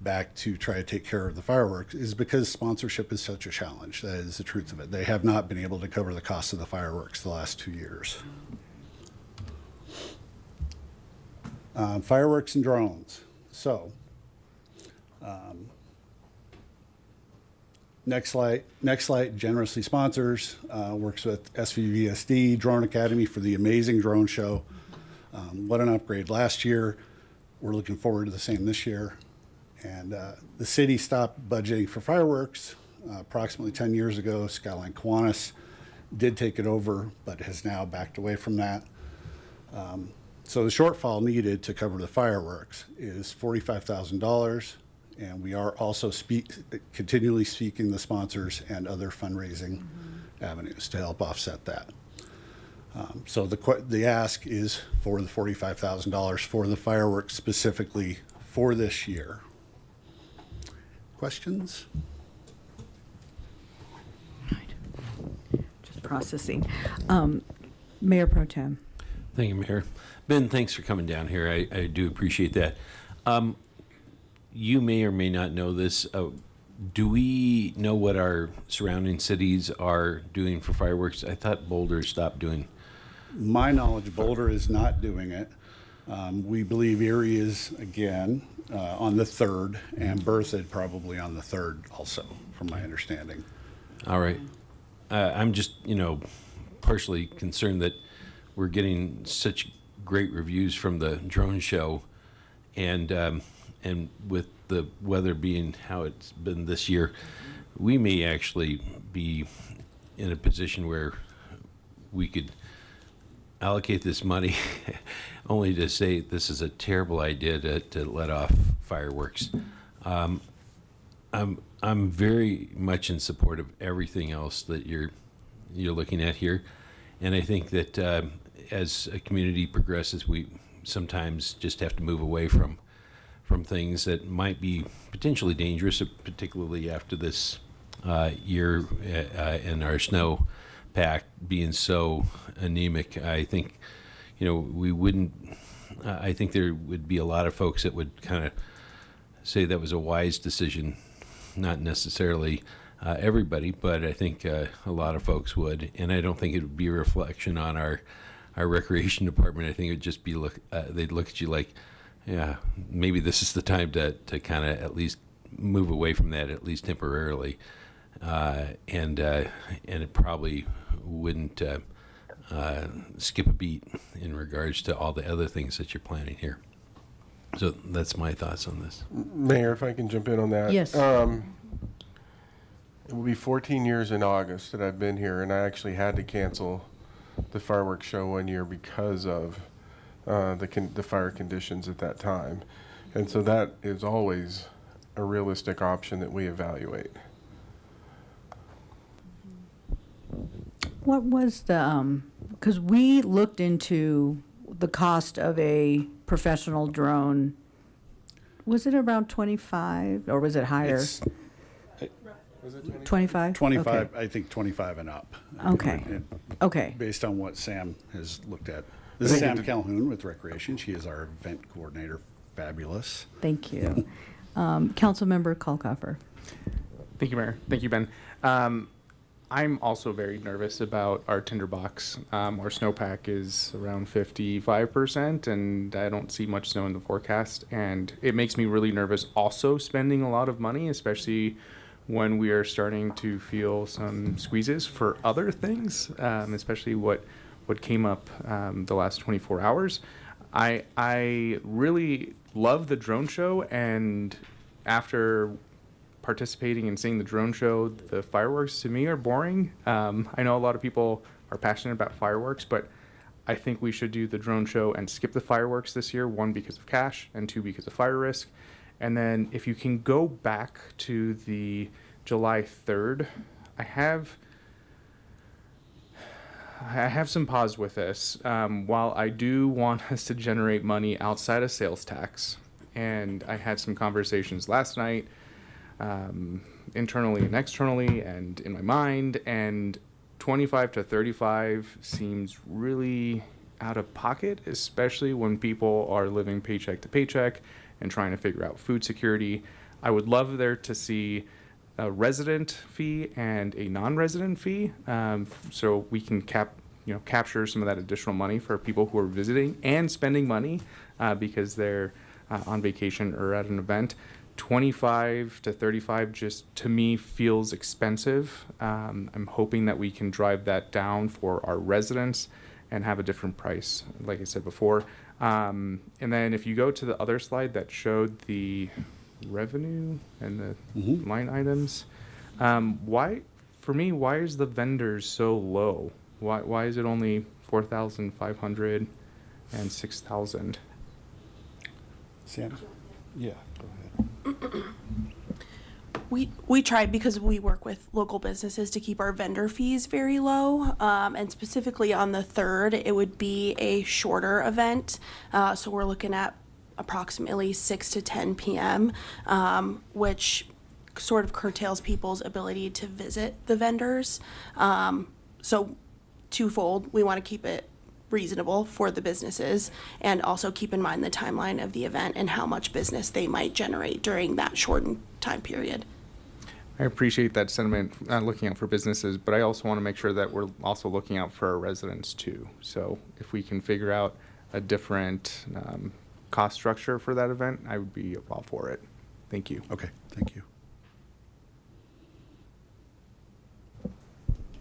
back to try to take care of the fireworks is because sponsorship is such a challenge. That is the truth of it. They have not been able to cover the cost of the fireworks the last 2 years. Fireworks and drones. So, Next Light generously sponsors, works with SVVSD, Drone Academy for the amazing drone show. What an upgrade last year. We're looking forward to the same this year. And the city stopped budgeting for fireworks approximately 10 years ago. Skyline Kiwanis did take it over, but has now backed away from that. So the shortfall needed to cover the fireworks is $45,000. And we are also continually seeking the sponsors and other fundraising avenues to help offset that. So the ask is for the $45,000 for the fireworks specifically for this year. Questions? Just processing. Mayor Pro Tem. Thank you, Mayor. Ben, thanks for coming down here. I do appreciate that. You may or may not know this. Do we know what our surrounding cities are doing for fireworks? I thought Boulder stopped doing. My knowledge, Boulder is not doing it. We believe Erie is, again, on the 3rd, and Berthoud probably on the 3rd also, from my understanding. All right. I'm just, partially concerned that we're getting such great reviews from the drone show, and with the weather being how it's been this year, we may actually be in a position where we could allocate this money only to say this is a terrible idea to let off fireworks. I'm very much in support of everything else that you're looking at here, and I think that as a community progresses, we sometimes just have to move away from things that might be potentially dangerous, particularly after this year and our snow pack being so anemic. I think, we wouldn't, I think there would be a lot of folks that would kind of say that was a wise decision. Not necessarily everybody, but I think a lot of folks would. And I don't think it would be a reflection on our recreation department. I think it would just be they'd look at you like, yeah, maybe this is the time to kind of at least move away from that at least temporarily, and it probably wouldn't skip a beat in regards to all the other things that you're planning here. So that's my thoughts on this. Mayor, if I can jump in on that. Yes. It will be 14 years in August that I've been here, and I actually had to cancel the fireworks show one year because of the fire conditions at that time. And so that is always a realistic option that we evaluate. What was the, because we looked into the cost of a professional drone. Was it around 25 or was it higher? It's- 25? 25, Okay. I think 25 and up. Okay. Okay. Based on what Sam has looked at. This is Sam Calhoun with Recreation. She is our event coordinator. Fabulous. Thank you. Councilmember Kalkoffer. Thank you, Mayor. Thank you, Ben. I'm also very nervous about our tinderbox. Our snowpack is around 55%, and I don't see much snow in the forecast. And it makes me really nervous also spending a lot of money, especially when we are starting to feel some squeezes for other things, especially what came up the last 24 hours. I really love the drone show, and after participating and seeing the drone show, the fireworks to me are boring. I know a lot of people are passionate about fireworks, but I think we should do the drone show and skip the fireworks this year, 1, because of cash, and 2, because of fire risk. And then if you can go back to the July 3rd, I have some pause with this. While I do want us to generate money outside of sales tax, and I had some conversations last night, internally and externally and in my mind, and 25 to 35 seems really out of pocket, especially when people are living paycheck to paycheck and trying to figure out food security. I would love there to see a resident fee and a non-resident fee, so we can capture some of that additional money for people who are visiting and spending money because they're on vacation or at an event. 25 to 35 just to me feels expensive. I'm hoping that we can drive that down for our residents and have a different price, like I said before. And then if you go to the other slide that showed the revenue and the line items, why is the vendors so low? Why is it only 4,500 and 6,000? Sam? Yeah, go ahead. We tried, because we work with local businesses, to keep our vendor fees very low. And specifically on the 3rd, it would be a shorter event. So we're looking at approximately 6 to 10 p.m., which sort of curtails people's ability to visit the vendors. So twofold, we want to keep it reasonable for the businesses and also keep in mind the timeline of the event and how much business they might generate during that shortened time period. I appreciate that sentiment, looking out for businesses, but I also want to make sure that we're also looking out for our residents too. So if we can figure out a different cost structure for that event, I would be all for it. Thank you. Okay, thank you.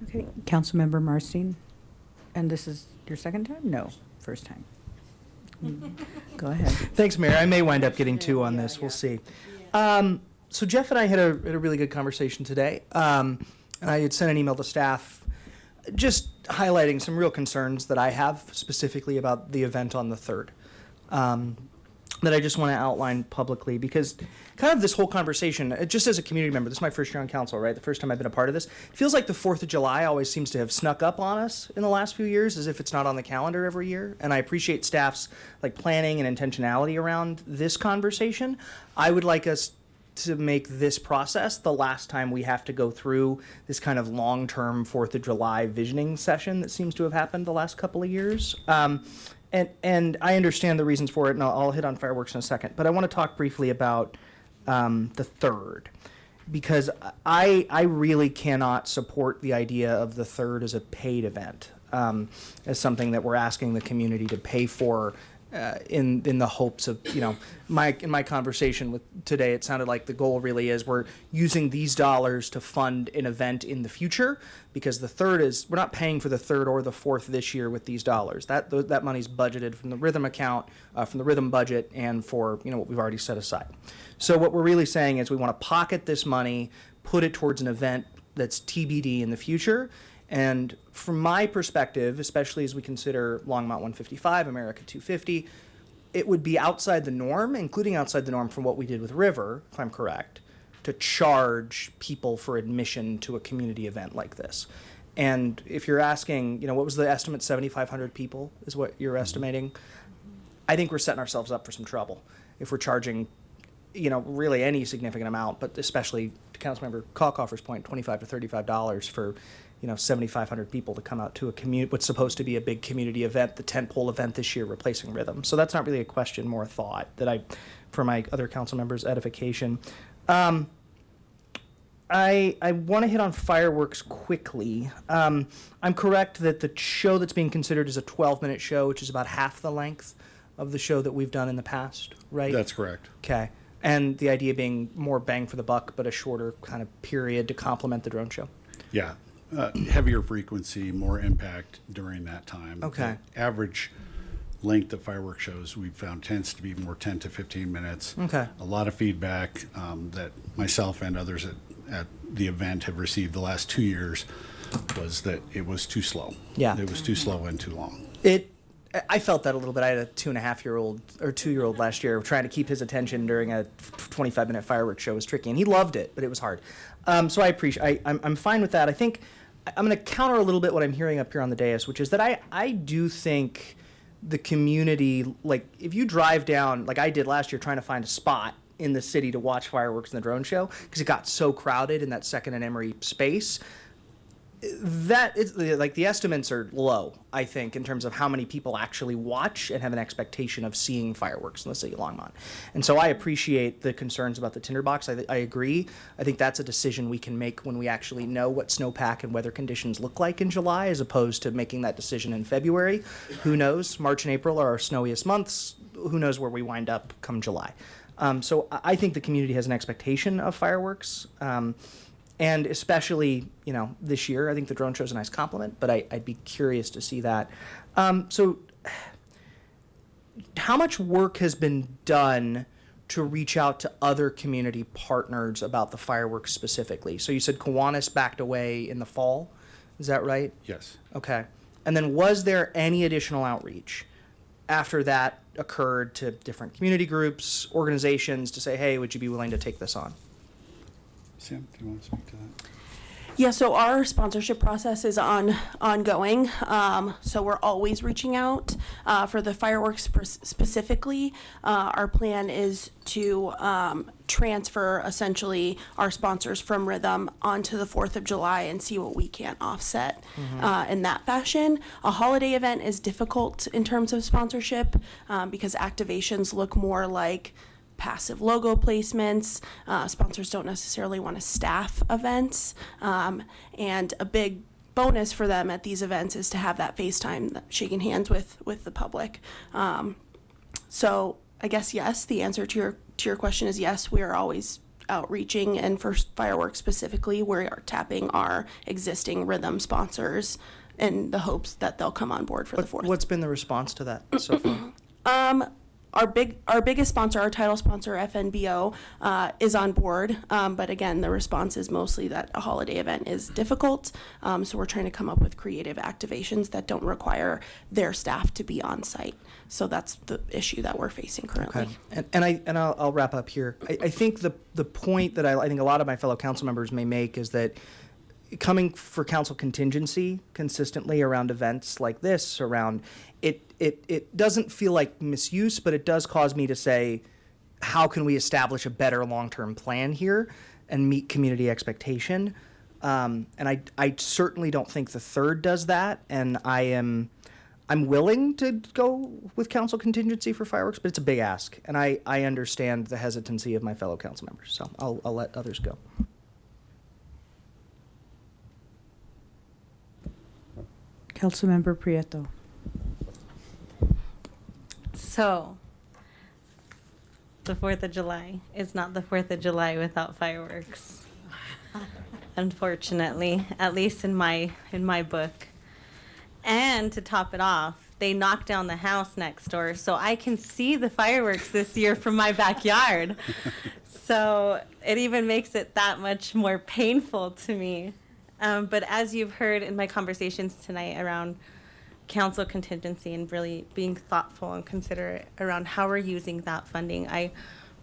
Okay, Councilmember Marcin. And this is your second time? No, first time. Go ahead. Thanks, Mayor. I may wind up getting 2 on this. We'll see. So Jeff and I had a really good conversation today. And I had sent an email to staff just highlighting some real concerns that I have specifically about the event on the 3rd. That I just want to outline publicly, because kind of this whole conversation, just as a community member, this is my first year on council, right? The first time I've been a part of this. It feels like the 4th of July always seems to have snuck up on us in the last few years, as if it's not on the calendar every year. And I appreciate staff's planning and intentionality around this conversation. I would like us to make this process the last time we have to go through this kind of long-term 4th of July visioning session that seems to have happened the last couple of years. And I understand the reasons for it, and I'll hit on fireworks in a second. But I want to talk briefly about the 3rd, because I really cannot support the idea of the 3rd as a paid event, as something that we're asking the community to pay for in the hopes of, you know, in my conversation with today, it sounded like the goal really is we're using these dollars to fund an event in the future, because the third is, we're not paying for the third or the fourth this year with these dollars. That money's budgeted from the Rhythm account, from the Rhythm budget, and for, you know, what we've already set aside. So what we're really saying is we want to pocket this money, put it towards an event that's TBD in the future. And from my perspective, especially as we consider Longmont 155, America 250, it would be outside the norm, including outside the norm from what we did with River, if I'm correct, to charge people for admission to a community event like this. And if you're asking, you know, what was the estimate, 7,500 people is what you're estimating? I think we're setting ourselves up for some trouble if we're charging, you know, really any significant amount, but especially to Councilmember Kalkoffer's point, $25 to $35 for, you know, 7,500 people to come out to what's supposed to be a big community event, the tentpole event this year, replacing Rhythm. So that's not really a question, more a thought that for my other council members' edification. I want to hit on fireworks quickly. I'm correct that the show that's being considered is a 12-minute show, which is about half the length of the show that we've done in the past, right? That's correct. Okay. And the idea being more bang for the buck, but a shorter kind of period to complement the drone show. Yeah. Heavier frequency, more impact during that time. Okay. The average length of fireworks shows we've found tends to be more 10 to 15 minutes. Okay. A lot of feedback that myself and others at the event have received the last 2 years was that it was too slow. Yeah. It was too slow and too long. I felt that a little bit. I had a 2.5-year-old last year trying to keep his attention during a 25-minute fireworks show was tricky, and he loved it, but it was hard. So I'm fine with that. I think I'm going to counter a little bit what I'm hearing up here on the dais, which is that I do think the community, like if you drive down, like I did last year, trying to find a spot in the city to watch fireworks in the drone show because it got so crowded in that Second and Emory space. That is like the estimates are low, I think, in terms of how many people actually watch and have an expectation of seeing fireworks in the city of Longmont. And so I appreciate the concerns about the tinderbox. I agree. I think that's a decision we can make when we actually know what snowpack and weather conditions look like in July, as opposed to making that decision in February. Who knows? March and April are our snowiest months. Who knows where we wind up come July? So I think the community has an expectation of fireworks. And especially, you know, this year, I think the drone show is a nice compliment, but I'd be curious to see that. So how much work has been done to reach out to other community partners about the fireworks specifically? So you said Kiwanis backed away in the fall. Is that right? Yes. Okay. And then was there any additional outreach after that occurred to different community groups, organizations to say, hey, would you be willing to take this on? Sam, do you want to speak to that? Yeah, so our sponsorship process is ongoing. So we're always reaching out for the fireworks specifically. Our plan is to transfer essentially our sponsors from Rhythm onto the 4th of July and see what we can offset in that fashion. A holiday event is difficult in terms of sponsorship because activations look more like passive logo placements. Sponsors don't necessarily want to staff events. And a big bonus for them at these events is to have that FaceTime, that shaking hands with the public. So I guess yes, the answer to your question is yes, we are always outreaching, and for fireworks specifically, we are tapping our existing Rhythm sponsors in the hopes that they'll come on board for the 4th. What's been the response to that so far? Our biggest sponsor, our title sponsor, FNBO, is on board. But again, the response is mostly that a holiday event is difficult. So we're trying to come up with creative activations that don't require their staff to be on site. So that's the issue that we're facing currently. Okay. And I'll wrap up here. I think the point that I think a lot of my fellow council members may make is that coming for council contingency consistently around events like this, around it doesn't feel like misuse, but it does cause me to say, how can we establish a better long-term plan here and meet community expectation? And I certainly don't think the 3rd does that, and I'm willing to go with council contingency for fireworks, but it's a big ask, and I understand the hesitancy of my fellow council members, so I'll let others go. Councilmember Prieto. So, the 4th of July is not the 4th of July without fireworks. Unfortunately, at least in my book. And to top it off, they knocked down the house next door, so I can see the fireworks this year from my backyard. So it even makes it that much more painful to me. But as you've heard in my conversations tonight around council contingency and really being thoughtful and considerate around how we're using that funding, I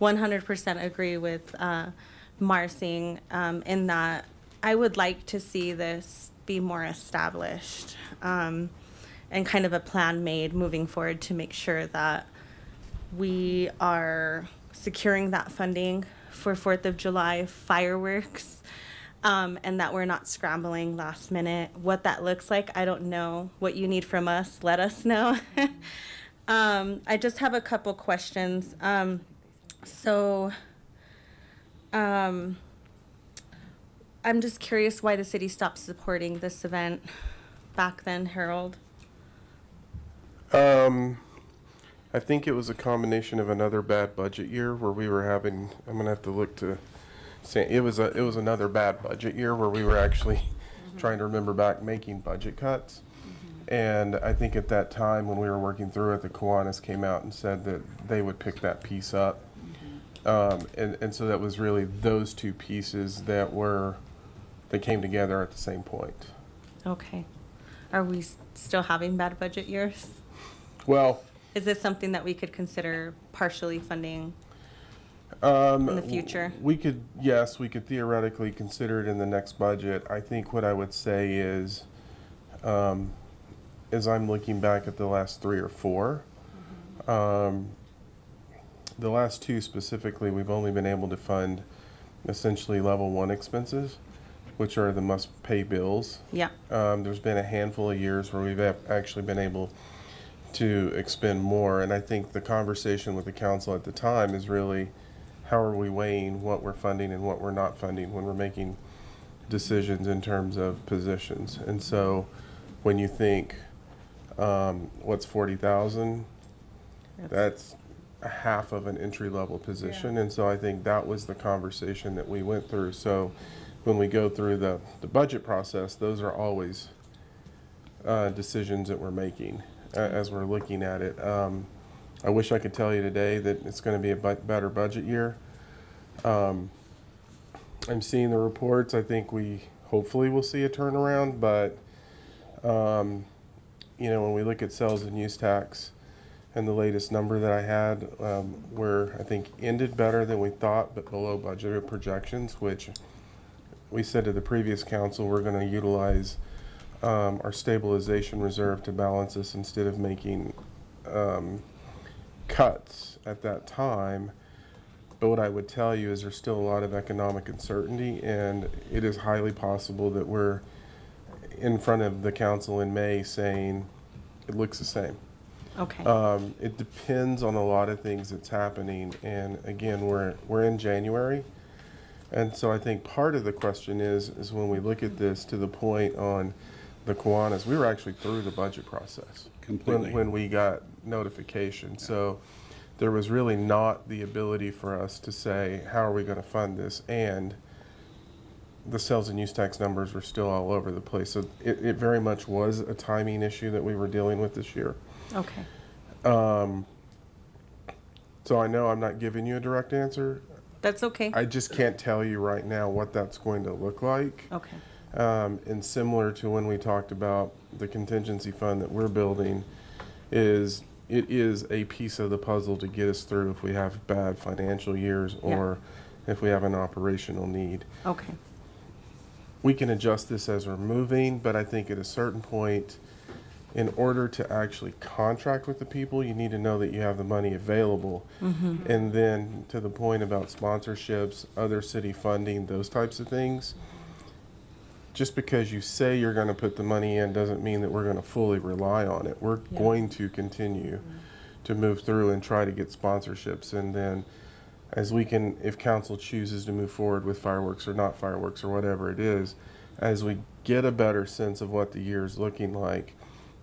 100% agree with Marcing in that I would like to see this be more established and kind of a plan made moving forward to make sure that we are securing that funding for 4th of July fireworks and that we're not scrambling last minute. What that looks like, I don't know. What you need from us, let us know. I just have a couple questions. I'm just curious why the city stopped supporting this event back then, Harold. I think it was a combination of another bad budget year where we were having, I'm gonna have to look to say, it was another bad budget year where we were actually trying to remember back making budget cuts. And I think at that time when we were working through it, the Kiwanis came out and said that they would pick that piece up. And so that was really those two pieces that came together at the same point. Okay. Are we still having bad budget years? Well, is this something that we could consider partially funding in the future? We could theoretically consider it in the next budget. I think what I would say is, as I'm looking back at the last 3 or 4, the last 2 specifically, we've only been able to fund essentially level 1 expenses, which are the must-pay bills. Yeah. There's been a handful of years where we've actually been able to expend more, and I think the conversation with the council at the time is really how are we weighing what we're funding and what we're not funding when we're making decisions in terms of positions. And so when you think what's 40,000, that's a half of an entry-level position. And so I think that was the conversation that we went through. So when we go through the budget process, those are always decisions that we're making as we're looking at it. I wish I could tell you today that it's going to be a better budget year. I'm seeing the reports. I think we hopefully will see a turnaround, but when we look at sales and use tax and the latest number that I had, we're I think ended better than we thought, but below budgeted projections, which we said to the previous council we're going to utilize our stabilization reserve to balance this instead of making cuts at that time. But what I would tell you is there's still a lot of economic uncertainty, and it is highly possible that we're in front of the council in May saying it looks the same. Okay. It depends on a lot of things that's happening, and again, we're in January, and so I think part of the question is when we look at this to the point on the Kiwanis, we were actually through the budget process Completely. when we got notification. So there was really not the ability for us to say, how are we going to fund this? And the sales and use tax numbers were still all over the place. So it very much was a timing issue that we were dealing with this year. Okay. So I know I'm not giving you a direct answer. That's okay. I just can't tell you right now what that's going to look like. Okay. And similar to when we talked about the contingency fund that we're building, it is a piece of the puzzle to get us through if we have bad financial years or if we have an operational need. Okay. We can adjust this as we're moving, but I think at a certain point, in order to actually contract with the people, you need to know that you have the money available. Mm-hmm. And then to the point about sponsorships, other city funding, those types of things, just because you say you're going to put the money in doesn't mean that we're going to fully rely on it. We're going to continue to move through and try to get sponsorships. And then if council chooses to move forward with fireworks or not fireworks or whatever it is, as we get a better sense of what the year is looking like,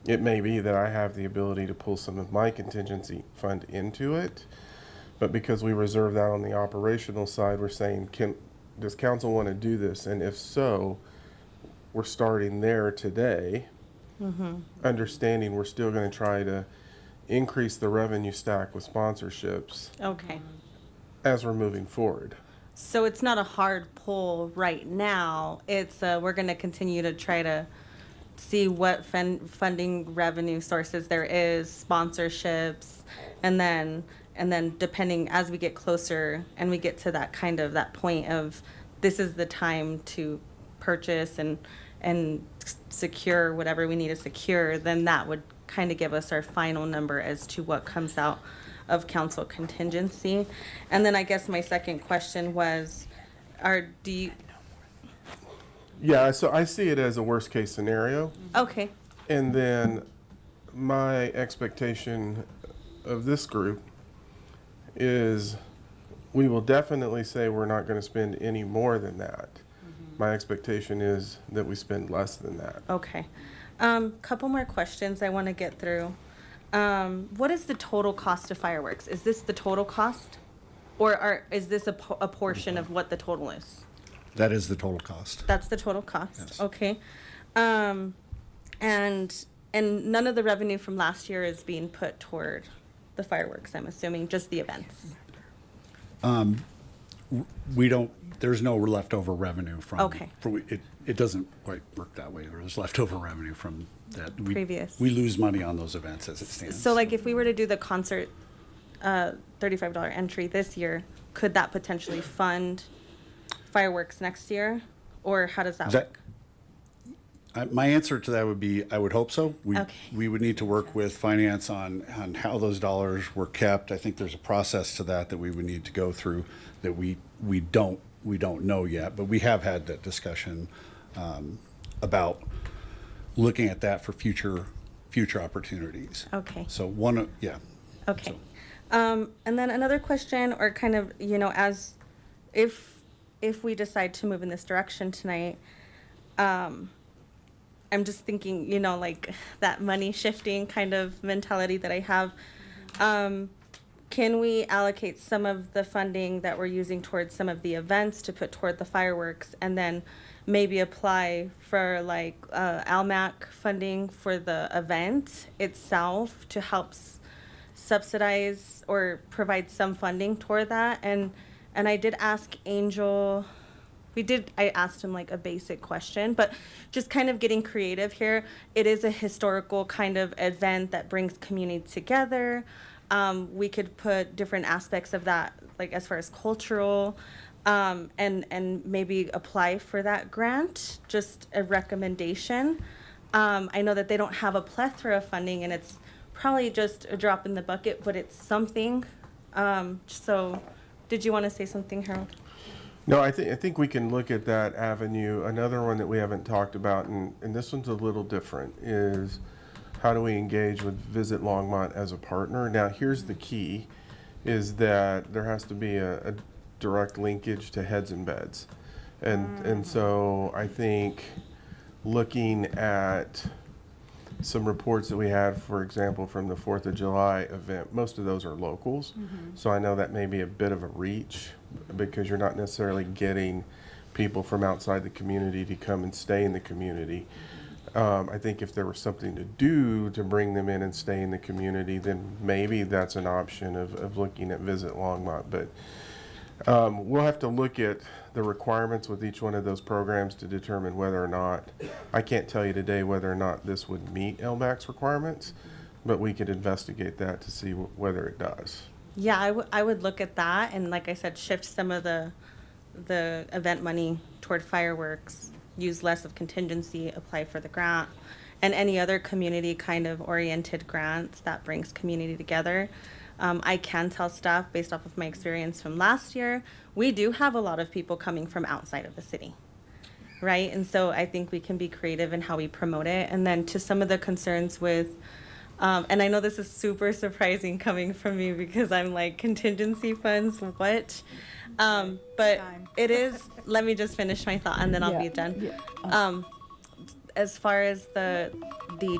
It may be that I have the ability to pull some of my contingency fund into it, but because we reserve that on the operational side, we're saying, does council want to do this? And if so, we're starting there today, understanding we're still going to try to increase the revenue stack with sponsorships Okay. as we're moving forward. So it's not a hard pull right now. It's we're going to continue to try to see what funding revenue sources there is, sponsorships, and then depending as we get closer and we get to that kind of that point of this is the time to purchase and secure whatever we need to secure, then that would kind of give us our final number as to what comes out of council contingency. And then I guess my second question was, Yeah, so I see it as a worst case scenario. Okay. And then my expectation of this group is we will definitely say we're not going to spend any more than that. My expectation is that we spend less than that. Okay. Couple more questions I want to get through. What is the total cost of fireworks? Is this the total cost? Or is this a portion of what the total is? That is the total cost. That's the total cost? Yes. Okay. And none of the revenue from last year is being put toward the fireworks, I'm assuming, just the events? We don't, there's no leftover revenue from. Okay. It doesn't quite work that way. There's leftover revenue from that. Previous. We lose money on those events as it stands. So like if we were to do the concert $35 entry this year, could that potentially fund fireworks next year? Or how does that work? My answer to that would be, I would hope so. Okay. We would need to work with finance on how those dollars were kept. I think there's a process to that we would need to go through that we don't know yet, but we have had that discussion about looking at that for future opportunities. Okay. So yeah. Okay. And then another question, or kind of, as if we decide to move in this direction tonight, I'm just thinking, like that money shifting kind of mentality that I have. Can we allocate some of the funding that we're using towards some of the events to put toward the fireworks, and then maybe apply for like ALMAC funding for the event itself to help subsidize or provide some funding toward that? And I did ask Angel. I asked him like a basic question, but just kind of getting creative here. It is a historical kind of event that brings community together. We could put different aspects of that, like as far as cultural, and maybe apply for that grant, just a recommendation. I know that they don't have a plethora of funding and it's probably just a drop in the bucket, but it's something. So did you want to say something, Harold? No, I think we can look at that avenue. Another one that we haven't talked about, and this one's a little different, is how do we engage with Visit Longmont as a partner? Now, here's the key, is that there has to be a direct linkage to Heads and Beds. And so I think looking at some reports that we had, for example, from the 4th of July event, most of those are locals. So I know that may be a bit of a reach because you're not necessarily getting people from outside the community to come and stay in the community. I think if there was something to do to bring them in and stay in the community, then maybe that's an option of looking at Visit Longmont. But we'll have to look at the requirements with each one of those programs to determine whether or not, I can't tell you today whether or not this would meet LMAC's requirements, but we could investigate that to see whether it does. Yeah, I would look at that and, like I said, shift some of the event money toward fireworks, use less of contingency, apply for the grant, and any other community kind of oriented grants that brings community together. I can tell staff, based off of my experience from last year, we do have a lot of people coming from outside of the city, right? And so I think we can be creative in how we promote it. And then to some of the concerns with, and I know this is super surprising coming from me because I'm like, contingency funds, what? But it is, let me just finish my thought and then I'll be done. As far as the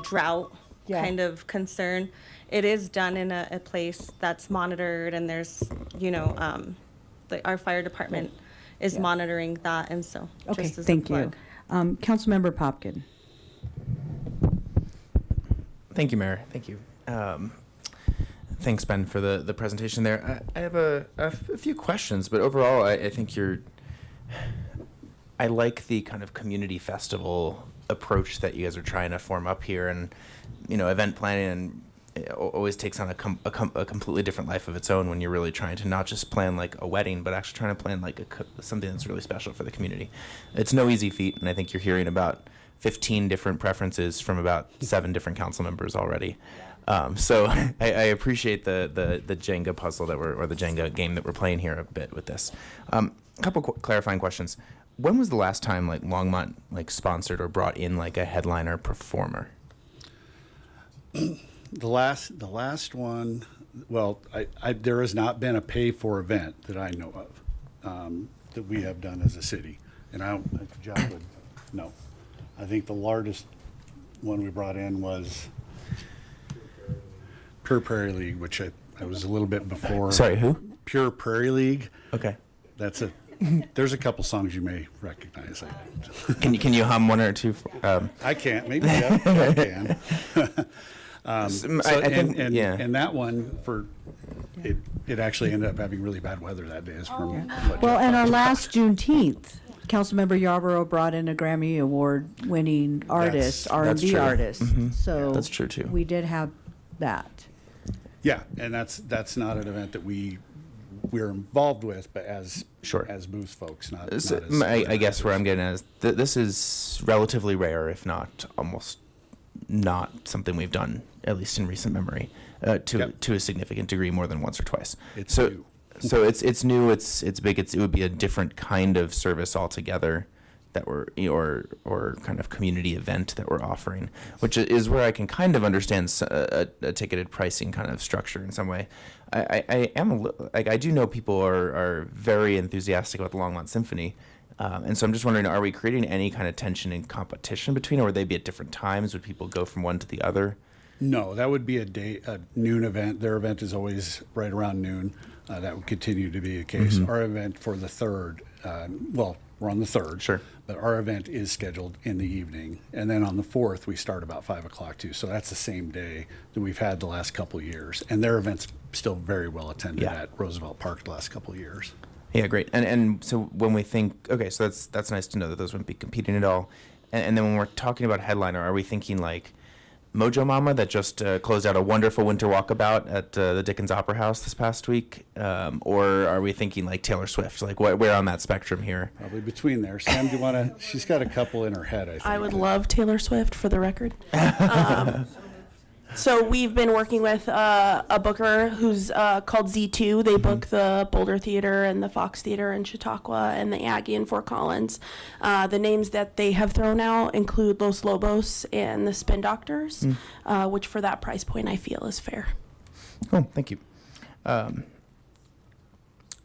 drought Yeah. kind of concern. It is done in a place that's monitored, and there's, our fire department is Yeah. monitoring that, and so. Okay, just as a thank you. plug. Councilmember Popkin. Thank you, Mayor. Thank you. Thanks, Ben, for the presentation there. I have a few questions, but overall, I think I like the kind of community festival approach that you guys are trying to form up here, and event planning and it always takes on a completely different life of its own when you're really trying to not just plan like a wedding, but actually trying to plan like something that's really special for the community. It's no easy feat, and I think you're hearing about 15 different preferences from about 7 different council members already. So I appreciate the Jenga puzzle or the Jenga game that we're playing here a bit with this. A couple clarifying questions. When was the last time like Longmont like sponsored or brought in like a headliner performer? The last one, well, there has not been a pay-for event that I know of that we have done as a city. And I don't think John would know. I think the largest one we brought in was Pure Prairie League, which I was a little bit before. Sorry, who? Pure Prairie League. Okay. There's a couple songs you may recognize. Can you hum one or two? I can't. Maybe Jeff can. I think, yeah. And that one it actually ended up having really bad weather that day. Is from what Well, Jeff and our talked last Juneteenth, Councilmember Yarborough brought in a Grammy Award-winning artist, That's R&B true. artist. Mhm. So That's true, too. We did have that. Yeah, and that's not an event that we're involved with, but as booth folks, not So, as I guess where I'm getting at is this is relatively rare, if not almost not something we've done, at least in recent memory, to a significant degree, more than once or twice. It's new. So it's new, it's big, it would be a different kind of service altogether that we're, or kind of community event that we're offering, which is where I can kind of understand a ticketed pricing kind of structure in some way. I do know people are very enthusiastic about the Longmont Symphony. And so I'm just wondering, are we creating any kind of tension and competition between, or would they be at different times? Would people go from one to the other? No, that would be a noon event. Their event is always right around noon. That would continue to be the case. Mhm. Our event for the 3rd, we're on the 3rd. Sure. But our event is scheduled in the evening. And then on the 4th, we start about 5 o'clock too. So that's the same day that we've had the last couple of years. And their event's still very well attended at Roosevelt Park the last couple of years. Yeah, great. And so when we think, okay, so that's nice to know that those wouldn't be competing at all. And then when we're talking about headliner, are we thinking like Mojo Mama that just closed out a wonderful winter walkabout at the Dickens Opera House this past week? Or are we thinking like Taylor Swift? Like where on that spectrum here? Probably between there. Sam, do you want to? She's got a couple in her head, I think. I would love Taylor Swift, for the record. So we've been working with a booker who's called Z2. They book the Boulder Theater and the Fox Theater in Chautauqua and the Aggie in Fort Collins. The names that they have thrown out include Los Lobos and the Spin Doctors, which for that price point I feel is fair. Cool, thank you.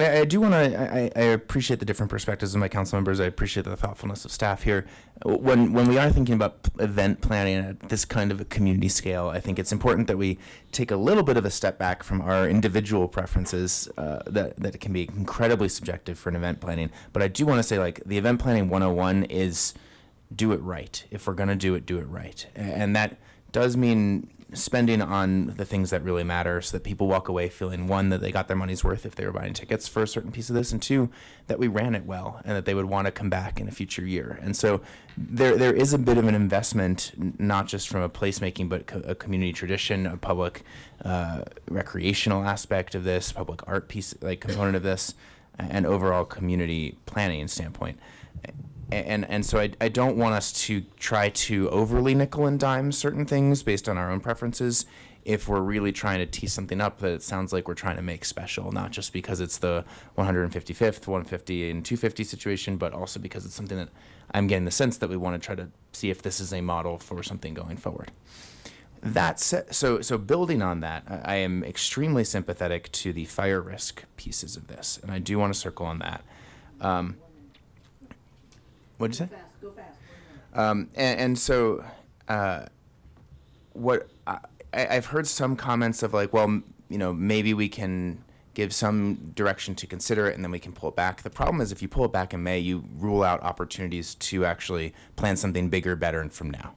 I do want to. I appreciate the different perspectives of my council members. I appreciate the thoughtfulness of staff here. When we are thinking about event planning at this kind of a community scale, I think it's important that we take a little bit of a step back from our individual preferences. That can be incredibly subjective for an event planning. But I do want to say, like, the event planning 101 is do it right. If we're gonna do it right, and that does mean spending on the things that really matter so that people walk away feeling, one, that they got their money's worth if they were buying tickets for a certain piece of this, and two, that we ran it well and that they would want to come back in a future year. And so there is a bit of an investment, not just from a placemaking, but a community tradition, a public recreational aspect of this, public art piece, like component of this, and overall community planning standpoint. And so I don't want us to try to overly nickel and dime certain things based on our own preferences if we're really trying to tease something up that it sounds like we're trying to make special, not just because it's the 155th, 150, and 250 situation, but also because it's something that I'm getting the sense that we want to try to see if this is a model for something going forward. That said, so building on that, I am extremely sympathetic to the fire risk pieces of this, and I do want to circle on that. What'd you say? Go fast. And so I've heard some comments of like, well, maybe we can give some direction to consider it and then we can pull it back. The problem is if you pull it back in May, you rule out opportunities to actually plan something bigger, better, and from now.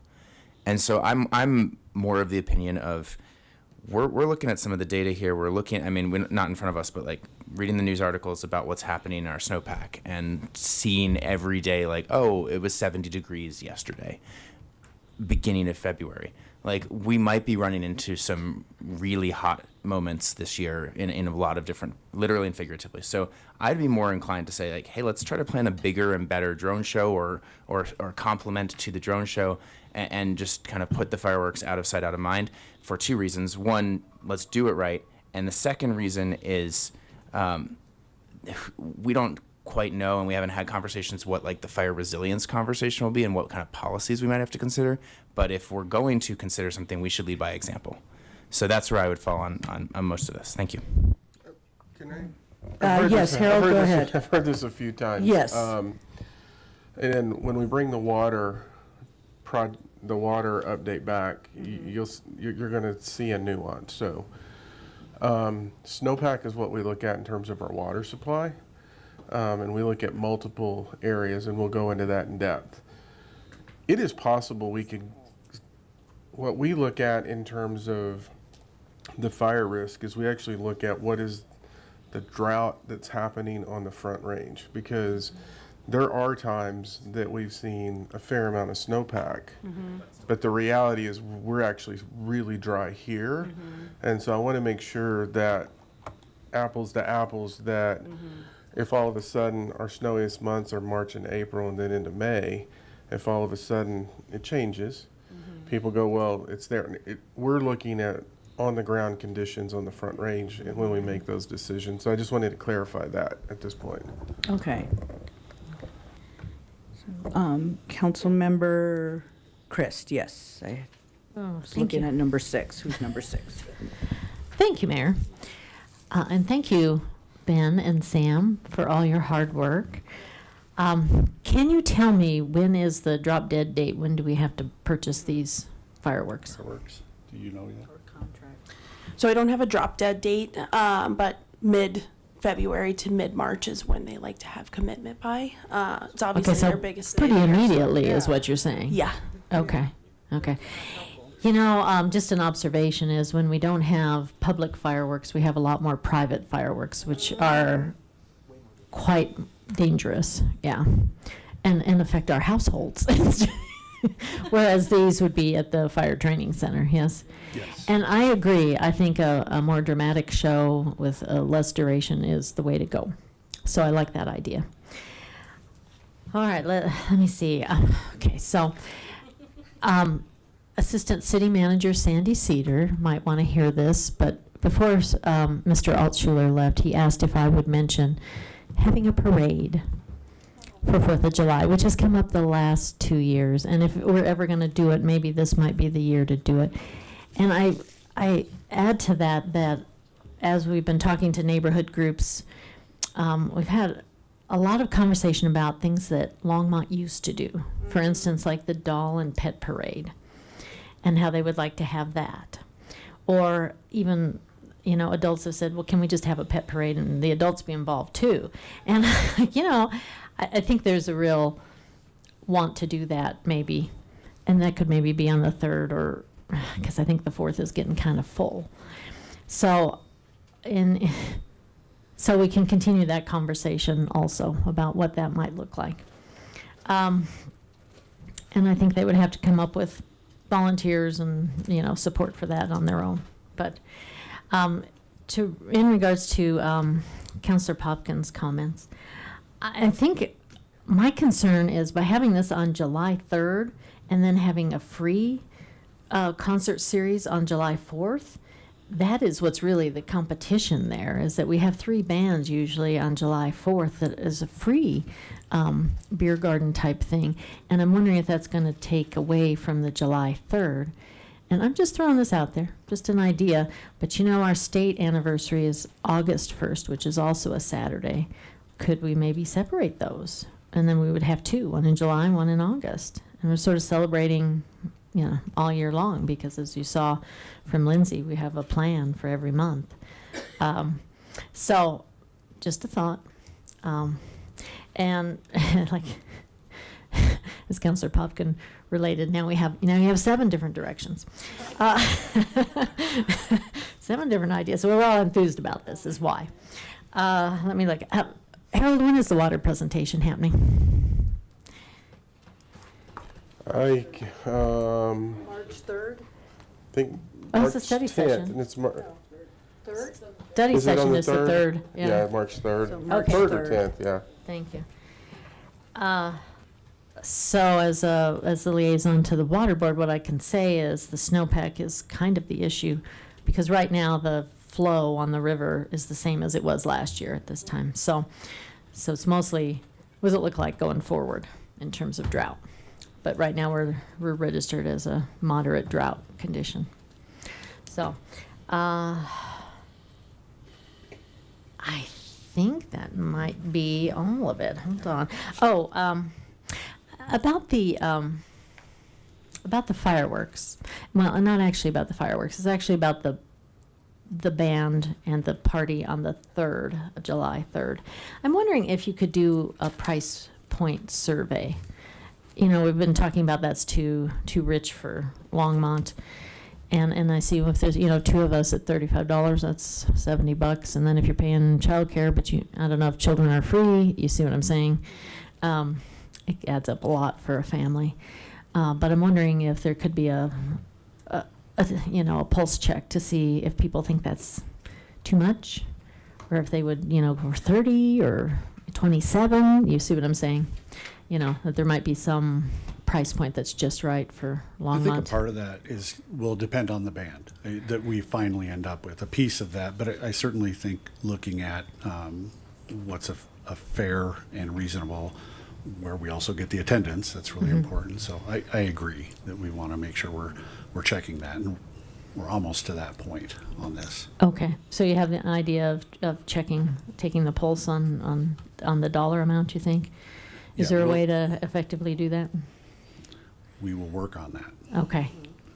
And so I'm more of the opinion of we're looking at some of the data here. We're looking, we're not in front of us, but like reading the news articles about what's happening in our snowpack and seeing every day like, oh, it was 70 degrees yesterday, beginning of February. Like we might be running into some really hot moments this year in a lot of different, literally and figuratively. So I'd be more inclined to say like, hey, let's try to plan a bigger and better drone show or complement to the drone show and just kind of put the fireworks out of sight, out of mind for two reasons. One, let's do it right. And the second reason is we don't quite know, and we haven't had conversations what like the fire resilience conversation will be and what kind of policies we might have to consider. But if we're going to consider something, we should lead by example. So that's where I would fall on most of this. Thank you. Can I? Yes, Harold, go ahead. I've heard this a few times. Yes. And then when we bring the water update back, you're going to see a nuance. So snowpack is what we look at in terms of our water supply. And we look at multiple areas, and we'll go into that in depth. It is possible what we look at in terms of the fire risk is we actually look at what is the drought that's happening on the Front Range, because there are times that we've seen a fair amount of snowpack, but the reality is we're actually really dry here. And so I want to make sure that apples to apples, that if all of a sudden our snowiest months are March and April and then into May, if all of a sudden it changes, people go, well, it's there. We're looking at on the ground conditions on the Front Range and when we make those decisions. So I just wanted to clarify that at this point. Okay. Councilmember Christ, yes. I was thank looking you. at number 6. Who's number 6? Thank you, Mayor. And thank you, Ben and Sam, for all your hard work. Can you tell me when is the drop dead date? When do we have to purchase these fireworks? Fireworks. Do you know yet? So I don't have a drop dead date, but mid-February to mid-March is when they like to have commitment by. It's obviously their biggest day. Pretty of the year, so- immediately is what you're saying? Yeah. Okay, okay. Just an observation is when we don't have public fireworks, we have a lot more private fireworks, which are quite dangerous, yeah, and affect our households. Whereas these would be at the fire training center, yes? Yes. And I agree. I think a more dramatic show with less duration is the way to go. So I like that idea. All right, let me see. Okay, so Assistant City Manager Sandy Cedar might want to hear this, but before Mr. Altschuler left, he asked if I would mention having a parade for 4th of July, which has come up the last 2 years. And if we're ever going to do it, maybe this might be the year to do it. And I add to that as we've been talking to neighborhood groups, we've had a lot of conversation about things that Longmont used to do. For instance, like the doll and pet parade, and how they would like to have that. Or even, adults have said, well, can we just have a pet parade and the adults be involved too? And, I think there's a real want to do that maybe. And that could maybe be on the 3rd, or, because I think the 4th is getting kind of full. So we can continue that conversation also about what that might look like. And I think they would have to come up with volunteers and, support for that on their own. But in regards to Councilor Popkins' comments, I think my concern is by having this on July 3rd and then having a free concert series on July 4th, that is what's really the competition there, is that we have 3 bands usually on July 4th that is a free beer garden type thing. And I'm wondering if that's going to take away from the July 3rd. And I'm just throwing this out there, just an idea. But our state anniversary is August 1st, which is also a Saturday. Could we maybe separate those? And then we would have 2, one in July and one in August. And we're sort of celebrating all year long, because as you saw from Lindsay, we have a plan for every month. So just a thought. And like, as Councillor Popkin related, now you have 7 different directions. 7 different ideas. So we're all enthused about this, is why. Let me look. Harold, when is the water presentation happening? March 3rd? Think Oh, March it's a study 10th, session. and it's 3rd? Study Is it on session the is the 3rd? 3rd. Yeah, March 3rd. So March 3rd or 3rd. 10th, yeah. Thank you. So as the liaison to the water board, what I can say is the snowpack is kind of the issue, because right now the flow on the river is the same as it was last year at this time. So it's mostly, what does it look like going forward in terms of drought? But right now we're registered as a moderate drought condition. So I think that might be all of it. Hold on. Oh, about the fireworks. Well, not actually about the fireworks. It's actually about the band and the party on the 3rd of July 3rd. I'm wondering if you could do a price point survey. We've been talking about that's too rich for Longmont. And I see if there's, 2 of us at $35, that's $70. And then if you're paying childcare, but I don't know if children are free, you see what I'm saying? It adds up a lot for a family. But I'm wondering if there could be a pulse check to see if people think that's too much, or if they would, go for 30 or 27. You see what I'm saying? That there might be some price point that's just right for I think a Longmont. part of that will depend on the band that we finally end up with, a piece of that. But I certainly think looking at what's a fair and reasonable, where we also get the attendance, that's really important. So I agree that we want to make sure we're checking that, and we're almost to that point on this. Okay, so you have the idea of taking the pulse on the dollar amount, you think? Is Yeah, there a well- way to effectively do that? We will work on that. Okay,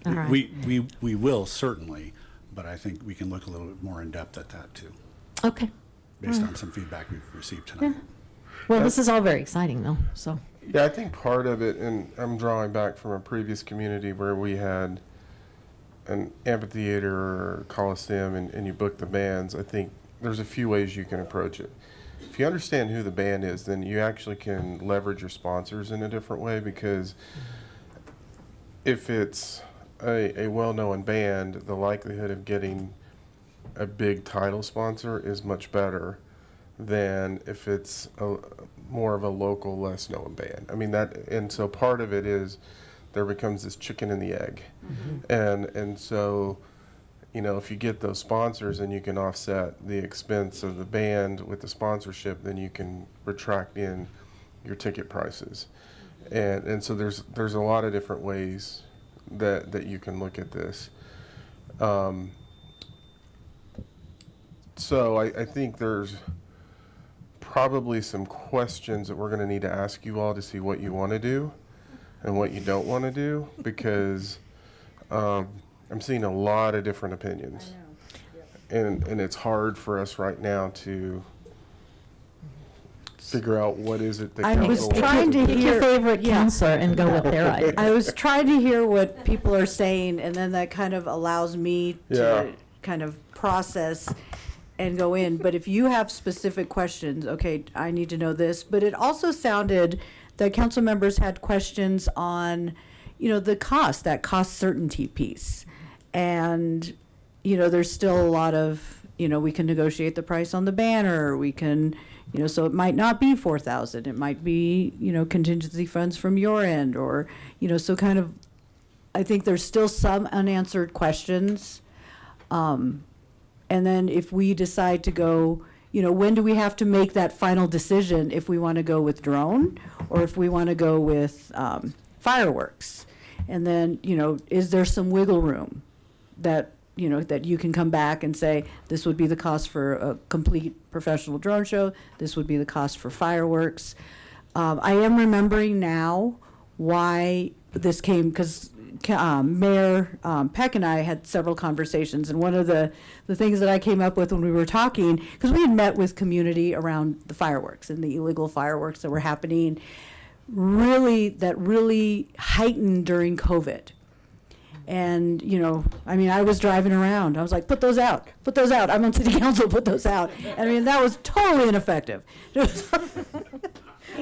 all right. We will certainly, but I think we can look a little bit more in depth at that too, Okay. based All right. on some feedback we've received tonight. Well, this is all very exciting though, so. Yeah, I think part of it, and I'm drawing back from a previous community where we had an amphitheater or coliseum and you book the bands. I think there's a few ways you can approach it. If you understand who the band is, then you actually can leverage your sponsors in a different way, because if it's a well-known band, the likelihood of getting a big title sponsor is much better than if it's more of a local, less known band. I mean, and so part of it is there becomes this chicken and the egg. And so, if you get those sponsors and you can offset the expense of the band with the sponsorship, then you can retract in your ticket prices. And so there's a lot of different ways that you can look at this. So I think there's probably some questions that we're going to need to ask you all to see what you want to do and what you don't want to do, because I'm seeing a lot of different opinions. And it's hard for us right now to figure out what is it that I was council trying wants to Pick hear- your favorite yeah. counselor and go with their idea. I was trying to hear what people are saying, and then that kind of allows me to Yeah. kind of process and go in. But if you have specific questions, okay, I need to know this. But it also sounded that council members had questions on, the cost, that cost certainty piece. And, there's still a lot of, we can negotiate the price on the banner, we can, so it might not be 4,000, it might be, contingency funds from your end, or, so kind of, I think there's still some unanswered questions. And then if we decide to go, when do we have to make that final decision if we want to go with drone or if we want to go with fireworks? And then, is there some wiggle room that, that you can come back and say, this would be the cost for a complete professional drone show, this would be the cost for fireworks. I am remembering now why this came, because Mayor Peck and I had several conversations, and one of the things that I came up with when we were talking, because we had met with community around the fireworks and the illegal fireworks that were happening, really heightened during COVID. And, you know, I mean, I was driving around. I was like, put those out. I'm on city council, put those out. I mean, that was totally ineffective.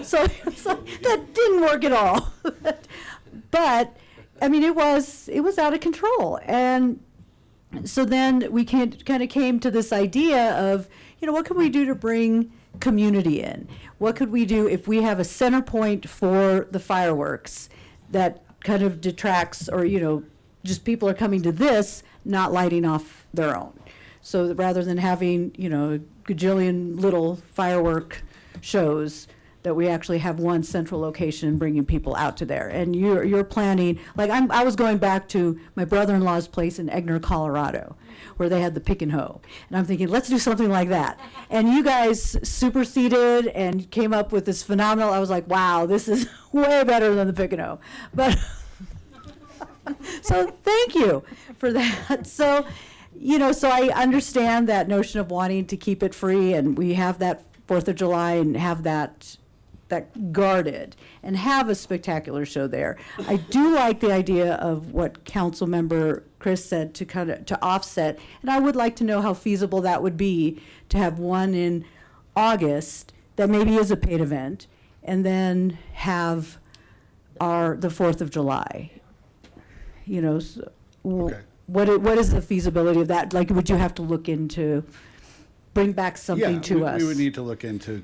So that didn't work at all. But, I mean, it was out of control. And so then we kind of came to this idea of, you know, what can we do to bring community in? What could we do if we have a center point for the fireworks that kind of detracts, or, you know, just people are coming to this, not lighting off their own. So rather than having, you know, a gajillion little firework shows, that we actually have one central location and bringing people out to there. And you're planning, like I was going back to my brother-in-law's place in Egner, Colorado, where they had the pick and hoe. And I'm thinking, let's do something like that. And you guys superseded and came up with this phenomenal, I was like, wow, this is way better than the pick and hoe. But so thank you for that. So, you know, so I understand that notion of wanting to keep it free, and we have that 4th of July and have that guarded and have a spectacular show there. I do like the idea of what Council Member Chris said to offset, and I would like to know how feasible that would be to have one in August that maybe is a paid event, and then have the 4th of July. You know, so Okay. what is the feasibility of that? Like, would you have to look into, bring back something to us? We would need to look into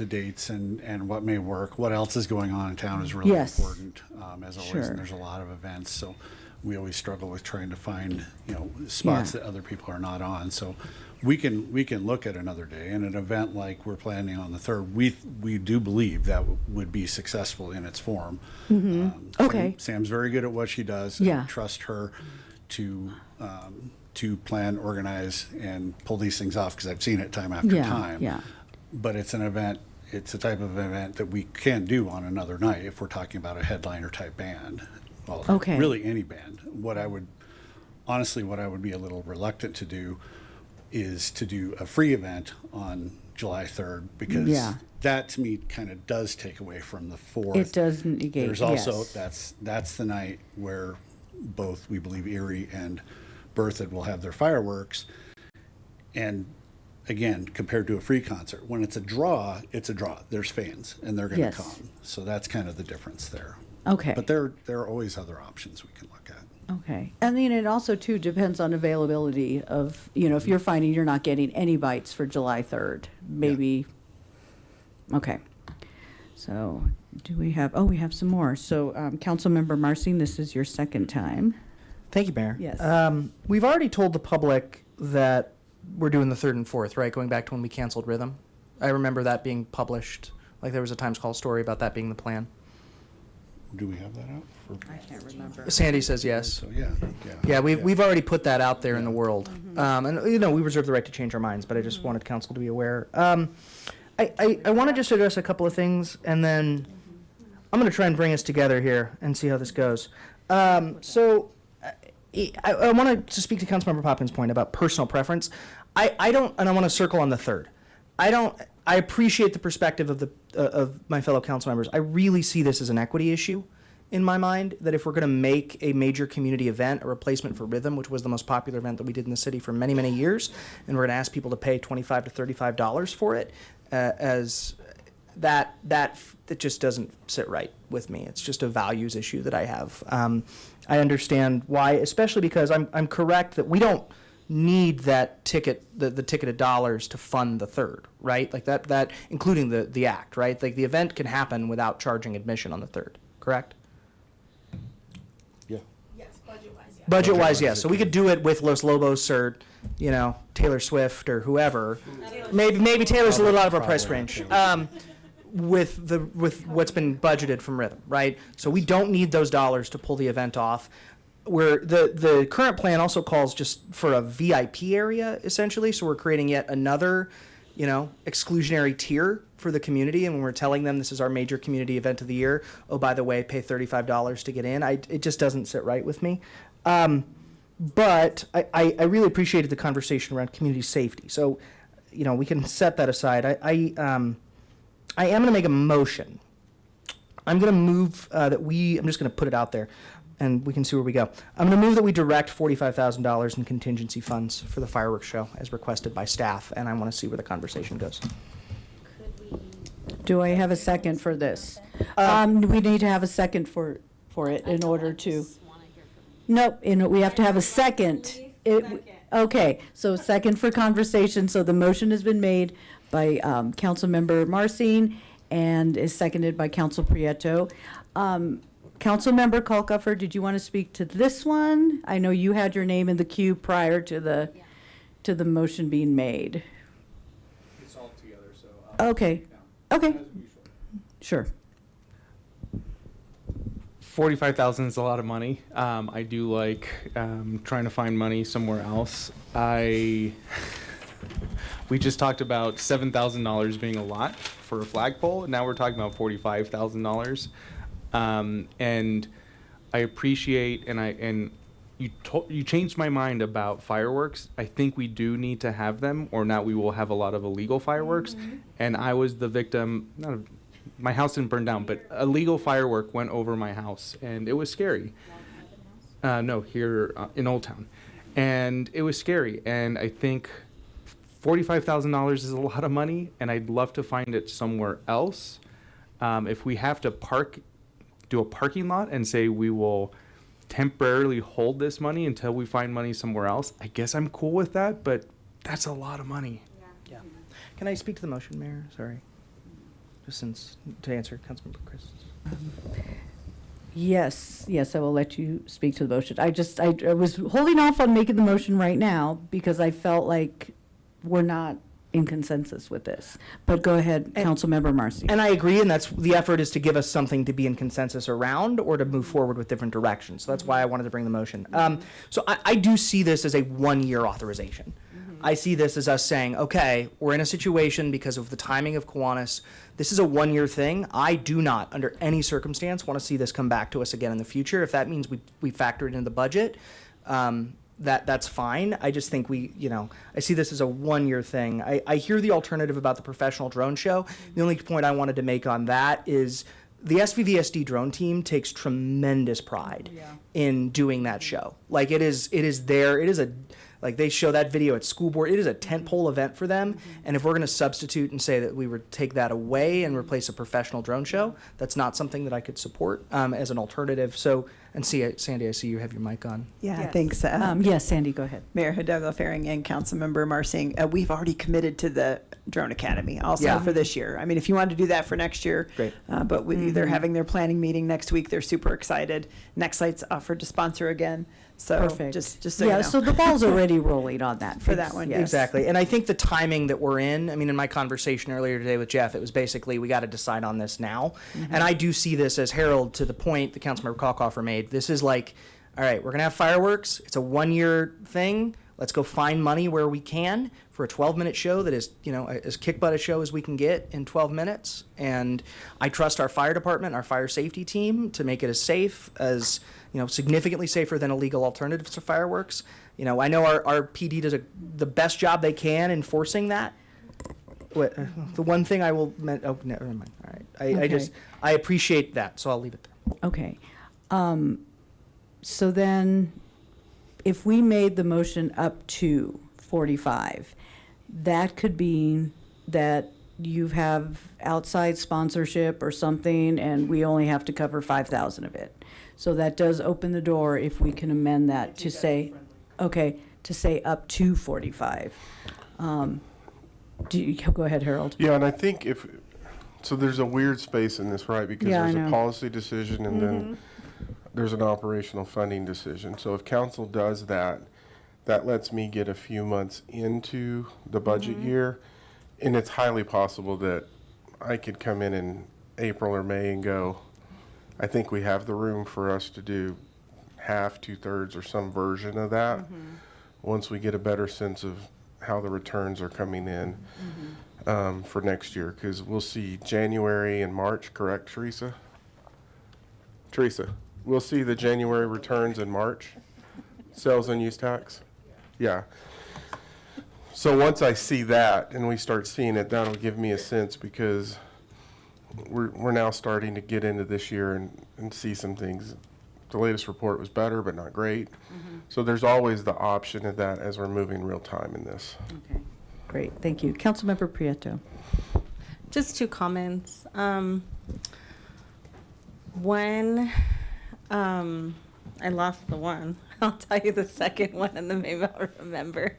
dates and what may work. What else is going on in town is really Yes. important, as always. Sure. And there's a lot of events, so we always struggle with trying to find, you know, spots Yeah. that other people are not on. So we can look at another day. And an event like we're planning on the 3rd, we do believe that would be successful in its form. Okay. Sam's very good at what she does. Yeah. And trust her to plan, organize, and pull these things off, because I've seen it time after time. Yeah. But it's an event, it's a type of event that we can do on another night if we're talking about a headliner type band. Well, Okay. really any band. What I would be a little reluctant to do is to do a free event on July 3rd, because Yeah. that to me kind of does take away from the 4th. It does negate, There's also, yes. that's the night where both, we believe, Erie and Berthoud will have their fireworks. And again, compared to a free concert, when it's a draw, There's fans, and they're going to Yes. come. So that's kind of the difference there. Okay. But there are always other options we can look at. Okay. I mean, it also, too, depends on availability of, you know, if you're finding you're not getting any bites for July 3rd, maybe, okay. So, we have some more. So, Councilmember Marcin, this is your second time. Thank you, Mayor. Yes. We've already told the public that we're doing the 3rd and 4th, right? Going back to when we canceled Rhythm. I remember that being published. Like, there was a Times Call story about that being the plan. Do we have that out? I can't remember. Sandy says yes. So, yeah. Yeah, we've already put that out there in the world. And, you know, we reserve the right to change our minds, but I just wanted council to be aware. I want to just address a couple of things, and then I'm going to try and bring us together here and see how this goes. So I want to speak to Councilmember Poppins' point about personal preference. I don't, and I want to circle on the 3rd. I appreciate the perspective of my fellow council members. I really see this as an equity issue in my mind, that if we're going to make a major community event a replacement for Rhythm, which was the most popular event that we did in the city for many, many years, and we're going to ask people to pay $25 to $35 for it, as that just doesn't sit right with me. It's just a values issue that I have. I understand why, especially because I'm correct that we don't need that ticket, the ticket of dollars to fund the 3rd, right? Like that including the act, right? Like the event can happen without charging admission on the 3rd, correct? Yeah. Yes, budget-wise, yeah. Budget-wise, yes. So we could do it with Los Lobos or, you know, Taylor Swift or whoever. Maybe Taylor's a little out of our price range. With what's been budgeted from Rhythm, right? So we don't need those dollars to pull the event off. Where the current plan also calls just for a VIP area, essentially. So we're creating yet another exclusionary tier for the community. And when we're telling them this is our major community event of the year, oh, by the way, pay $35 to get in, it just doesn't sit right with me. But I really appreciated the conversation around community safety. So, we can set that aside. I am going to make a motion. I'm going to move I'm just going to put it out there, and we can see where we go. I'm going to move that we direct $45,000 in contingency funds for the fireworks show as requested by staff, and I want to see where the conversation goes. Do I have a second for this? We need to have a second for it in order to. Nope, we have to have a second. Okay, so second for conversation. So the motion has been made by Councilmember Marcin and is seconded by Council Prieto. Councilmember Kalkofer, did you want to speak to this one? I know you had your name in the queue prior to the motion being made. It's all together, so. Okay, okay, sure. 45,000 is a lot of money. I do like trying to find money somewhere else. We just talked about $7,000 being a lot for a flagpole, and now we're talking about $45,000. And I appreciate, and you changed my mind about fireworks. I think we do need to have them, or not we will have a lot of illegal fireworks. And I was the victim, my house didn't burn down, but a legal firework went over my house, and it was scary. No, here in Old Town. And it was scary, and I think $45,000 is a lot of money, and I'd love to find it somewhere else. If we have to do a parking lot and say we will temporarily hold this money until we find money somewhere else, I guess I'm cool with that, but that's a lot of money. Yeah. Can I speak to the motion, Mayor? Sorry. Just to answer Councilmember Chris. Yes, I will let you speak to the motion. I was holding off on making the motion right now because I felt like we're not in consensus with this. But go ahead, Councilmember Marcy. And I agree, and that's the effort is to give us something to be in consensus around or to move forward with different directions. So that's why I wanted to bring the motion. So I do see this as a one-year authorization. I see this as us saying, okay, we're in a situation because of the timing of Kiwanis. This is a one-year thing. I do not, under any circumstance, want to see this come back to us again in the future. If that means we factor it into the budget, that's fine. I just think I see this as a one-year thing. I hear the alternative about the professional drone show. The only point I wanted to make on that is the SVVSD drone team takes tremendous pride in doing that show. Like it is there. It is like they show that video at school board. It is a tentpole event for them. And if we're going to substitute and say that we would take that away and replace a professional drone show, that's not something that I could support as an alternative. So, and Sandy, I see you have your mic on. Yeah, thanks. Yes, Sandy, go ahead. Mayor Hidalgo-Faring and Councilmember Marcin, we've already committed to the Drone Academy also for this year. I mean, if you want to do that for next year, great. But they're having their planning meeting next week. They're super excited. Nextlight's offered to sponsor again. So Perfect. just so you know. So the ball's already rolling on that. For that one, yes. Exactly. And I think the timing that we're in, I mean, in my conversation earlier today with Jeff, it was basically we got to decide on this now. And I do see this as Harold, to the point that Councilmember Kalkofer made. This is like, all right, we're going to have fireworks. It's a one-year thing. Let's go find money where we can for a 12-minute show that is, as kick-butt a show as we can get in 12 minutes. And I trust our fire department, our fire safety team to make it as safe as, significantly safer than illegal alternatives to fireworks. I know our PD does the best job they can enforcing that. The one thing I will, never mind. All right. Okay. I appreciate that, so I'll leave it there. Okay. So then, if we made the motion up to 45, that could be that you have outside sponsorship or something, and we only have to cover 5,000 of it. So that does open the door if we can amend that to say, to say up to 45. Go ahead, Harold. Yeah, and I think so there's a weird space in this, right? Because there's a policy decision and then there's an operational funding decision. So if council does that, that lets me get a few months into the budget year, and it's highly possible that I could come in April or May and go, I think we have the room for us to do half, 2/3, or some version of that once we get a better sense of how the returns are coming in. for next year, because we'll see January and March, correct, Teresa? Teresa, we'll see the January returns in March, sales and use tax? Yeah. So once I see that and we start seeing it, that'll give me a sense, because we're now starting to get into this year and see some things. The latest report was better, but not great. So there's always the option of that as we're moving real time in this. Okay, great, thank you. Councilmember Prieto. Just two comments. One, I lost the one. I'll tell you the second one and then maybe I'll remember.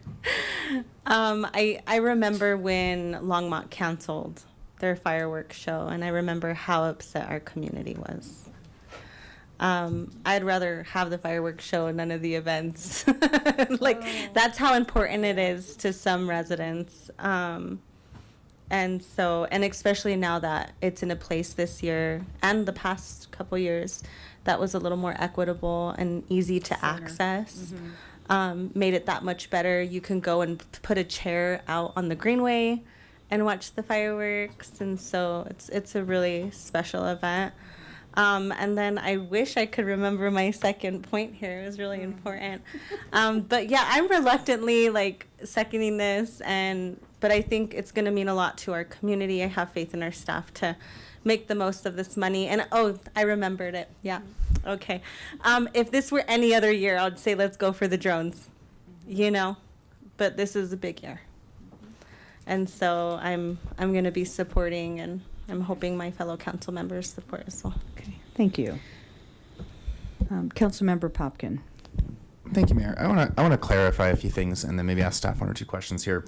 I remember when Longmont canceled their fireworks show, and I remember how upset our community was. I'd rather have the fireworks show and none of the events. That's how important it is to some residents. And especially now that it's in a place this year and the past couple years that was a little more equitable and easy to access, made it that much better. You can go and put a chair out on the greenway and watch the fireworks, and so it's a really special event. And then I wish I could remember my second point here. It was really important. But yeah, I'm reluctantly seconding this, but I think it's going to mean a lot to our community. I have faith in our staff to make the most of this money. And I remembered it. Yeah. Okay. If this were any other year, I'd say let's go for the drones, but this is a big year. And so I'm going to be supporting, and I'm hoping my fellow council members support as well. Okay, thank you. Councilmember Popkin. Thank you, Mayor. I want to clarify a few things and then maybe ask staff one or two questions here.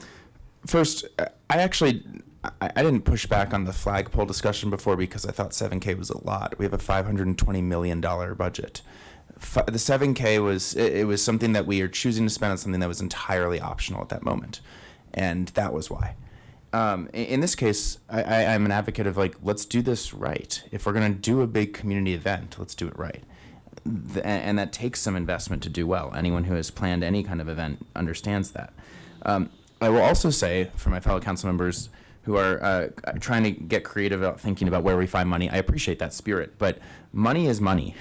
First, I didn't push back on the flagpole discussion before because I thought $7K was a lot. We have a $520 million budget. The $7K was something that we are choosing to spend on something that was entirely optional at that moment, and that was why. In this case, I'm an advocate of let's do this right. If we're going to do a big community event, let's do it right. And that takes some investment to do well. Anyone who has planned any kind of event understands that. I will also say, for my fellow council members who are trying to get creative about thinking about where we find money, I appreciate that spirit, but money is money.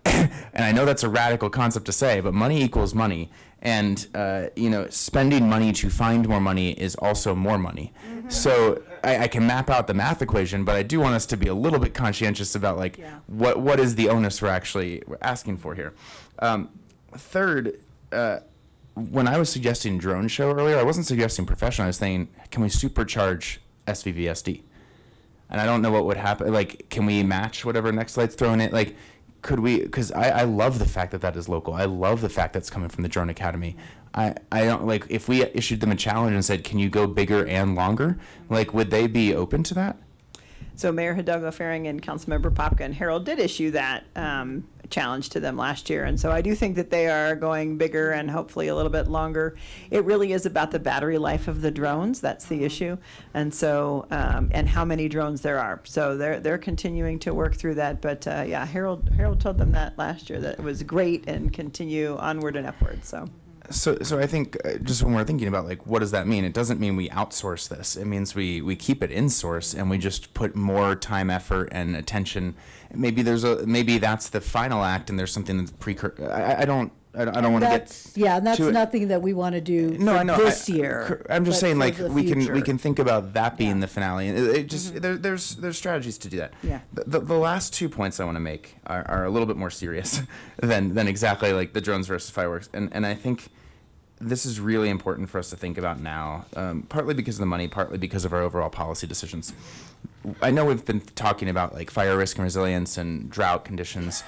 And I know that's a radical concept to say, but money equals money. And, spending money to find more money is also more money. So I can map out the math equation, but I do want us to be a little bit conscientious about what is the onus we're actually asking for here. Third, when I was suggesting drone show earlier, I wasn't suggesting professional. I was saying, can we supercharge SVVSD? And I don't know what would happen. Can we match whatever Next Light's throwing it? Could we, because I love the fact that is local. I love the fact that's coming from the Drone Academy. I don't if we issued them a challenge and said, can you go bigger and longer? Would they be open to that? So Mayor Hidalgo Faring and Councilmember Popka and Harold did issue that challenge to them last year. And so I do think that they are going bigger and hopefully a little bit longer. It really is about the battery life of the drones. That's the issue. And so, and how many drones there are. So they're continuing to work through that. But yeah, Harold told them that last year, that it was great and continue onward and upward. So I think just when we're thinking about what does that mean? It doesn't mean we outsource this. It means we keep it in source and we just put more time, effort, and attention. Maybe that's the final act, and there's something that's I don't want to get. Yeah, and that's to nothing that we want to do this year. I'm just saying, we future. can think about that being the finale. And it just there's strategies to do that. Yeah. The last 2 points I want to make are a little bit more serious than exactly the drones versus fireworks. And I think this is really important for us to think about now, partly because of the money, partly because of our overall policy decisions. I know we've been talking about fire risk and resilience and drought conditions.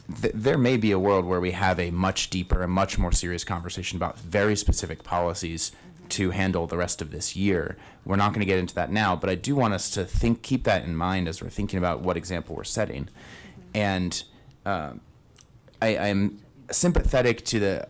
There may be a world where we have a much deeper and much more serious conversation about very specific policies to handle the rest of this year. We're not going to get into that now, but I do want us to keep that in mind as we're thinking about what example we're setting. And I'm sympathetic to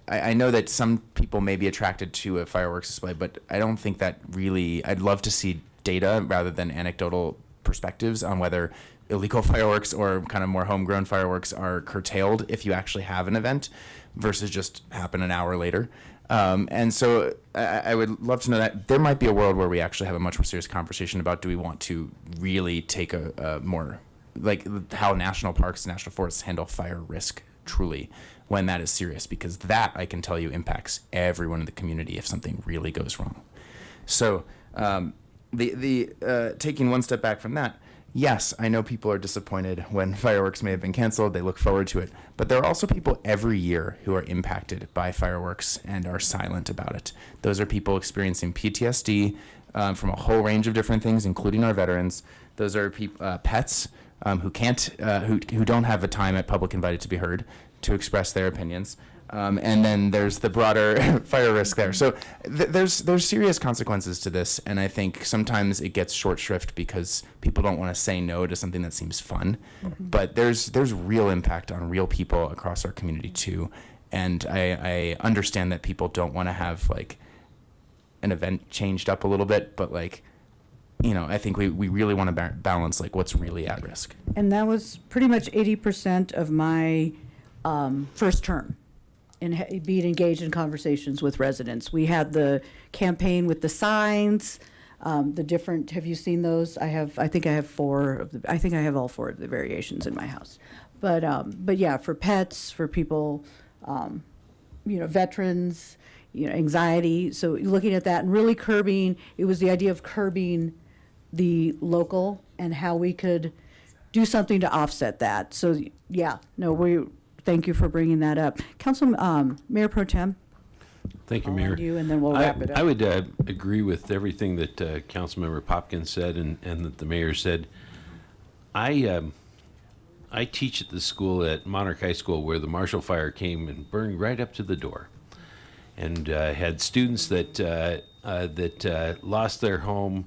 I know that some people may be attracted to a fireworks display, but I don't think that really, I'd love to see data rather than anecdotal perspectives on whether illegal fireworks or kind of more homegrown fireworks are curtailed if you actually have an event versus just happen an hour later. And so I would love to know that there might be a world where we actually have a much more serious conversation about, do we want to really take a more, like how national parks, national forests handle fire risk truly when that is serious, because that, I can tell you, impacts everyone in the community if something really goes wrong. So taking one step back from that, yes, I know people are disappointed when fireworks may have been canceled. They look forward to it. But there are also people every year who are impacted by fireworks and are silent about it. Those are people experiencing PTSD from a whole range of different things, including our veterans. Those are pets who can't, who don't have a time at public invited to be heard to express their opinions. And then there's the broader fire risk there. So there's serious consequences to this, and I think sometimes it gets short shrift because people don't want to say no to something that seems fun. But there's real impact on real people across our community too, and I understand that people don't want to have like an event changed up a little bit, but like, you know, I think we really want to balance like what's really at risk. And that was pretty much 80% of my first term. In being engaged in conversations with residents. We had the campaign with the signs, the different, have you seen those? I think I have all 4 of the variations in my house. But yeah, for pets, for people, veterans, anxiety. So looking at that and really curbing, it was the idea of curbing the local and how we could do something to offset that. So yeah, no, thank you for bringing that up. Mayor Pro Tem. Thank you, Mayor. You, and then we'll wrap it up. I would agree with everything that Councilmember Popkins said and that the mayor said. I teach at the school at Monarch High School where the Marshall Fire came and burned right up to the door, and had students that lost their home,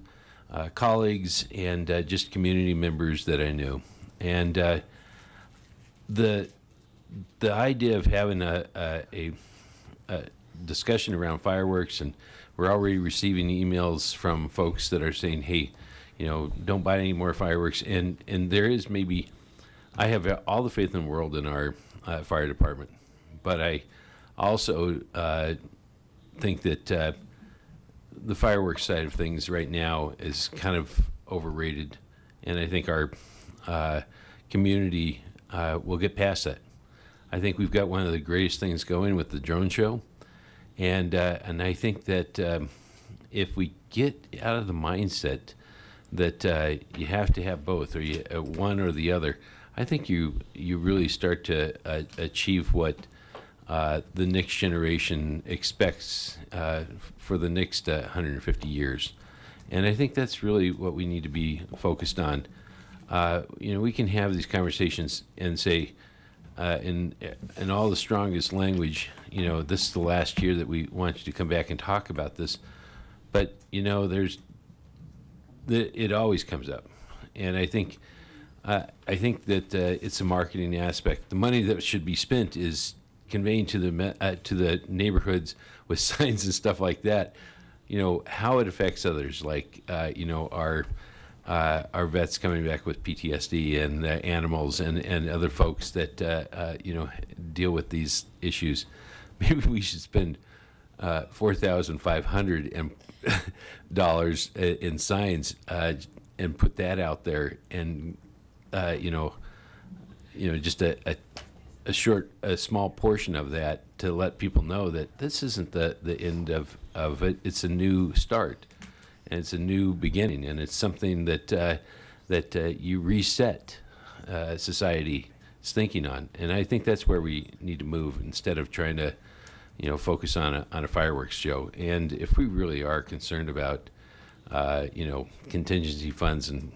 colleagues, and just community members that I knew, and the idea of having a discussion around fireworks, and we're already receiving emails from folks that are saying, hey, don't buy any more fireworks. And there is maybe, I have all the faith in the world in our fire department, but I also think that the fireworks side of things right now is kind of overrated. And I think our community will get past that. I think we've got one of the greatest things going with the drone show, and I think that if we get out of the mindset that you have to have both, or one or the other, I think you really start to achieve what the next generation expects for the next 150 years, and I think that's really what we need to be focused on. We can have these conversations and say, in all the strongest language, this is the last year that we want you to come back and talk about this. But, it always comes up. And I think that it's a marketing aspect. The money that should be spent is conveying to the neighborhoods with signs and stuff like that, how it affects others, like, our vets coming back with PTSD, and animals and other folks that deal with these issues. Maybe we should spend $4,500 in signs and put that out there, and just a small portion of that to let people know that this isn't the end of it. It's a new start. And it's a new beginning, and it's something that you reset society's thinking on, and I think that's where we need to move instead of trying to, focus on a fireworks show. And if we really are concerned about, contingency funds and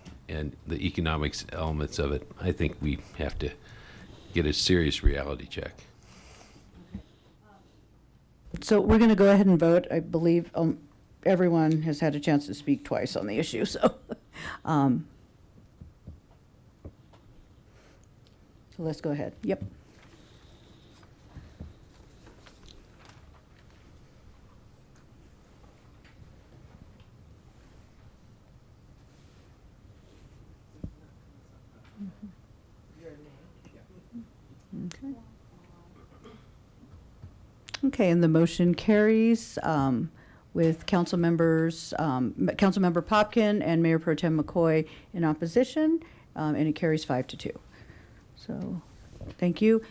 the economics elements of it, I think we have to get a serious reality check. So we're going to go ahead and vote. I believe everyone has had a chance to speak twice on the issue, so so let's go ahead. Yep. Okay, and the motion carries with Councilmember Popkin and Mayor Pro Tem McCoy in opposition, and it carries 5-2. So, thank you.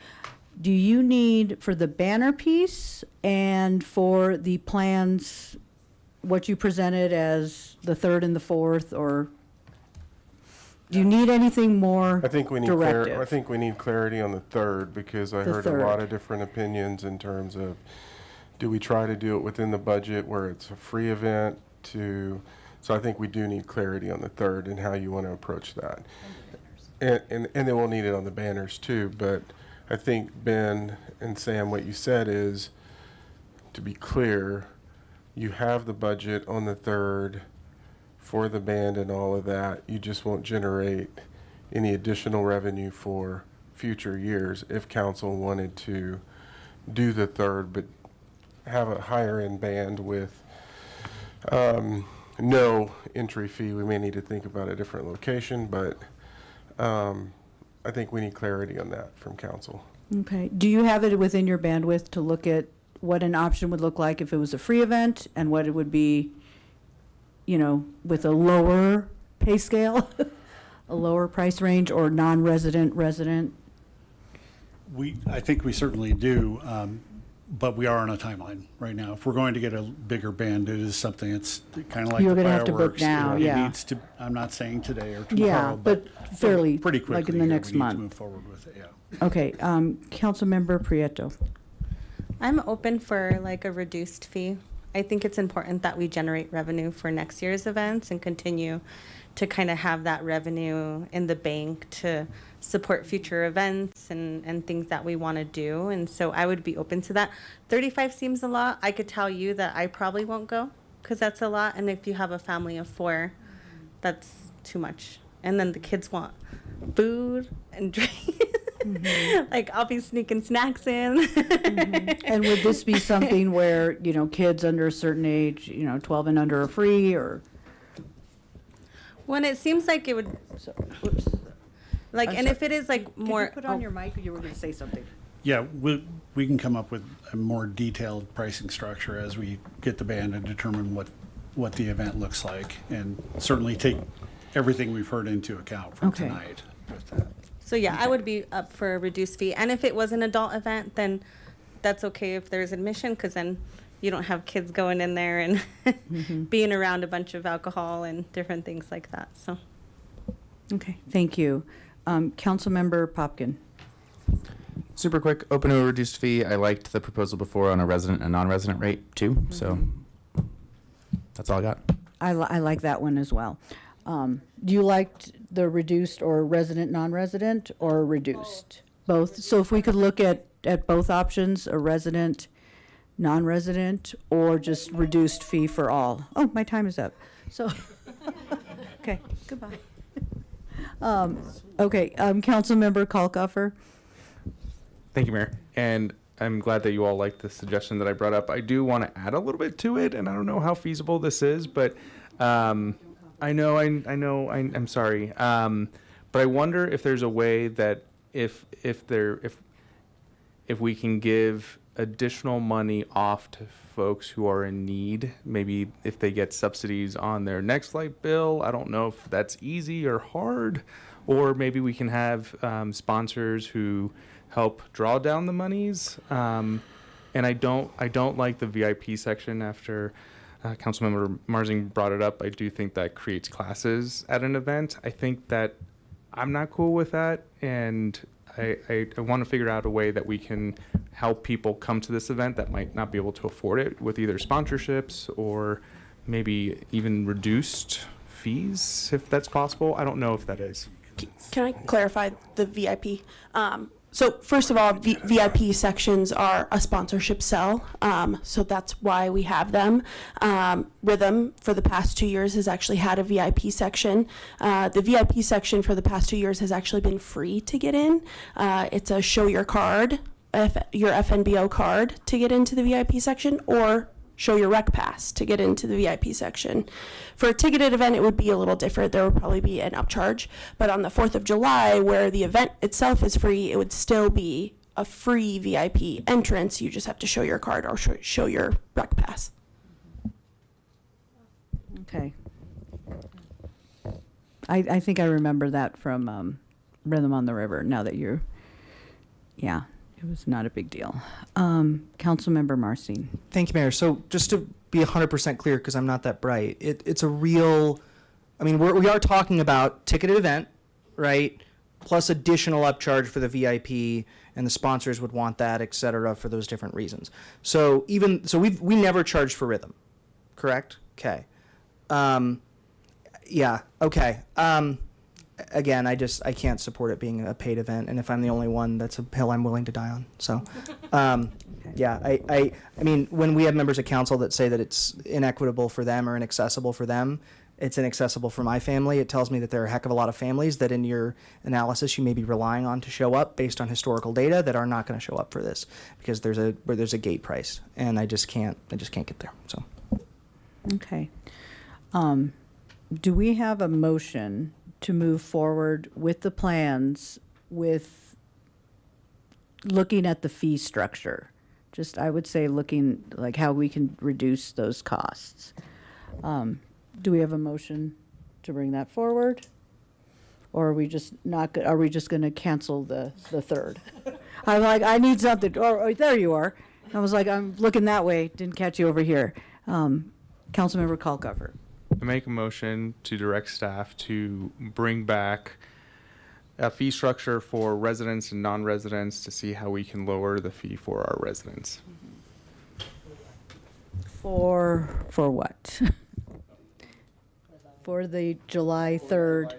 Do you need, for the banner piece and for the plans, what you presented as the 3rd and the 4th, or do you need anything more I think we need directive? I think we need clarity on the 3rd, because I The heard a lot 3rd. of different opinions in terms of, do we try to do it within the budget where it's a free event so I think we do need clarity on the 3rd and how you want to approach that. And then we'll need it on the banners too, but I think Ben and Sam, what you said is, to be clear, you have the budget on the 3rd for the band and all of that. You just won't generate any additional revenue for future years if council wanted to do the 3rd, but have a higher end band with no entry fee. We may need to think about a different location, but I think we need clarity on that from council. Okay. Do you have it within your bandwidth to look at what an option would look like if it was a free event, and what it would be, with a lower pay scale, a lower price range, or non-resident, resident? I think we certainly do, but we are on a timeline right now. If we're going to get a bigger band, it is something that's kind of like You're the gonna have to book fireworks. now, It yeah. needs to, I'm not saying today or tomorrow. Yeah, but fairly, pretty like quickly in the here, next we need to month. move forward with it, yeah. Okay, Councilmember Prieto. I'm open for like a reduced fee. I think it's important that we generate revenue for next year's events and continue to kind of have that revenue in the bank to support future events and things that we want to do. And so I would be open to that. 35 seems a lot. I could tell you that I probably won't go because that's a lot. And if you have a family of 4, that's too much. And then the kids want food and drink. Like I'll be sneaking snacks in. And would this be something where, kids under a certain age, 12 and under are free, or? When it seems like it would, Whoops. like, I'm and sorry. if it is like more. Could you put on your mic, you were going to say something? Yeah, we can come up with a more detailed pricing structure as we get the band and determine what the event looks like, and certainly take everything we've heard into account from Okay. tonight with that. So yeah, I would be up for a reduced fee. And if it was an adult event, then that's okay if there's admission, because then you don't have kids going in there and being around a bunch of alcohol and different things like that. So. Okay, thank you. Councilmember Popkin. Super quick, open to a reduced fee. I liked the proposal before on a resident and non-resident rate too. So that's all I got. I like that one as well. Do you like the reduced or resident, non-resident, or reduced? Both. So if we could look at both options, a resident, non-resident, or just reduced fee for all. Oh, my time is up. So, okay, goodbye. Okay, Councilmember Kalkofer. Thank you, Mayor. And I'm glad that you all liked the suggestion that I brought up. I do want to add a little bit to it, and I don't know how feasible this is, but I'm sorry. But I wonder if there's a way that if we can give additional money off to folks who are in need, maybe if they get subsidies on their next light bill. I don't know if that's easy or hard, or maybe we can have sponsors who help draw down the monies. And I don't like the VIP section after Councilmember Marsing brought it up. I do think that creates classes at an event. I think that I'm not cool with that, and I want to figure out a way that we can help people come to this event that might not be able to afford it with either sponsorships or maybe even reduced fees, if that's possible. I don't know if that is. Can I clarify the VIP? So first of all, VIP sections are a sponsorship sell, so that's why we have them. Rhythm for the past 2 years has actually had a VIP section. The VIP section for the past 2 years has actually been free to get in. It's a show your card, your FNBO card to get into the VIP section, or show your rec pass to get into the VIP section. For a ticketed event, it would be a little different. There would probably be an upcharge. But on the 4th of July, where the event itself is free, it would still be a free VIP entrance. You just have to show your card or show your rec pass. Okay. I think I remember that from Rhythm on the River, now that you're, yeah, it was not a big deal. Councilmember Marcin. Thank you, Mayor. So just to be 100% clear, because I'm not that bright, it's a real, I mean, we are talking about ticketed event, right? Plus additional upcharge for the VIP, and the sponsors would want that, et cetera, for those different reasons. So we never charged for Rhythm, correct? Okay. Yeah, okay. Again, I can't support it being a paid event, and if I'm the only one, that's a hill I'm willing to die on. So, yeah, I mean, when we have members of council that say that it's inequitable for them or inaccessible for them, it's inaccessible for my family. It tells me that there are a heck of a lot of families that in your analysis you may be relying on to show up based on historical data that are not going to show up for this because there's a gate price, and I just can't get there. So, Okay. Do we have a motion to move forward with the plans with looking at the fee structure? Just, I would say, looking like how we can reduce those costs. Do we have a motion to bring that forward? Or are we just not, are we just going to cancel the third? I'm like, I need something. Oh, there you are. I was like, I'm looking that way. Didn't catch you over here. Councilmember Kalkofer. I make a motion to direct staff to bring back a fee structure for residents and non-residents to see how we can lower the fee for our residents. For what? For the July 3rd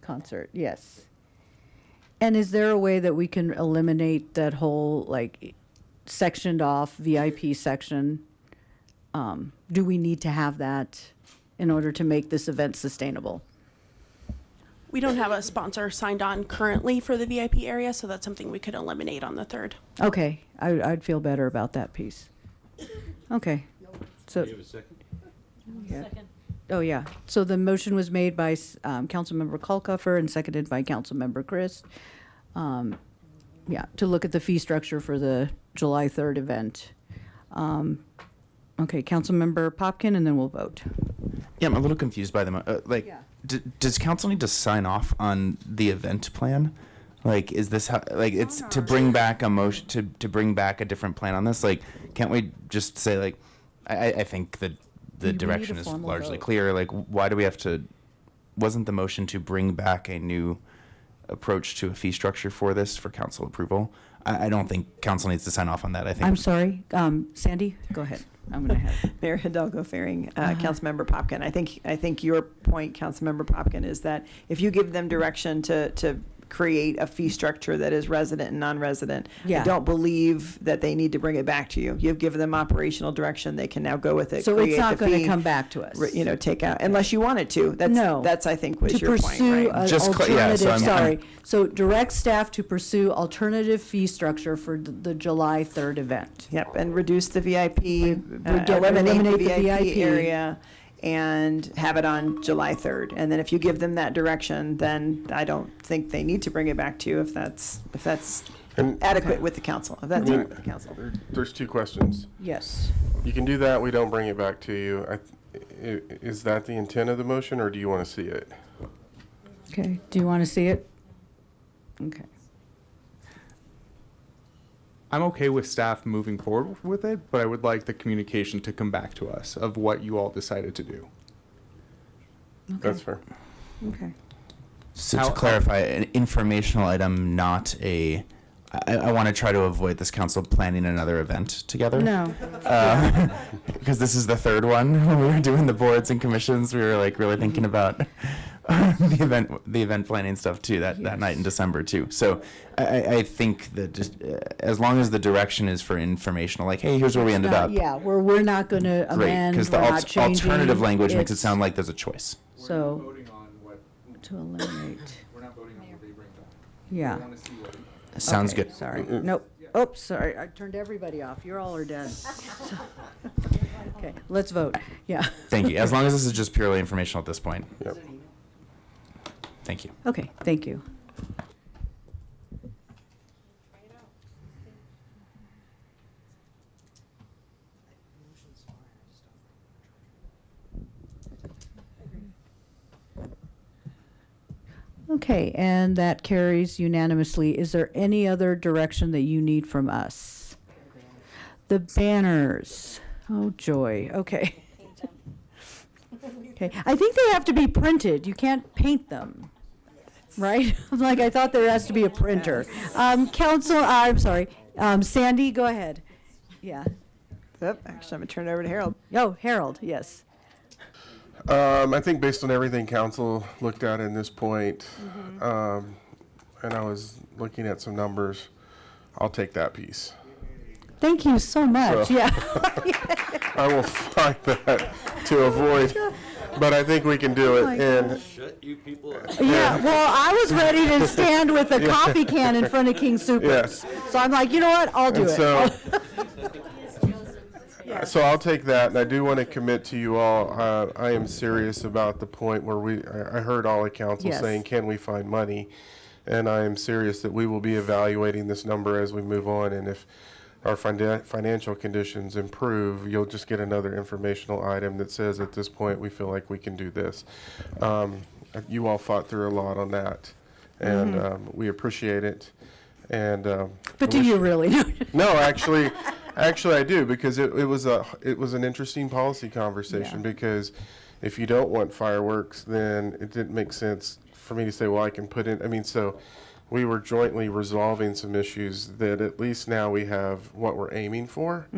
concert, yes. And is there a way that we can eliminate that whole, like, sectioned off VIP section? Do we need to have that in order to make this event sustainable? We don't have a sponsor signed on currently for the VIP area, so that's something we could eliminate on the 3rd. Okay, I'd feel better about that piece. Okay, so. Do you have a second? Yeah. Oh, yeah. So the motion was made by Councilmember Kalkofer and seconded by Councilmember Christ. Yeah, to look at the fee structure for the July 3rd event. Okay, Councilmember Popkin, and then we'll vote. Yeah, I'm a little confused by them. Yeah. Does council need to sign off on the event plan? Like, is this how, like, it's to bring back a motion, to bring back a different plan on this? Like, can't we just say, like, I think that the direction is largely clear. Like, why do we have to, wasn't the motion to bring back a new approach to a fee structure for this for council approval? I don't think council needs to sign off on that. I think. I'm sorry, Sandy, go ahead. I'm going to have. Mayor Hidalgo Faring, Councilmember Popkin. I think your point, Councilmember Popkin, is that if you give them direction to create a fee structure that is resident and non-resident, Yeah. I don't believe that they need to bring it back to you. You've given them operational direction; they can now go with it. So it's create not the going to fee, come back to us. Take out unless you want it to. That's I think was to your pursue point, right? alternative. So direct staff to pursue alternative fee structure for the July 3rd event. Yep, and reduce the VIP, eliminate eliminate the the VIP VIP. area, and have it on July 3rd. And then if you give them that direction, then I don't think they need to bring it back to you if that's And- adequate with the council. If that's I mean, adequate with the council. There's two questions. Yes. You can do that. We don't bring it back to you. Is that the intent of the motion, or do you want to see it? Okay, do you want to see it? Okay. I'm okay with staff moving forward with it, but I would like the communication to come back to us of what you all decided to do. That's fair. Okay. So to clarify, an informational item, not a. I want to try to avoid this council planning another event together. No. Because this is the third one. When we were doing the boards and commissions, we were like really thinking about the event planning stuff too. That night in December too. So I think that just as long as the direction is for informational, like, hey, here's where we ended up. Yeah, we're not going to Great, amend, because we're the not changing. alternative language makes it It's- sound like there's a choice. So, to eliminate. We're not voting on what they bring back. Yeah. Sounds Okay, good. Sorry. Nope. Oops, sorry. I turned everybody off. You're all are dead. Okay, let's vote. Yeah. Thank you. As long as this is just purely informational at this point. Yep. Thank you. Okay, thank you. Okay, and that carries unanimously. Is there any other direction that you need from us? The banners. Oh, joy. Okay. Okay, I think they have to be printed. You can't paint them, right? Like, I thought there has to be a printer. I'm sorry. Sandy, go ahead. Yeah. Yep, actually, I'm going to turn it over to Harold. Oh, Harold, yes. I think based on everything council looked at in this point, and I was looking at some numbers, I'll take that piece. Thank you so much. So- Yeah. I will find that to avoid, but I think we can do it. my And Shut you people up. Yeah, well, I was ready to stand with a Yeah. coffee can in front of King Soopers. Yeah. So I'm like, you know what? I'll do And it. so I'll take that, and I do want to commit to you all. I am serious about the point where I heard all the council Yes. saying, "Can we find money?" And I am serious that we will be evaluating this number as we move on. And if our financial conditions improve, you'll just get another informational item that says, at this point, we feel like we can do this. You all fought through a lot on that, and we appreciate it. And But do you really? No, actually, I do, because it was an interesting policy conversation. Because if you don't want fireworks, then it didn't make sense for me to say, well, I can put in. I mean, so we were jointly resolving some issues that at least now we have what we're aiming for,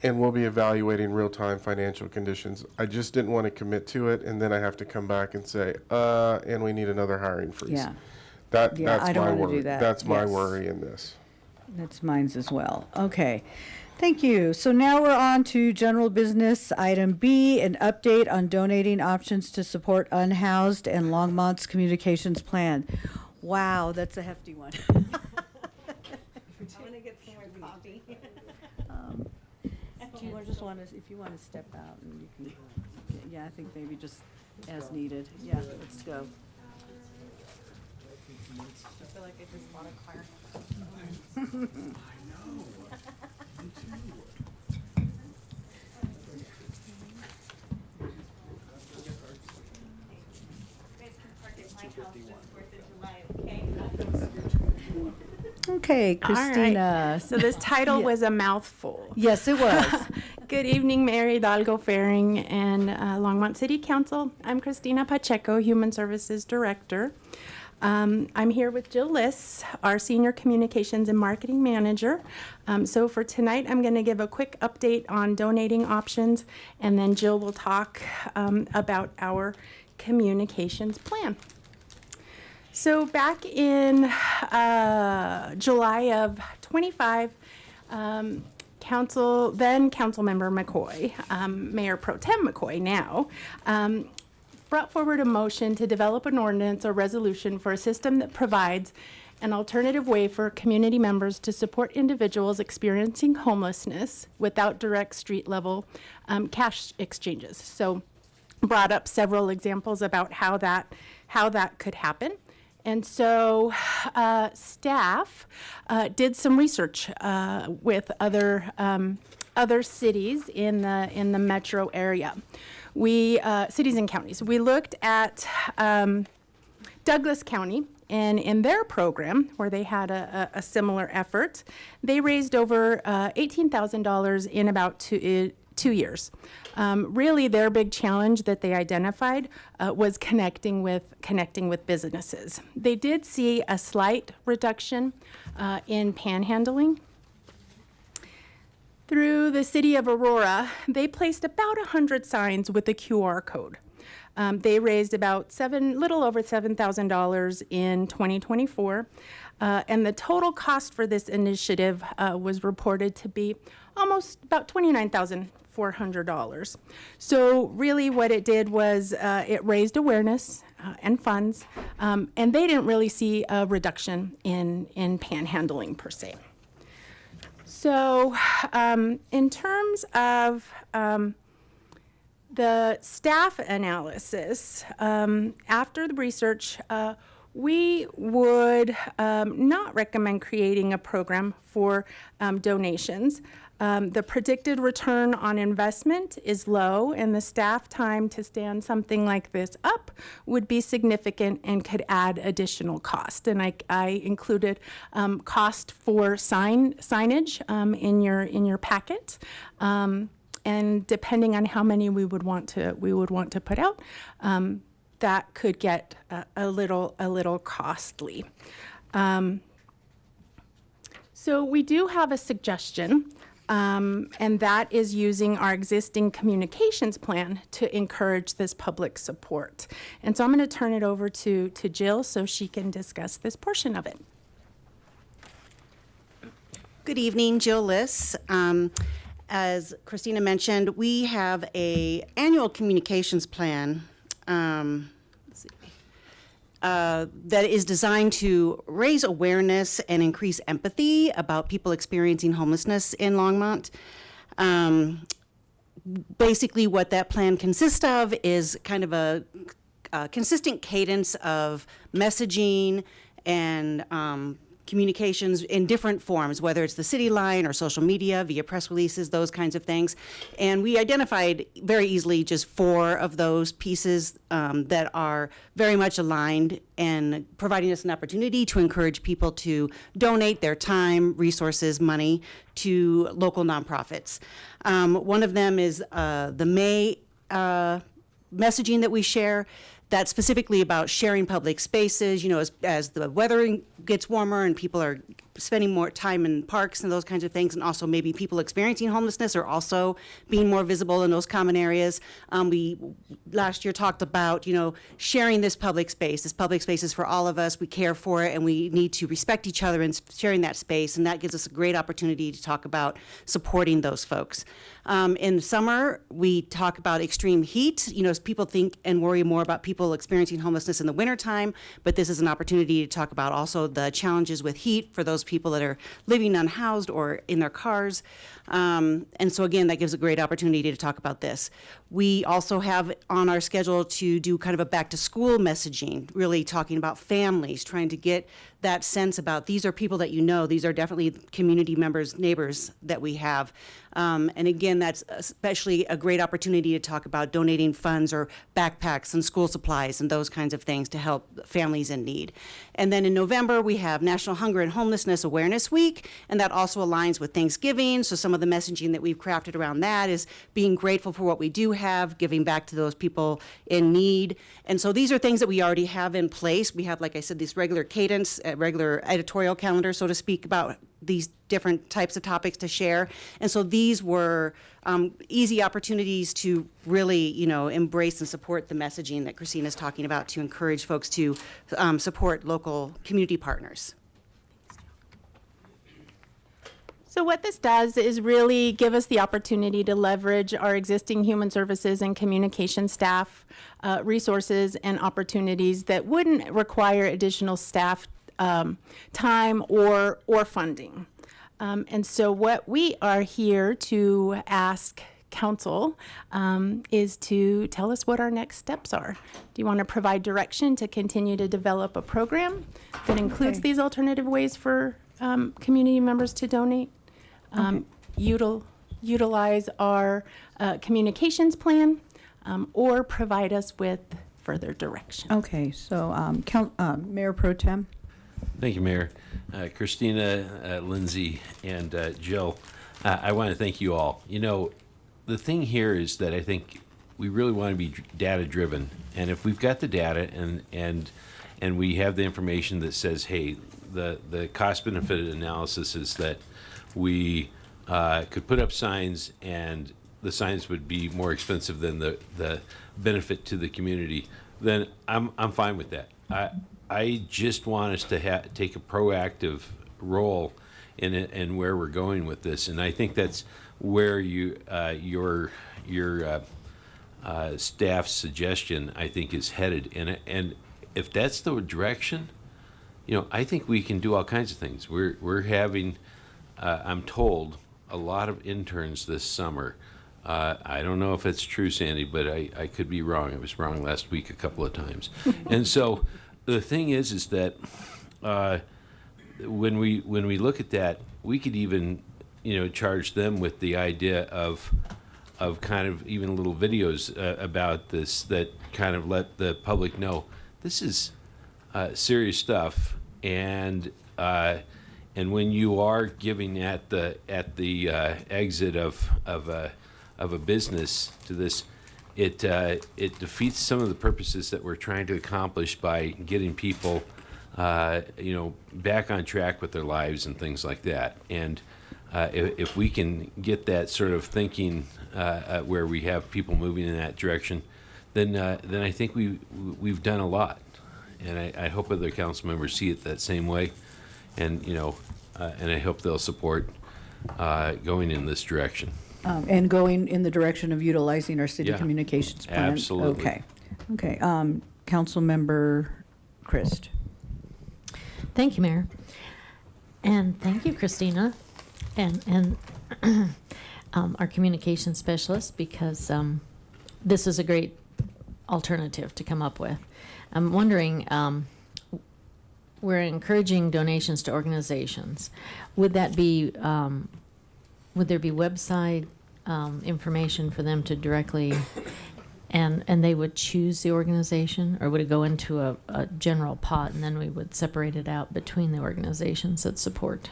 and we'll be evaluating real-time financial conditions. I just didn't want to commit to it, and then I have to come back and say, and we need another hiring freeze. Yeah. That's I don't my wanna do worry. that. That's my Yes. worry in this. That's mine as well. Okay. Thank you. So now we're on to general business. Item B, an update on donating options to support unhoused and Longmont's communications plan. Wow, that's a hefty one. I'm gonna get some more coffee. Do you just want to, if you want to step out and you can, yeah, I think maybe just as needed. Yeah, let's go. I feel like I just bought a car. Okay, All right. Christina. So this title Yeah. was a mouthful. Yes, it was. Good evening, Mayor Hidalgo Faring and Longmont City Council. I'm Christina Pacheco, Human Services Director. I'm here with Jill Liss, our Senior Communications and Marketing Manager. So for tonight, I'm going to give a quick update on donating options, and then Jill will talk about our communications plan. So back in July of 25, Councilmember McCoy, Mayor Pro Tem McCoy now, brought forward a motion to develop an ordinance or resolution for a system that provides an alternative way for community members to support individuals experiencing homelessness without direct street level cash exchanges. So brought up several examples about how that could happen. And so staff did some research with other cities in the metro area. Cities and counties. We looked at Douglas County, and in their program, where they had a similar effort, they raised over $18,000 in about 2 years. Really, their big challenge that they identified was connecting with businesses. They did see a slight reduction in panhandling. Through the city of Aurora, they placed about 100 signs with a QR code. They raised about little over $7,000 in 2024, and the total cost for this initiative was reported to be almost about $29,400. So really what it did was it raised awareness and funds, and they didn't really see a reduction in panhandling per se. So in terms of the staff analysis, after the research, we would not recommend creating a program for donations. The predicted return on investment is low, and the staff time to stand something like this up would be significant and could add additional cost. And I included cost for signage in your packet. And depending on how many we would want to put out, that could get a little costly. So we do have a suggestion, and that is using our existing communications plan to encourage this public support. And so I'm going to turn it over to Jill so she can discuss this portion of it. Good evening, Jill Liss. As Christina mentioned, we have an annual communications plan that is designed to raise awareness and increase empathy about people experiencing homelessness in Longmont. Basically, what that plan consists of is kind of a consistent cadence of messaging and communications in different forms, whether it's the city line or social media, via press releases, those kinds of things. And we identified very easily just 4 of those pieces that are very much aligned and providing us an opportunity to encourage people to donate their time, resources, money to local nonprofits. One of them is the May messaging that we share. That's specifically about sharing public spaces, you know, as the weather gets warmer and people are spending more time in parks and those kinds of things, and also maybe people experiencing homelessness are also being more visible in those common areas. We last year talked about, you know, sharing this public space. This public space is for all of us. We care for it, and we need to respect each other in sharing that space, and that gives us a great opportunity to talk about supporting those folks. In summer, we talk about extreme heat. You know, as people think and worry more about people experiencing homelessness in the wintertime, but this is an opportunity to talk about also the challenges with heat for those people that are living unhoused or in their cars. And so again, that gives a great opportunity to talk about this. We also have on our schedule to do kind of a back to school messaging, really talking about families, trying to get that sense about these are people that you know, these are definitely community members, neighbors that we have. And again, that's especially a great opportunity to talk about donating funds or backpacks and school supplies and those kinds of things to help families in need. And then in November, we have National Hunger and Homelessness Awareness Week, and that also aligns with Thanksgiving. So some of the messaging that we've crafted around that is being grateful for what we do have, giving back to those people in need. And so these are things that we already have in place. We have, like I said, this regular cadence, regular editorial calendar, so to speak, about these different types of topics to share. And so these were easy opportunities to really, you know, embrace and support the messaging that Christina's talking about to encourage folks to support local community partners. So what this does is really give us the opportunity to leverage our existing human services and communication staff resources and opportunities that wouldn't require additional staff time or funding. And so what we are here to ask council is to tell us what our next steps are. Do you want to provide direction to continue to develop a program that includes these alternative ways for community members to donate? Utilize our communications plan, or provide us with further direction. Okay, so Mayor Pro Tem. Thank you, Mayor. Christina, Lindsay, and Jill, I want to thank you all. You know, the thing here is that I think we really want to be data-driven. And if we've got the data and we have the information that says, hey, the cost-benefit analysis is that we could put up signs and the signs would be more expensive than the benefit to the community, then I'm fine with that. I just want us to take a proactive role in it and where we're going with this, and I think that's where your staff's suggestion I think is headed. And if that's the direction, you know, I think we can do all kinds of things. We're having, I'm told, a lot of interns this summer. I don't know if it's true, Sandy, but I could be wrong. I was wrong last week a couple of times. And so the thing is that when we look at that, we could even, charge them with the idea of kind of even little videos about this that kind of let the public know this is serious stuff, and when you are giving at the exit of a business to this, it defeats some of the purposes that we're trying to accomplish by getting people back on track with their lives and things like that. And if we can get that sort of thinking where we have people moving in that direction, then I think we've done a lot. And I hope other council members see it that same way, and and I hope they'll support going in this direction. And going in the direction of utilizing our city Yeah, communications plan? absolutely. Okay. Councilmember Christ. Thank you, Mayor. And thank you, Christina, and our communication specialist, because this is a great alternative to come up with. I'm wondering, we're encouraging donations to organizations. Would that be, would there be website information for them to directly, and they would choose the organization, or would it go into a general pot and then we would separate it out between the organizations that support?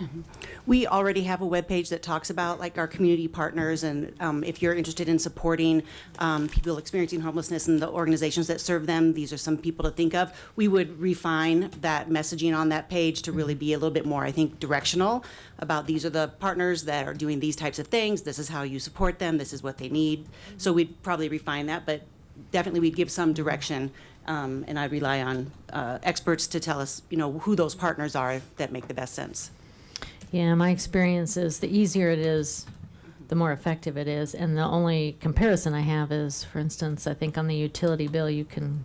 We already have a webpage that talks about like our community partners, and if you're interested in supporting people experiencing homelessness and the organizations that serve them, these are some people to think of. We would refine that messaging on that page to really be a little bit more, I think, directional about these are the partners that are doing these types of things. This is how you support them. This is what they need. So we'd probably refine that, but definitely we'd give some direction, and I'd rely on experts to tell us, who those partners are that make the best sense. Yeah, my experience is the easier it is, the more effective it is. And the only comparison I have is, for instance, I think on the utility bill, you can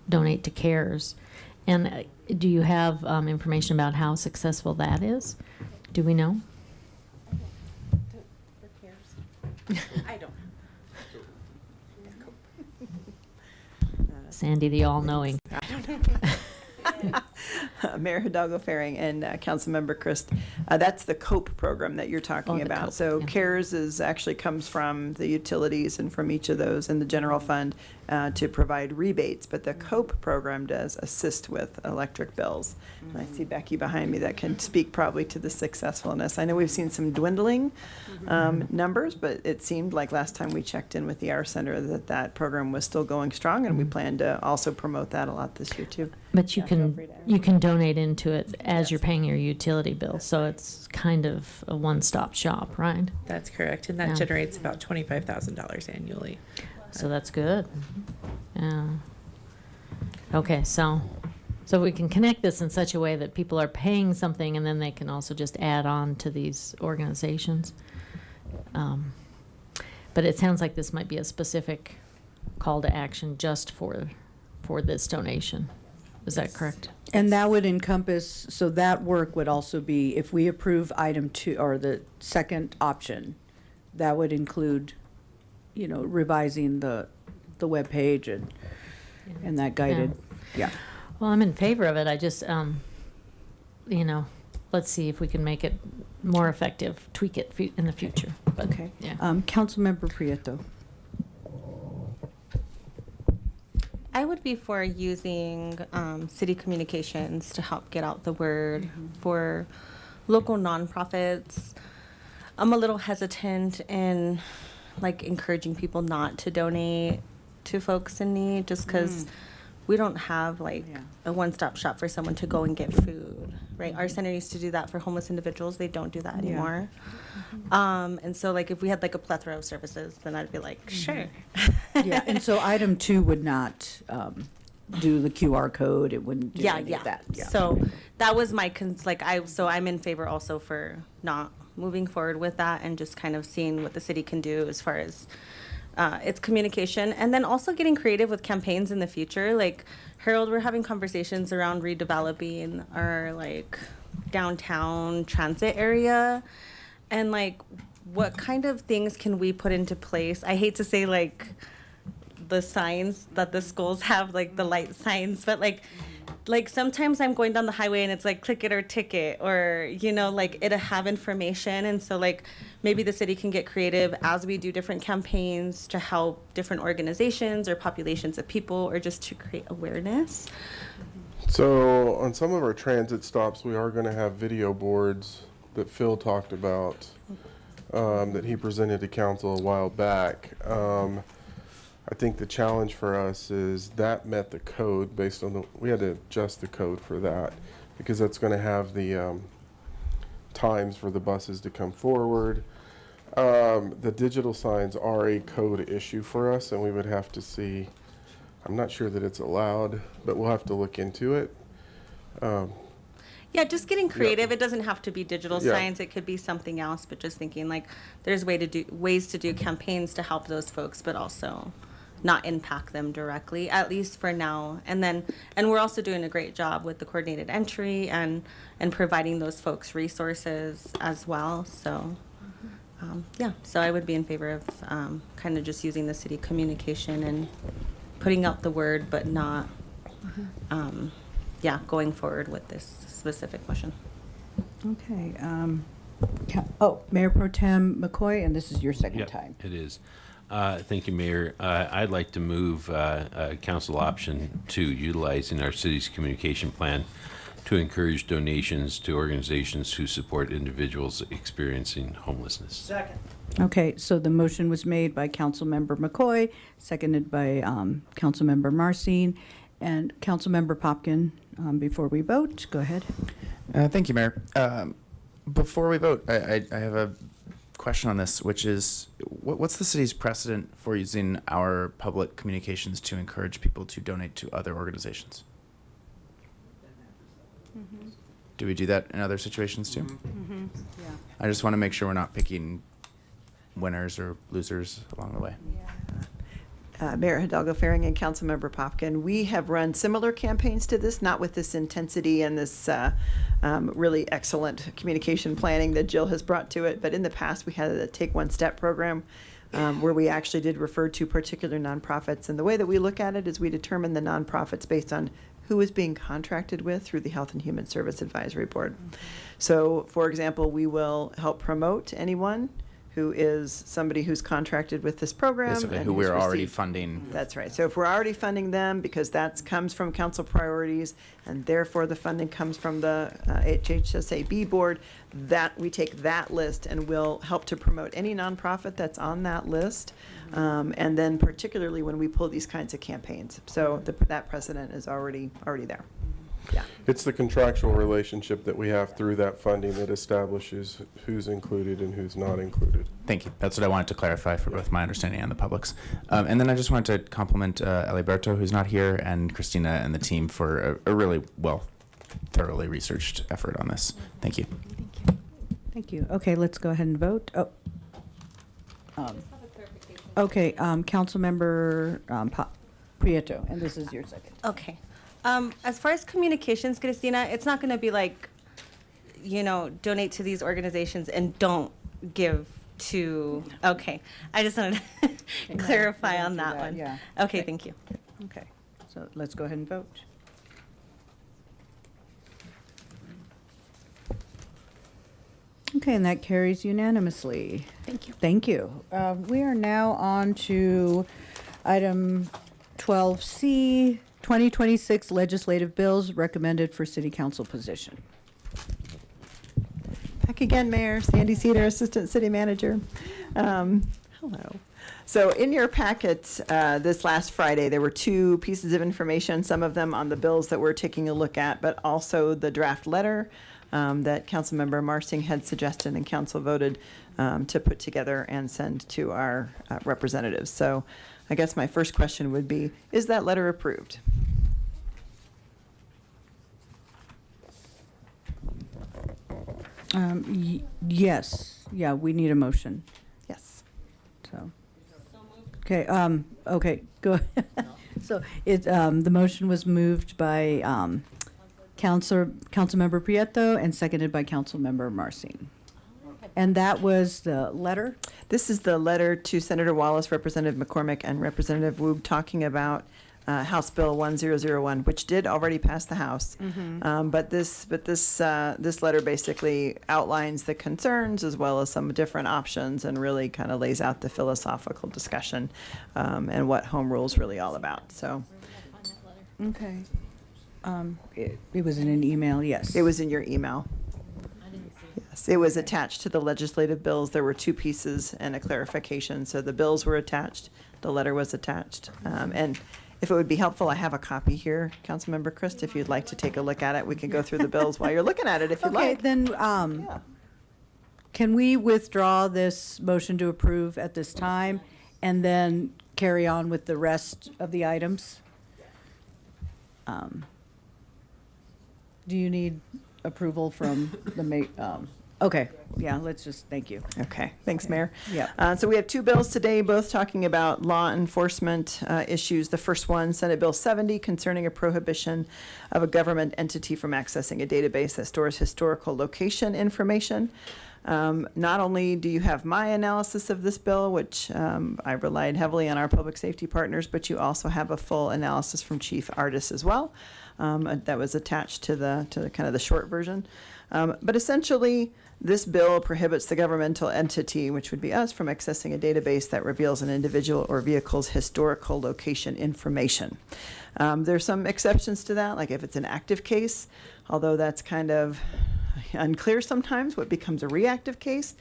donate to CARES. And do you have information about how successful that is? Do we know? I don't. Sandy, the all-knowing. Mayor Hidalgo Faring and Councilmember Christ, that's the COPE program that you're talking the about. COPE, So yeah. CARES actually comes from the utilities and from each of those in the general fund to provide rebates, but the COPE program does assist with electric bills. And I see Becky behind me that can speak probably to the successfulness. I know we've seen some dwindling numbers, but it seemed like last time we checked in with the R Center that program was still going strong, and we plan to also promote that a lot this year too. But you Yeah, feel free can to add. donate into it as you're paying your utility bill, so it's kind of a one-stop shop, right? That's correct, and that Yeah. generates about $25,000 annually. So that's good. Yeah. Okay, so we can connect this in such a way that people are paying something and then they can also just add on to these organizations. But it sounds like this might be a specific call to action just for this donation. Is that correct? And that would encompass, so that work would also be, if we approve item 2, or the second option, that would include, revising the webpage and that guided, yeah. Well, I'm in favor of it. I just, let's see if we can make it more effective, tweak it in the future. But, Okay. yeah. Councilmember Prieto. I would be for using city communications to help get out the word for local nonprofits. I'm a little hesitant in encouraging people not to donate to folks in need, just because we don't have a one-stop shop for someone to go and get food, right? Our center used to do that for homeless individuals. They don't do that anymore. And so if we had a plethora of services, then I'd be like, sure. Yeah, and so item 2 would not do the QR code, it wouldn't do any of that. Yeah. So that was my so I'm in favor also for not moving forward with that and just kind of seeing what the city can do as far as its communication, and then also getting creative with campaigns in the future. Harold, we're having conversations around redeveloping our downtown transit area, and what kind of things can we put into place? I hate to say the signs that the schools have, like the light signs, but like sometimes I'm going down the highway and it's like click it or ticket, or like it'll have information. And so like maybe the city can get creative as we do different campaigns to help different organizations or populations of people, or just to create awareness. So on some of our transit stops, we are going to have video boards that Phil talked about, that he presented to council a while back. I think the challenge for us is that met the code based on we had to adjust the code for that, because that's going to have the times for the buses to come forward. The digital signs are a code issue for us, and we would have to see. I'm not sure that it's allowed, but we'll have to look into it. Yeah, just getting creative. It doesn't have to be digital Yeah. signs. It could be something else, but just thinking like there's ways to do campaigns to help those folks, but also not impact them directly, at least for now. And we're also doing a great job with the coordinated entry and providing those folks resources as well. So yeah, so I would be in favor of kind of just using the city communication and putting out the word, but not going forward with this specific question. Okay. Mayor Pro Tem McCoy, and this is your second Yep, time. it is. Thank you, Mayor. I'd like to move council option 2, utilizing our city's communication plan to encourage donations to organizations who support individuals experiencing homelessness. Second. Okay, so the motion was made by Councilmember McCoy, seconded by Councilmember Marcin, and Councilmember Popkin. Before we vote, go ahead. Thank you, Mayor. Before we vote, I have a question on this, which is, what's the city's precedent for using our public communications to encourage people to donate to other organizations? Do we do that in other situations too? Yeah. I just want to make sure we're not picking winners or losers along the way. Mayor Hidalgo Faring and Councilmember Popkin, we have run similar campaigns to this, not with this intensity and this really excellent communication planning that Jill has brought to it, but in the past we had a Take One Step program where we actually did refer to particular nonprofits. And the way that we look at it is we determine the nonprofits based on who is being contracted with through the Health and Human Service Advisory Board. So, for example, we will help promote anyone who is somebody who's contracted with this program. Basically, and who who's we're already received- funding. That's right. So if we're already funding them, because that comes from council priorities, and therefore the funding comes from the HHSAB board, that we take that list and will help to promote any nonprofit that's on that list. And then particularly when we pull these kinds of campaigns. So that precedent is already there. Yeah. It's the contractual relationship that we have through that funding that establishes who's included and who's not included. Thank you. That's what I wanted to clarify for both my understanding and the public's. And then I just wanted to compliment Eliberto, who's not here, and Christina and the team for a really thoroughly researched effort on this. Thank you. Thank you. Okay, let's go ahead and vote. Okay, Councilmember Prieto, and this is your second. Okay. As far as communications, Christina, it's not going to be like, donate to these organizations and don't give to. Okay. I just wanted to clarify on that one. Yeah. Okay, thank you. Okay, so let's go ahead and vote. Okay, and that carries unanimously. Thank you. Thank you. We are now on to item 12C, 2026 legislative bills recommended for city council position. Back again, Mayor. Sandy Cedar, Assistant City Manager. Hello. So in your packets this last Friday, there were 2 pieces of information, some of them on the bills that we're taking a look at, but also the draft letter that Councilmember Marcin had suggested and council voted to put together and send to our representatives. So I guess my first question would be, is that letter approved? Yes, yeah, we need a motion, Yes. so. Okay, okay, go ahead. So the motion was moved by Councilmember Prieto and seconded by Councilmember Marcin. And that was the letter? This is the letter to Senator Wallace, Representative McCormick, and Representative Woog talking about House Bill 1001, which did already pass the House. But this letter basically outlines the concerns as well as some different options and really kind of lays out the philosophical discussion and what home rule is really all about. So, Okay. It was in an email, yes. it was in your email. Yes, it was attached to the legislative bills. There were two pieces and a clarification. So the bills were attached, the letter was attached. And if it would be helpful, I have a copy here, Councilmember Christ. If you'd like to take a look at it, we can go through the bills while you're looking at it if you'd Okay, like. then, can we withdraw this motion to approve at this time and then carry on with the rest of the items? Do you need approval from the okay, yeah, let's just, thank you. Okay, thanks, Mayor. Yeah. So we have two bills today, both talking about law enforcement issues. The first one, Senate Bill 70, concerning a prohibition of a government entity from accessing a database that stores historical location information. Not only do you have my analysis of this bill, which I relied heavily on our public safety partners, but you also have a full analysis from Chief Ardis as well. That was attached to the kind of the short version. But essentially, this bill prohibits the governmental entity, which would be us, from accessing a database that reveals an individual or vehicle's historical location information. There's some exceptions to that, like if it's an active case, although that's kind of unclear sometimes what becomes a reactive case,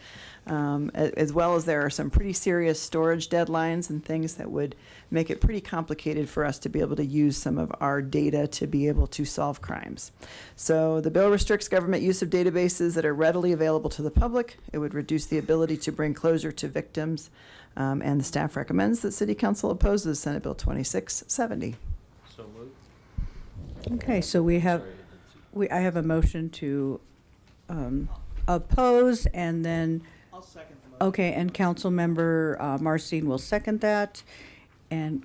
as well as there are some pretty serious storage deadlines and things that would make it pretty complicated for us to be able to use some of our data to be able to solve crimes. So the bill restricts government use of databases that are readily available to the public. It would reduce the ability to bring closure to victims, and the staff recommends that City Council opposes Senate Bill 2670. So moved. Okay, so I have a motion to oppose, and then. I'll second the motion. Okay, and Councilmember Marcin will second that. And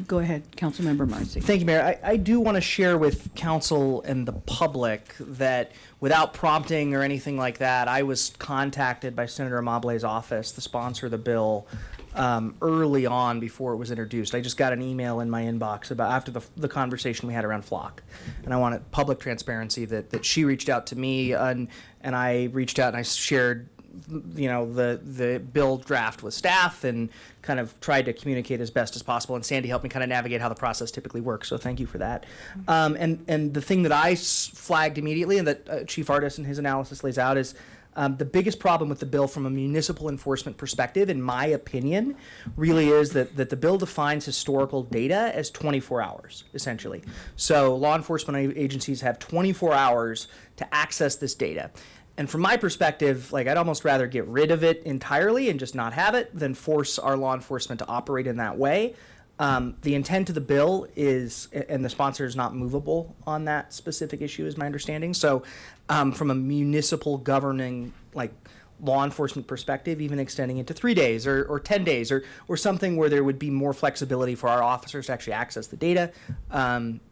go ahead, Councilmember Marcy. Thank you, Mayor. I do want to share with council and the public that without prompting or anything like that, I was contacted by Senator Amable's office, the sponsor of the bill, early on before it was introduced. I just got an email in my inbox about after the conversation we had around Flock. And I wanted public transparency that she reached out to me and I reached out and I shared the bill draft with staff and kind of tried to communicate as best as possible. And Sandy helped me kind of navigate how the process typically works. So thank you for that. And the thing that I flagged immediately and that Chief Ardis in his analysis lays out is the biggest problem with the bill from a municipal enforcement perspective, in my opinion, really is that the bill defines historical data as 24 hours, essentially. So law enforcement agencies have 24 hours to access this data. And from my perspective, like I'd almost rather get rid of it entirely and just not have it than force our law enforcement to operate in that way. The intent of the bill is, and the sponsor is not movable on that specific issue, is my understanding. So from a municipal governing, like law enforcement perspective, even extending it to 3 days or 10 days or something where there would be more flexibility for our officers to actually access the data,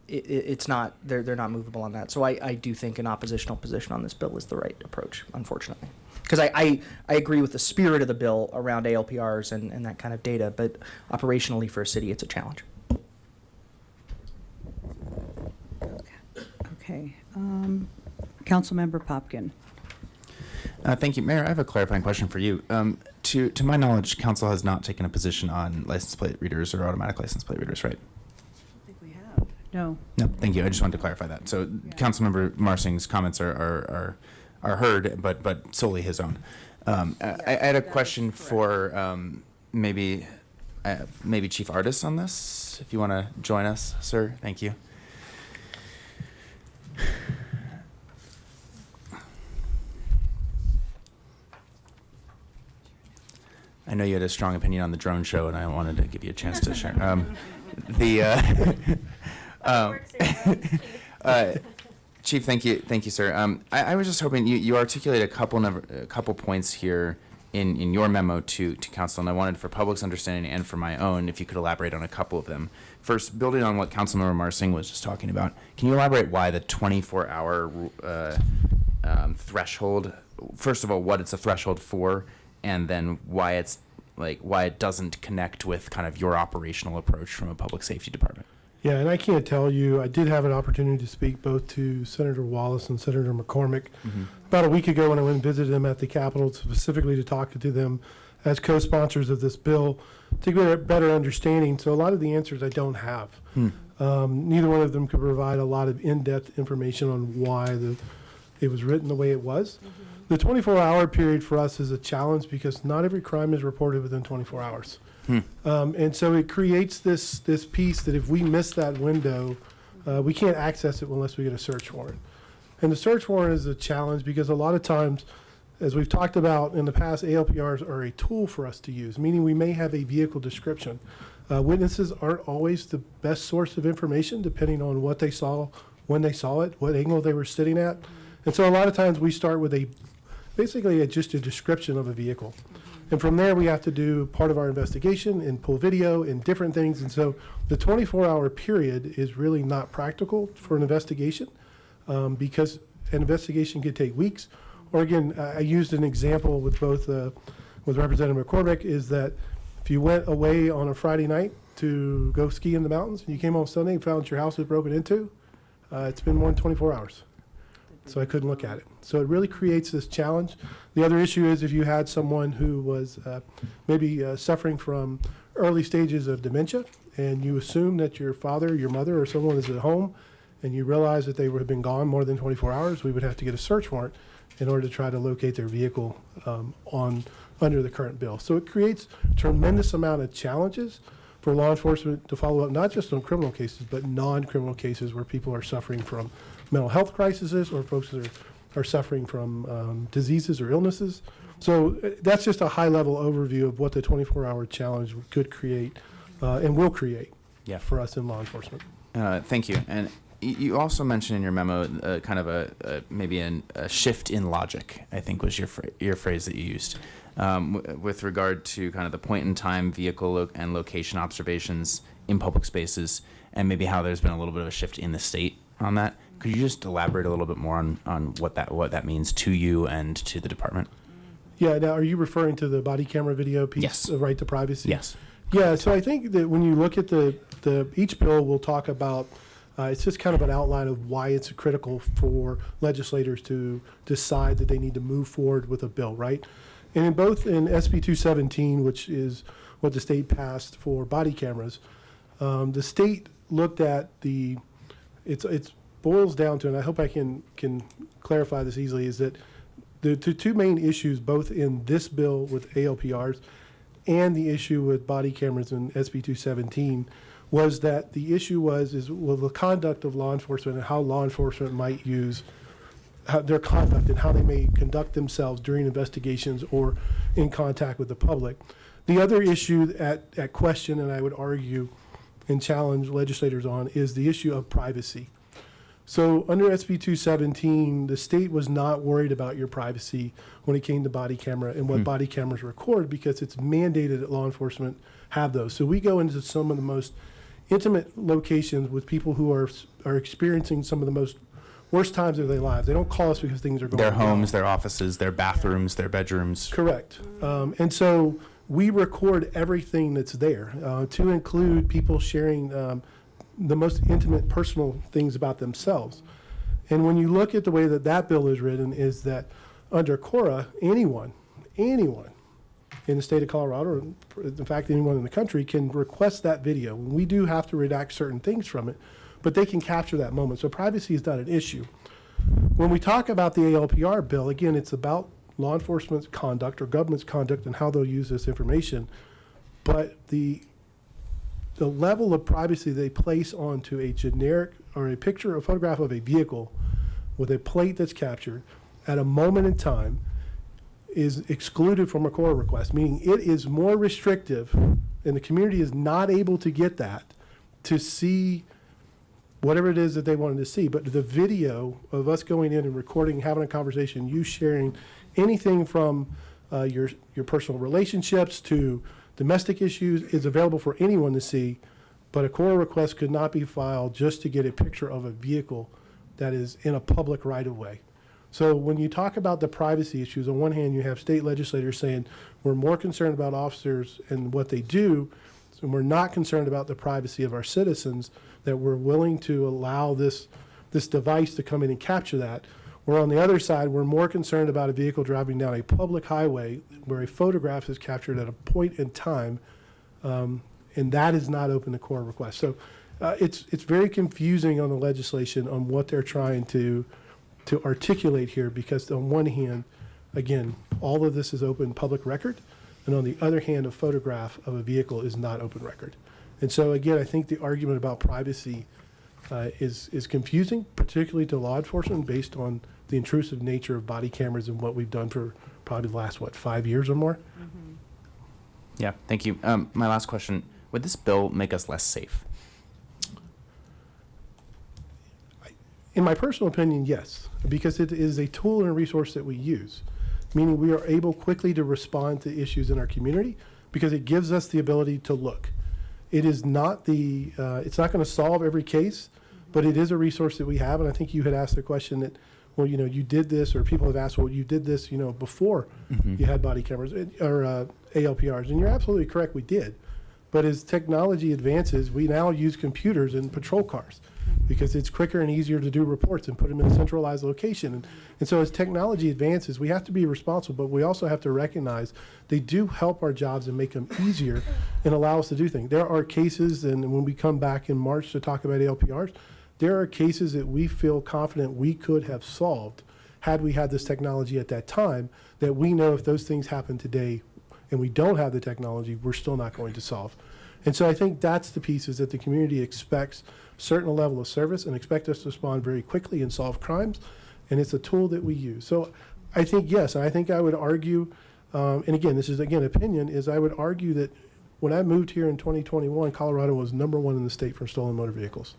it's not, they're not movable on that. So I do think an oppositional position on this bill is the right approach, unfortunately. Because I agree with the spirit of the bill around ALPRs and that kind of data, but operationally for a city, it's a challenge. Okay. Councilmember Popkin. Thank you, Mayor. I have a clarifying question for you. To my knowledge, council has not taken a position on license plate readers or automatic license plate readers, right? I think we have. No. No, thank you. I just wanted to clarify that. So Councilmember Marcing's comments are heard, but solely his own. I had a question for maybe Chief Ardis on this, if you want to join us, sir. Thank you. I know you had a strong opinion on the drone show, and I wanted to give you a chance to share. Chief, thank you, sir. I was just hoping you articulate a couple points here in your memo to council, and I wanted for public's understanding and for my own, if you could elaborate on a couple of them. First, building on what Councilmember Marcing was just talking about, can you elaborate why the 24-hour threshold first of all, what it's a threshold for, and then why it's why it doesn't connect with kind of your operational approach from a public safety department. Yeah, and I can't tell you, I did have an opportunity to speak both to Senator Wallace and Senator McCormick about a week ago when I went and visited them at the Capitol, specifically to talk to them as co-sponsors of this bill to get a better understanding. So a lot of the answers I don't have. Neither one of them could provide a lot of in-depth information on why it was written the way it was. The 24-hour period for us is a challenge because not every crime is reported within 24 hours. And so it creates this piece that if we miss that window, we can't access it unless we get a search warrant. And the search warrant is a challenge because a lot of times, as we've talked about in the past, ALPRs are a tool for us to use, meaning we may have a vehicle description. Witnesses aren't always the best source of information depending on what they saw, when they saw it, what angle they were sitting at. And so a lot of times we start with basically just a description of a vehicle. And from there, we have to do part of our investigation and pull video and different things. And so the 24-hour period is really not practical for an investigation because an investigation could take weeks. Or again, I used an example with both with Representative McCormick is that if you went away on a Friday night to go ski in the mountains and you came home Sunday and found your house was broken into, it's been more than 24 hours. So I couldn't look at it. So it really creates this challenge. The other issue is if you had someone who was maybe suffering from early stages of dementia and you assume that your father, your mother, or someone is at home and you realize that they have been gone more than 24 hours, we would have to get a search warrant in order to try to locate their vehicle under the current bill. So it creates a tremendous amount of challenges for law enforcement to follow up, not just on criminal cases, but non-criminal cases where people are suffering from mental health crises or folks that are suffering from diseases or illnesses. So that's just a high-level overview of what the 24-hour challenge could create and will create for us in law enforcement. Thank you. And you also mentioned in your memo kind of maybe a shift in logic, I think was your phrase that you used, with regard to kind of the point-in-time vehicle and location observations in public spaces, and maybe how there's been a little bit of a shift in the state on that. Could you just elaborate a little bit more on what that means to you and to the department? Yeah. Now, are you referring to the body camera video piece? Yes. Of right to privacy? Yes. Yeah. So I think that when you look at each bill, we'll talk about. It's just kind of an outline of why it's critical for legislators to decide that they need to move forward with a bill, right? And in SB 217, which is what the state passed for body cameras, the state looked at it boils down to, and I hope I can clarify this easily, is that the two main issues, both in this bill with ALPRs and the issue with body cameras in SB 217, was that the issue is the conduct of law enforcement and how law enforcement might use their conduct and how they may conduct themselves during investigations or in contact with the public. The other issue at question, and I would argue and challenge legislators on, is the issue of privacy. So under SB 217, the state was not worried about your privacy when it came to body camera and what body cameras record because it's mandated that law enforcement have those. So we go into some of the most intimate locations with people who are experiencing some of the most worst times of their lives. They don't call us because things are going Their wrong. homes, their offices, their bathrooms, their bedrooms. Correct. And so we record everything that's there to include people sharing the most intimate personal things about themselves. And when you look at the way that bill is written is that under CORA, anyone in the state of Colorado, or in fact anyone in the country, can request that video. And we do have to redact certain things from it, but they can capture that moment. So privacy is not an issue. When we talk about the ALPR bill, again, it's about law enforcement's conduct or government's conduct and how they'll use this information. But the level of privacy they place onto a generic or a photograph of a vehicle with a plate that's captured at a moment in time is excluded from a CORA request, meaning it is more restrictive and the community is not able to get that to see whatever it is that they wanted to see. But the video of us going in and recording, having a conversation, you sharing anything from your personal relationships to domestic issues is available for anyone to see, but a CORA request could not be filed just to get a picture of a vehicle that is in a public right-of-way. So when you talk about the privacy issues, on one hand, you have state legislators saying we're more concerned about officers and what they do, and we're not concerned about the privacy of our citizens, that we're willing to allow this device to come in and capture that. Where on the other side, we're more concerned about a vehicle driving down a public highway where a photograph is captured at a point in time, and that is not open to core requests. So it's very confusing on the legislation on what they're trying to articulate here, because on one hand, again, all of this is open public record, and on the other hand, a photograph of a vehicle is not open record. And so again, I think the argument about privacy is confusing, particularly to law enforcement, based on the intrusive nature of body cameras and what we've done for probably the last, 5 years or more? Yeah, thank you. My last question, would this bill make us less safe? In my personal opinion, yes, because it is a tool and a resource that we use, meaning we are able quickly to respond to issues in our community because it gives us the ability to look. It is not it's not going to solve every case, but it is a resource that we have. And I think you had asked the question that, well, you did this, or people have asked, well, you did this, before you had body cameras or ALPRs. And you're absolutely correct, we did. But as technology advances, we now use computers in patrol cars because it's quicker and easier to do reports and put them in a centralized location. And so as technology advances, we have to be responsible, but we also have to recognize they do help our jobs and make them easier and allow us to do things. There are cases, and when we come back in March to talk about ALPRs, there are cases that we feel confident we could have solved had we had this technology at that time, that we know if those things happen today and we don't have the technology, we're still not going to solve. And so I think that's the piece, is that the community expects a certain level of service and expect us to respond very quickly and solve crimes, and it's a tool that we use. So I think, yes, I think I would argue, and again, this is, opinion, is I would argue that when I moved here in 2021, Colorado was #1 in the state for stolen motor vehicles.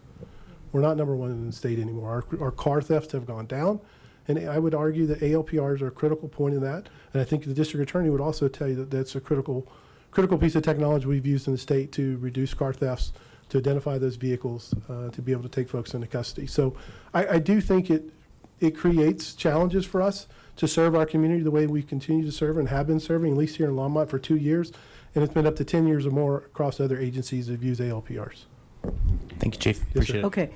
We're not #1 in the state anymore. Our car thefts have gone down, and I would argue that ALPRs are a critical point in that. And I think the district attorney would also tell you that that's a critical piece of technology we've used in the state to reduce car thefts, to identify those vehicles, to be able to take folks into custody. So I do think it creates challenges for us to serve our community the way we continue to serve and have been serving, at least here in Longmont, for 2 years. And it's been up to 10 years or more across other agencies that have used ALPRs. Thank you, Chief. Yes, Appreciate it. Okay,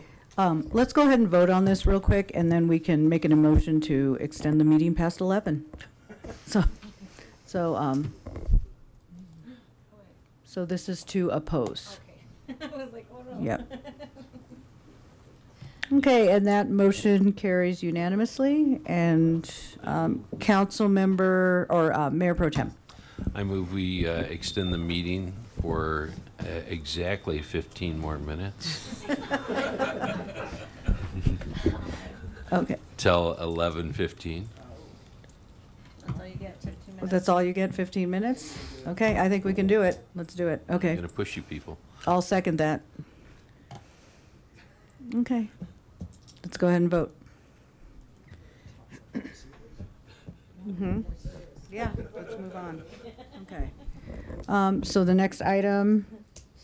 let's go ahead and vote on this real quick, and then we can make an emotion to extend the meeting past 11. So this is to oppose. I was like, oh no. Yep. Okay, and that motion carries unanimously, and council member, or Mayor Pro Tem. I move we extend the meeting for exactly 15 more minutes. Okay. Till 11:15. That's all you get, 15 minutes? Okay, I think we can do it. Let's do it. I'm Okay. going to push you people. I'll second that. Okay. Let's go ahead and vote. Yeah, let's move on. Okay. So the next item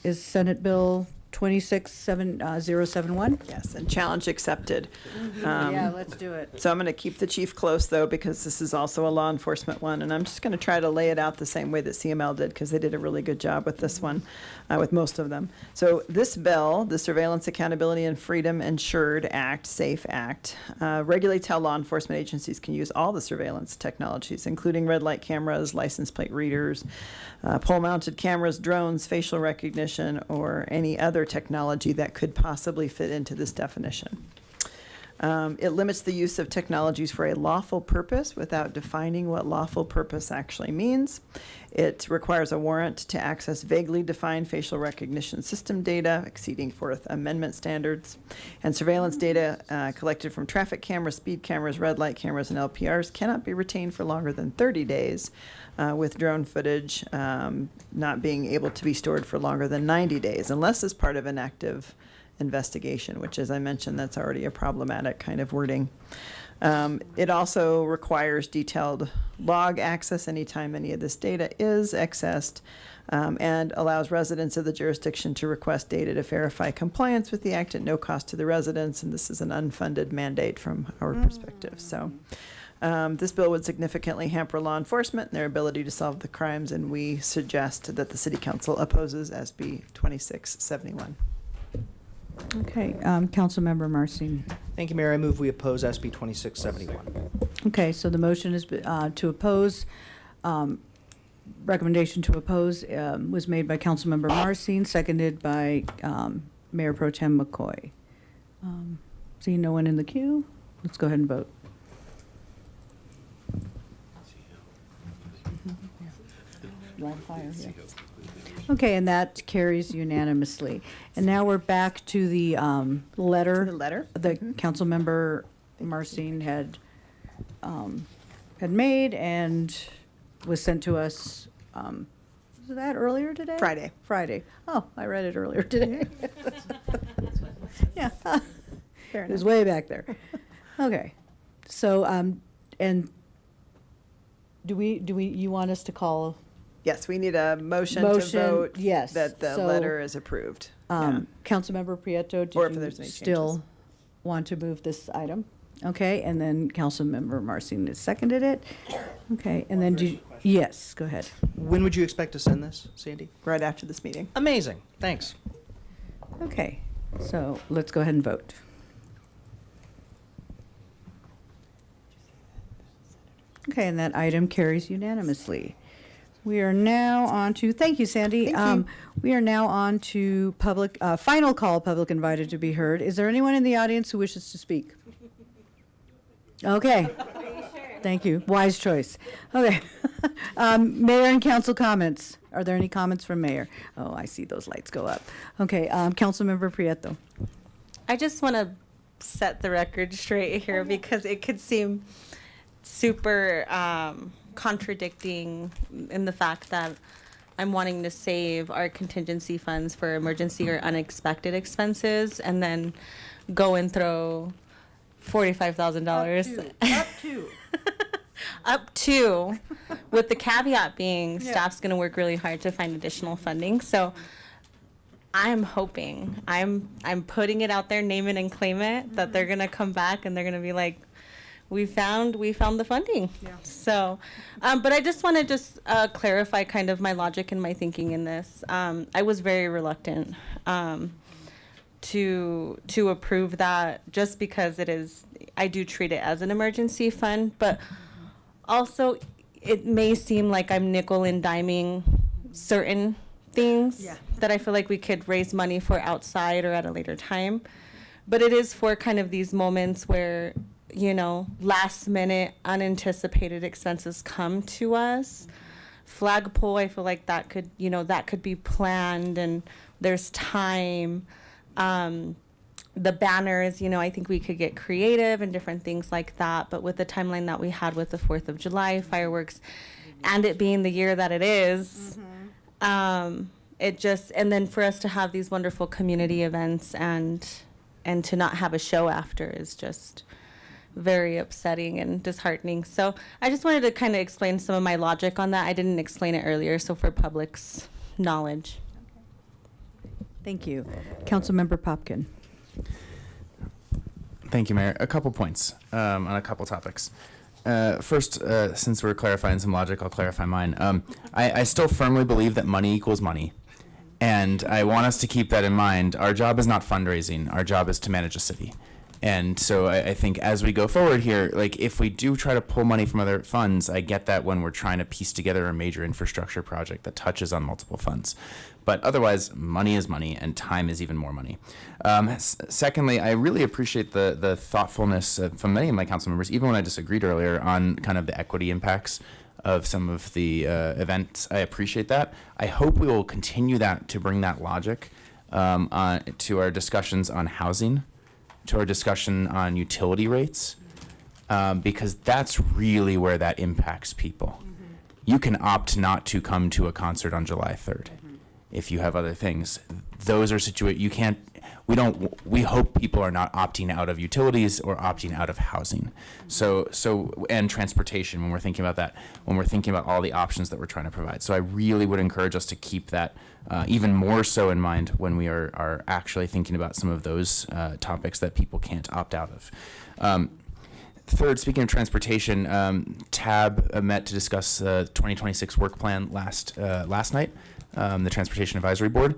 is Senate Bill 26071. Yes, and challenge accepted. Yeah, let's do it. So I'm going to keep the chief close, though, because this is also a law enforcement one, and I'm just going to try to lay it out the same way that CML did, because they did a really good job with this one, with most of them. So this bill, the Surveillance, Accountability, and Freedom Ensured Act, SAFE Act, regulates how law enforcement agencies can use all the surveillance technologies, including red light cameras, license plate readers, pole-mounted cameras, drones, facial recognition, or any other technology that could possibly fit into this definition. It limits the use of technologies for a lawful purpose without defining what lawful purpose actually means. It requires a warrant to access vaguely defined facial recognition system data exceeding Fourth Amendment standards. And surveillance data collected from traffic cameras, speed cameras, red light cameras, and LPRs cannot be retained for longer than 30 days, with drone footage not being able to be stored for longer than 90 days, unless it's part of an active investigation, which, as I mentioned, that's already a problematic kind of wording. It also requires detailed log access anytime any of this data is accessed, and allows residents of the jurisdiction to request data to verify compliance with the act at no cost to the residents, and this is an unfunded mandate from our perspective. So this bill would significantly hamper law enforcement and their ability to solve the crimes, and we suggest that the City Council opposes SB 2671. Okay, Councilmember Marcin. Thank you, Mayor. I move we oppose SB 2671. Okay, so the motion is to oppose. Recommendation to oppose was made by Councilmember Marcin, seconded by Mayor Pro Tem McCoy. Seeing no one in the queue, let's go ahead and vote. Okay, and that carries unanimously. And now we're back to the letter. The letter. That Councilmember Marcin had made and was sent to us, was that earlier today? Friday. Friday. Oh, I read it earlier today. Yeah. Fair It was enough. way back there. Okay. So, and you want us to call? Yes, we need a motion to Motion, vote yes. that the So, letter is approved. Yeah. Councilmember Prieto, Or do if you there's any still changes. want to move this item? Okay, and then Councilmember Marcin has seconded it. Okay, and then yes, go ahead. When would you expect to send this, Sandy? Right after this meeting. Amazing. Thanks. Okay, so let's go ahead and vote. Okay, and that item carries unanimously. We are now on to, thank you, Sandy. Thank you. We are now on to public, final call, public invited to be heard. Is there anyone in the audience who wishes to speak? Okay. Thank you. Wise choice. Okay. Mayor and council comments. Are there any comments from mayor? Oh, I see those lights go up. Okay, Councilmember Prieto. I just want to set the record straight here because it could seem super contradicting in the fact that I'm wanting to save our contingency funds for emergency or unexpected expenses and then go and throw $45,000 up to with the caveat being staff's going to work really hard to find additional funding. So I'm hoping, I'm putting it out there, name it and claim it, that they're going to come back and they're going to be like, we found the funding. Yeah. So, but I just want to clarify kind of my logic and my thinking in this. I was very reluctant to approve that just because I do treat it as an emergency fund, but also it may seem like I'm nickel and diming certain things that I feel like we could raise money for outside or at a later time. But it is for kind of these moments where, last minute unanticipated expenses come to us. Flagpole, I feel like that could be planned and there's time. The banners, I think we could get creative and different things like that. But with the timeline that we had with the 4th of July fireworks and it being the year that it is, and then for us to have these wonderful community events and to not have a show after is just very upsetting and disheartening. So I just wanted to kind of explain some of my logic on that. I didn't explain it earlier, so for public's knowledge. Thank you. Councilmember Popkin. Thank you, Mayor. A couple points on a couple topics. First, since we're clarifying some logic, I'll clarify mine. I still firmly believe that money equals money. And I want us to keep that in mind. Our job is not fundraising. Our job is to manage a city. And so I think as we go forward here, like if we do try to pull money from other funds, I get that when we're trying to piece together a major infrastructure project that touches on multiple funds. But otherwise, money is money and time is even more money. Secondly, I really appreciate the thoughtfulness from many of my council members, even when I disagreed earlier, on kind of the equity impacts of some of the events. I appreciate that. I hope we will continue that to bring that logic to our discussions on housing, to our discussion on utility rates, because that's really where that impacts people. You can opt not to come to a concert on July 3rd if you have other things. Those are we hope people are not opting out of utilities or opting out of housing. So and transportation, when we're thinking about that, when we're thinking about all the options that we're trying to provide. So I really would encourage us to keep that even more so in mind when we are actually thinking about some of those topics that people can't opt out of. Third, speaking of transportation, TAB met to discuss the 2026 work plan last night, the Transportation Advisory Board.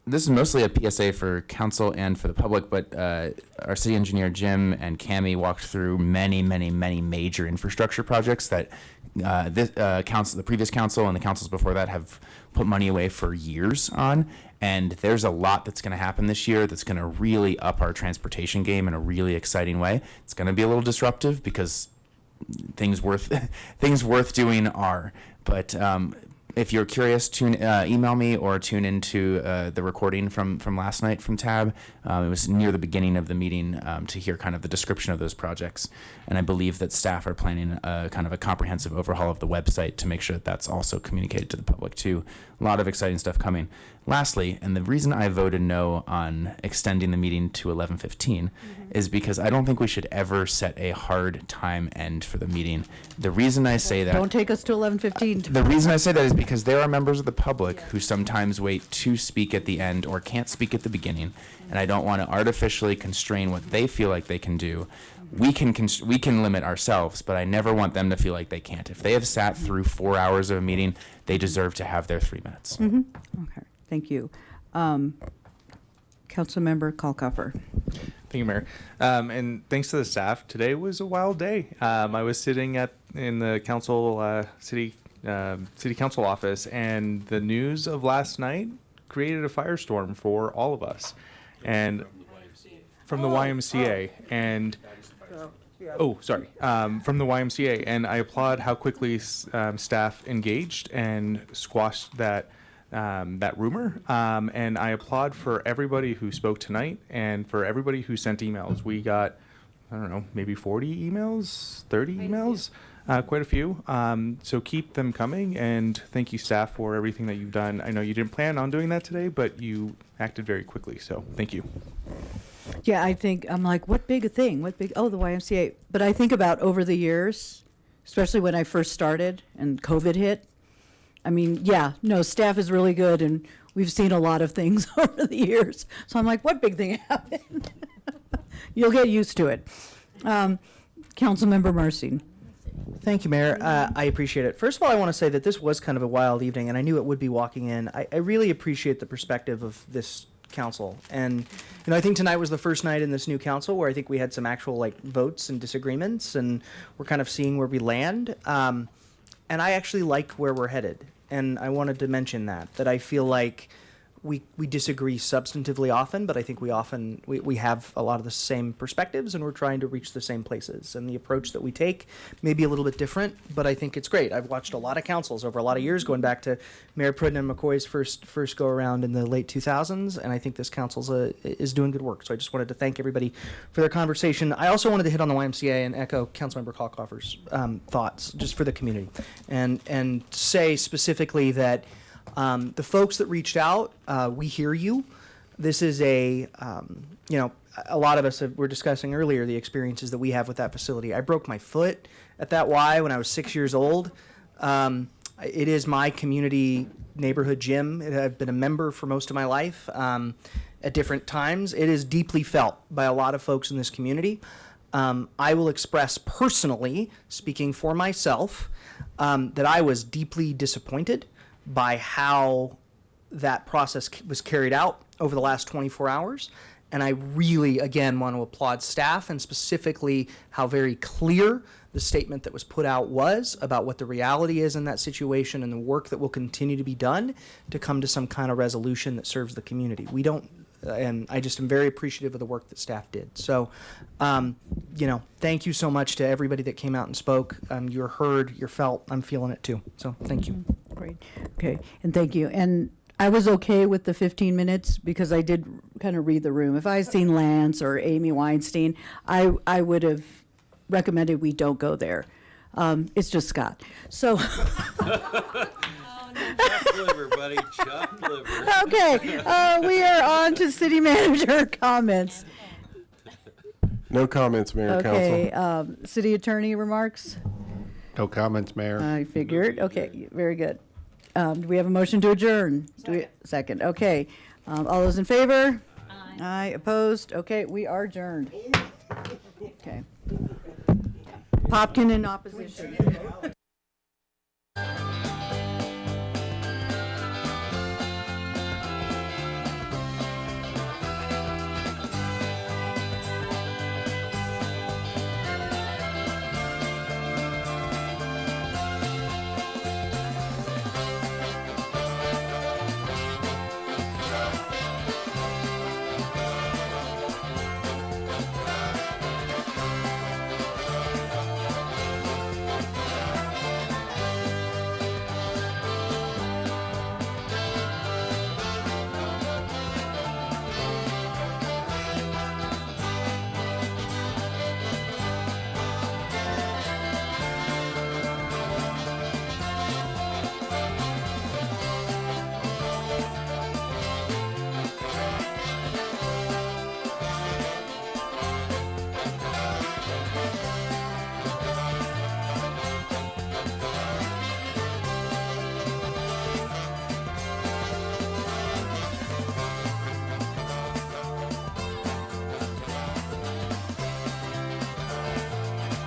This is mostly a PSA for council and for the public, but our city engineer Jim and Cammie walked through many major infrastructure projects that the previous council and the councils before that have put money away for years on. And there's a lot that's going to happen this year that's going to really up our transportation game in a really exciting way. It's going to be a little disruptive because things worth doing are. But if you're curious, email me or tune into the recording from last night from TAB. It was near the beginning of the meeting to hear kind of the description of those projects. And I believe that staff are planning kind of a comprehensive overhaul of the website to make sure that that's also communicated to the public too. A lot of exciting stuff coming. Lastly, and the reason I voted no on extending the meeting to 11:15 is because I don't think we should ever set a hard time end for the meeting. The reason I say that... Don't take us to 11:15. The reason I say that is because there are members of the public who sometimes wait to speak at the end or can't speak at the beginning, and I don't want to artificially constrain what they feel like they can do. We can limit ourselves, but I never want them to feel like they can't. If they have sat through 4 hours of a meeting, they deserve to have their 3 minutes. Okay, thank you. Councilmember Kalkofer. Thank you, Mayor. And thanks to the staff. Today was a wild day. I was sitting in the council city council office, and the news of last night created a firestorm for all of us, and from the YMCA and. From the YMCA, and I applaud how quickly staff engaged and squashed that rumor. And I applaud for everybody who spoke tonight and for everybody who sent emails. We got, I don't know, maybe 40 emails, 30 emails, quite a few. So keep them coming, and thank you, staff, for everything that you've done. I know you didn't plan on doing that today, but you acted very quickly, so thank you. Yeah, I'm like, what big thing? Oh, the YMCA. But I think about over the years, especially when I first started and COVID hit. I mean, staff is really good, and we've seen a lot of things over the years. So I'm like, what big thing happened? You'll get used to it. Councilmember Marcin. Thank you, Mayor. I appreciate it. First of all, I want to say that this was kind of a wild evening, and I knew it would be walking in. I really appreciate the perspective of this council, and I think tonight was the first night in this new council where I think we had some actual votes and disagreements, and we're kind of seeing where we land. And I actually like where we're headed, and I wanted to mention that I feel like we disagree substantively often, but I think we have a lot of the same perspectives, and we're trying to reach the same places. And the approach that we take may be a little bit different, but I think it's great. I've watched a lot of councils over a lot of years, going back to Mayor Pruden and McCoy's first go around in the late 2000s, and I think this council is doing good work. So I just wanted to thank everybody for their conversation. I also wanted to hit on the YMCA and echo Councilmember Kalkofer's thoughts just for the community, and say specifically that the folks that reached out, we hear you. This is a lot of us were discussing earlier the experiences that we have with that facility. I broke my foot at that Y when I was 6 years old. It is my community neighborhood gym. I've been a member for most of my life at different times. It is deeply felt by a lot of folks in this community. I will express personally, speaking for myself, that I was deeply disappointed by how that process was carried out over the last 24 hours. And I really, again, want to applaud staff, and specifically how very clear the statement that was put out was about what the reality is in that situation and the work that will continue to be done to come to some kind of resolution that serves the community. And I just am very appreciative of the work that staff did. So, thank you so much to everybody that came out and spoke. You're heard, you're felt. I'm feeling it too. So thank you. Great. Okay. And thank you. And I was okay with the 15 minutes because I did kind of read the room. If I had seen Lance or Amy Weinstein, I would have recommended we don't go there. It's just Scott. So. everybody. Chopped liver. Okay, we are on to city manager comments. No comments, Mayor and Okay, Council. city attorney remarks? No comments, Mayor. I figured. Okay, very good. Do we have a motion to adjourn? Do we, second, okay. All those in favor? Aye, opposed? Okay, we are adjourned. Okay. Popkin in opposition.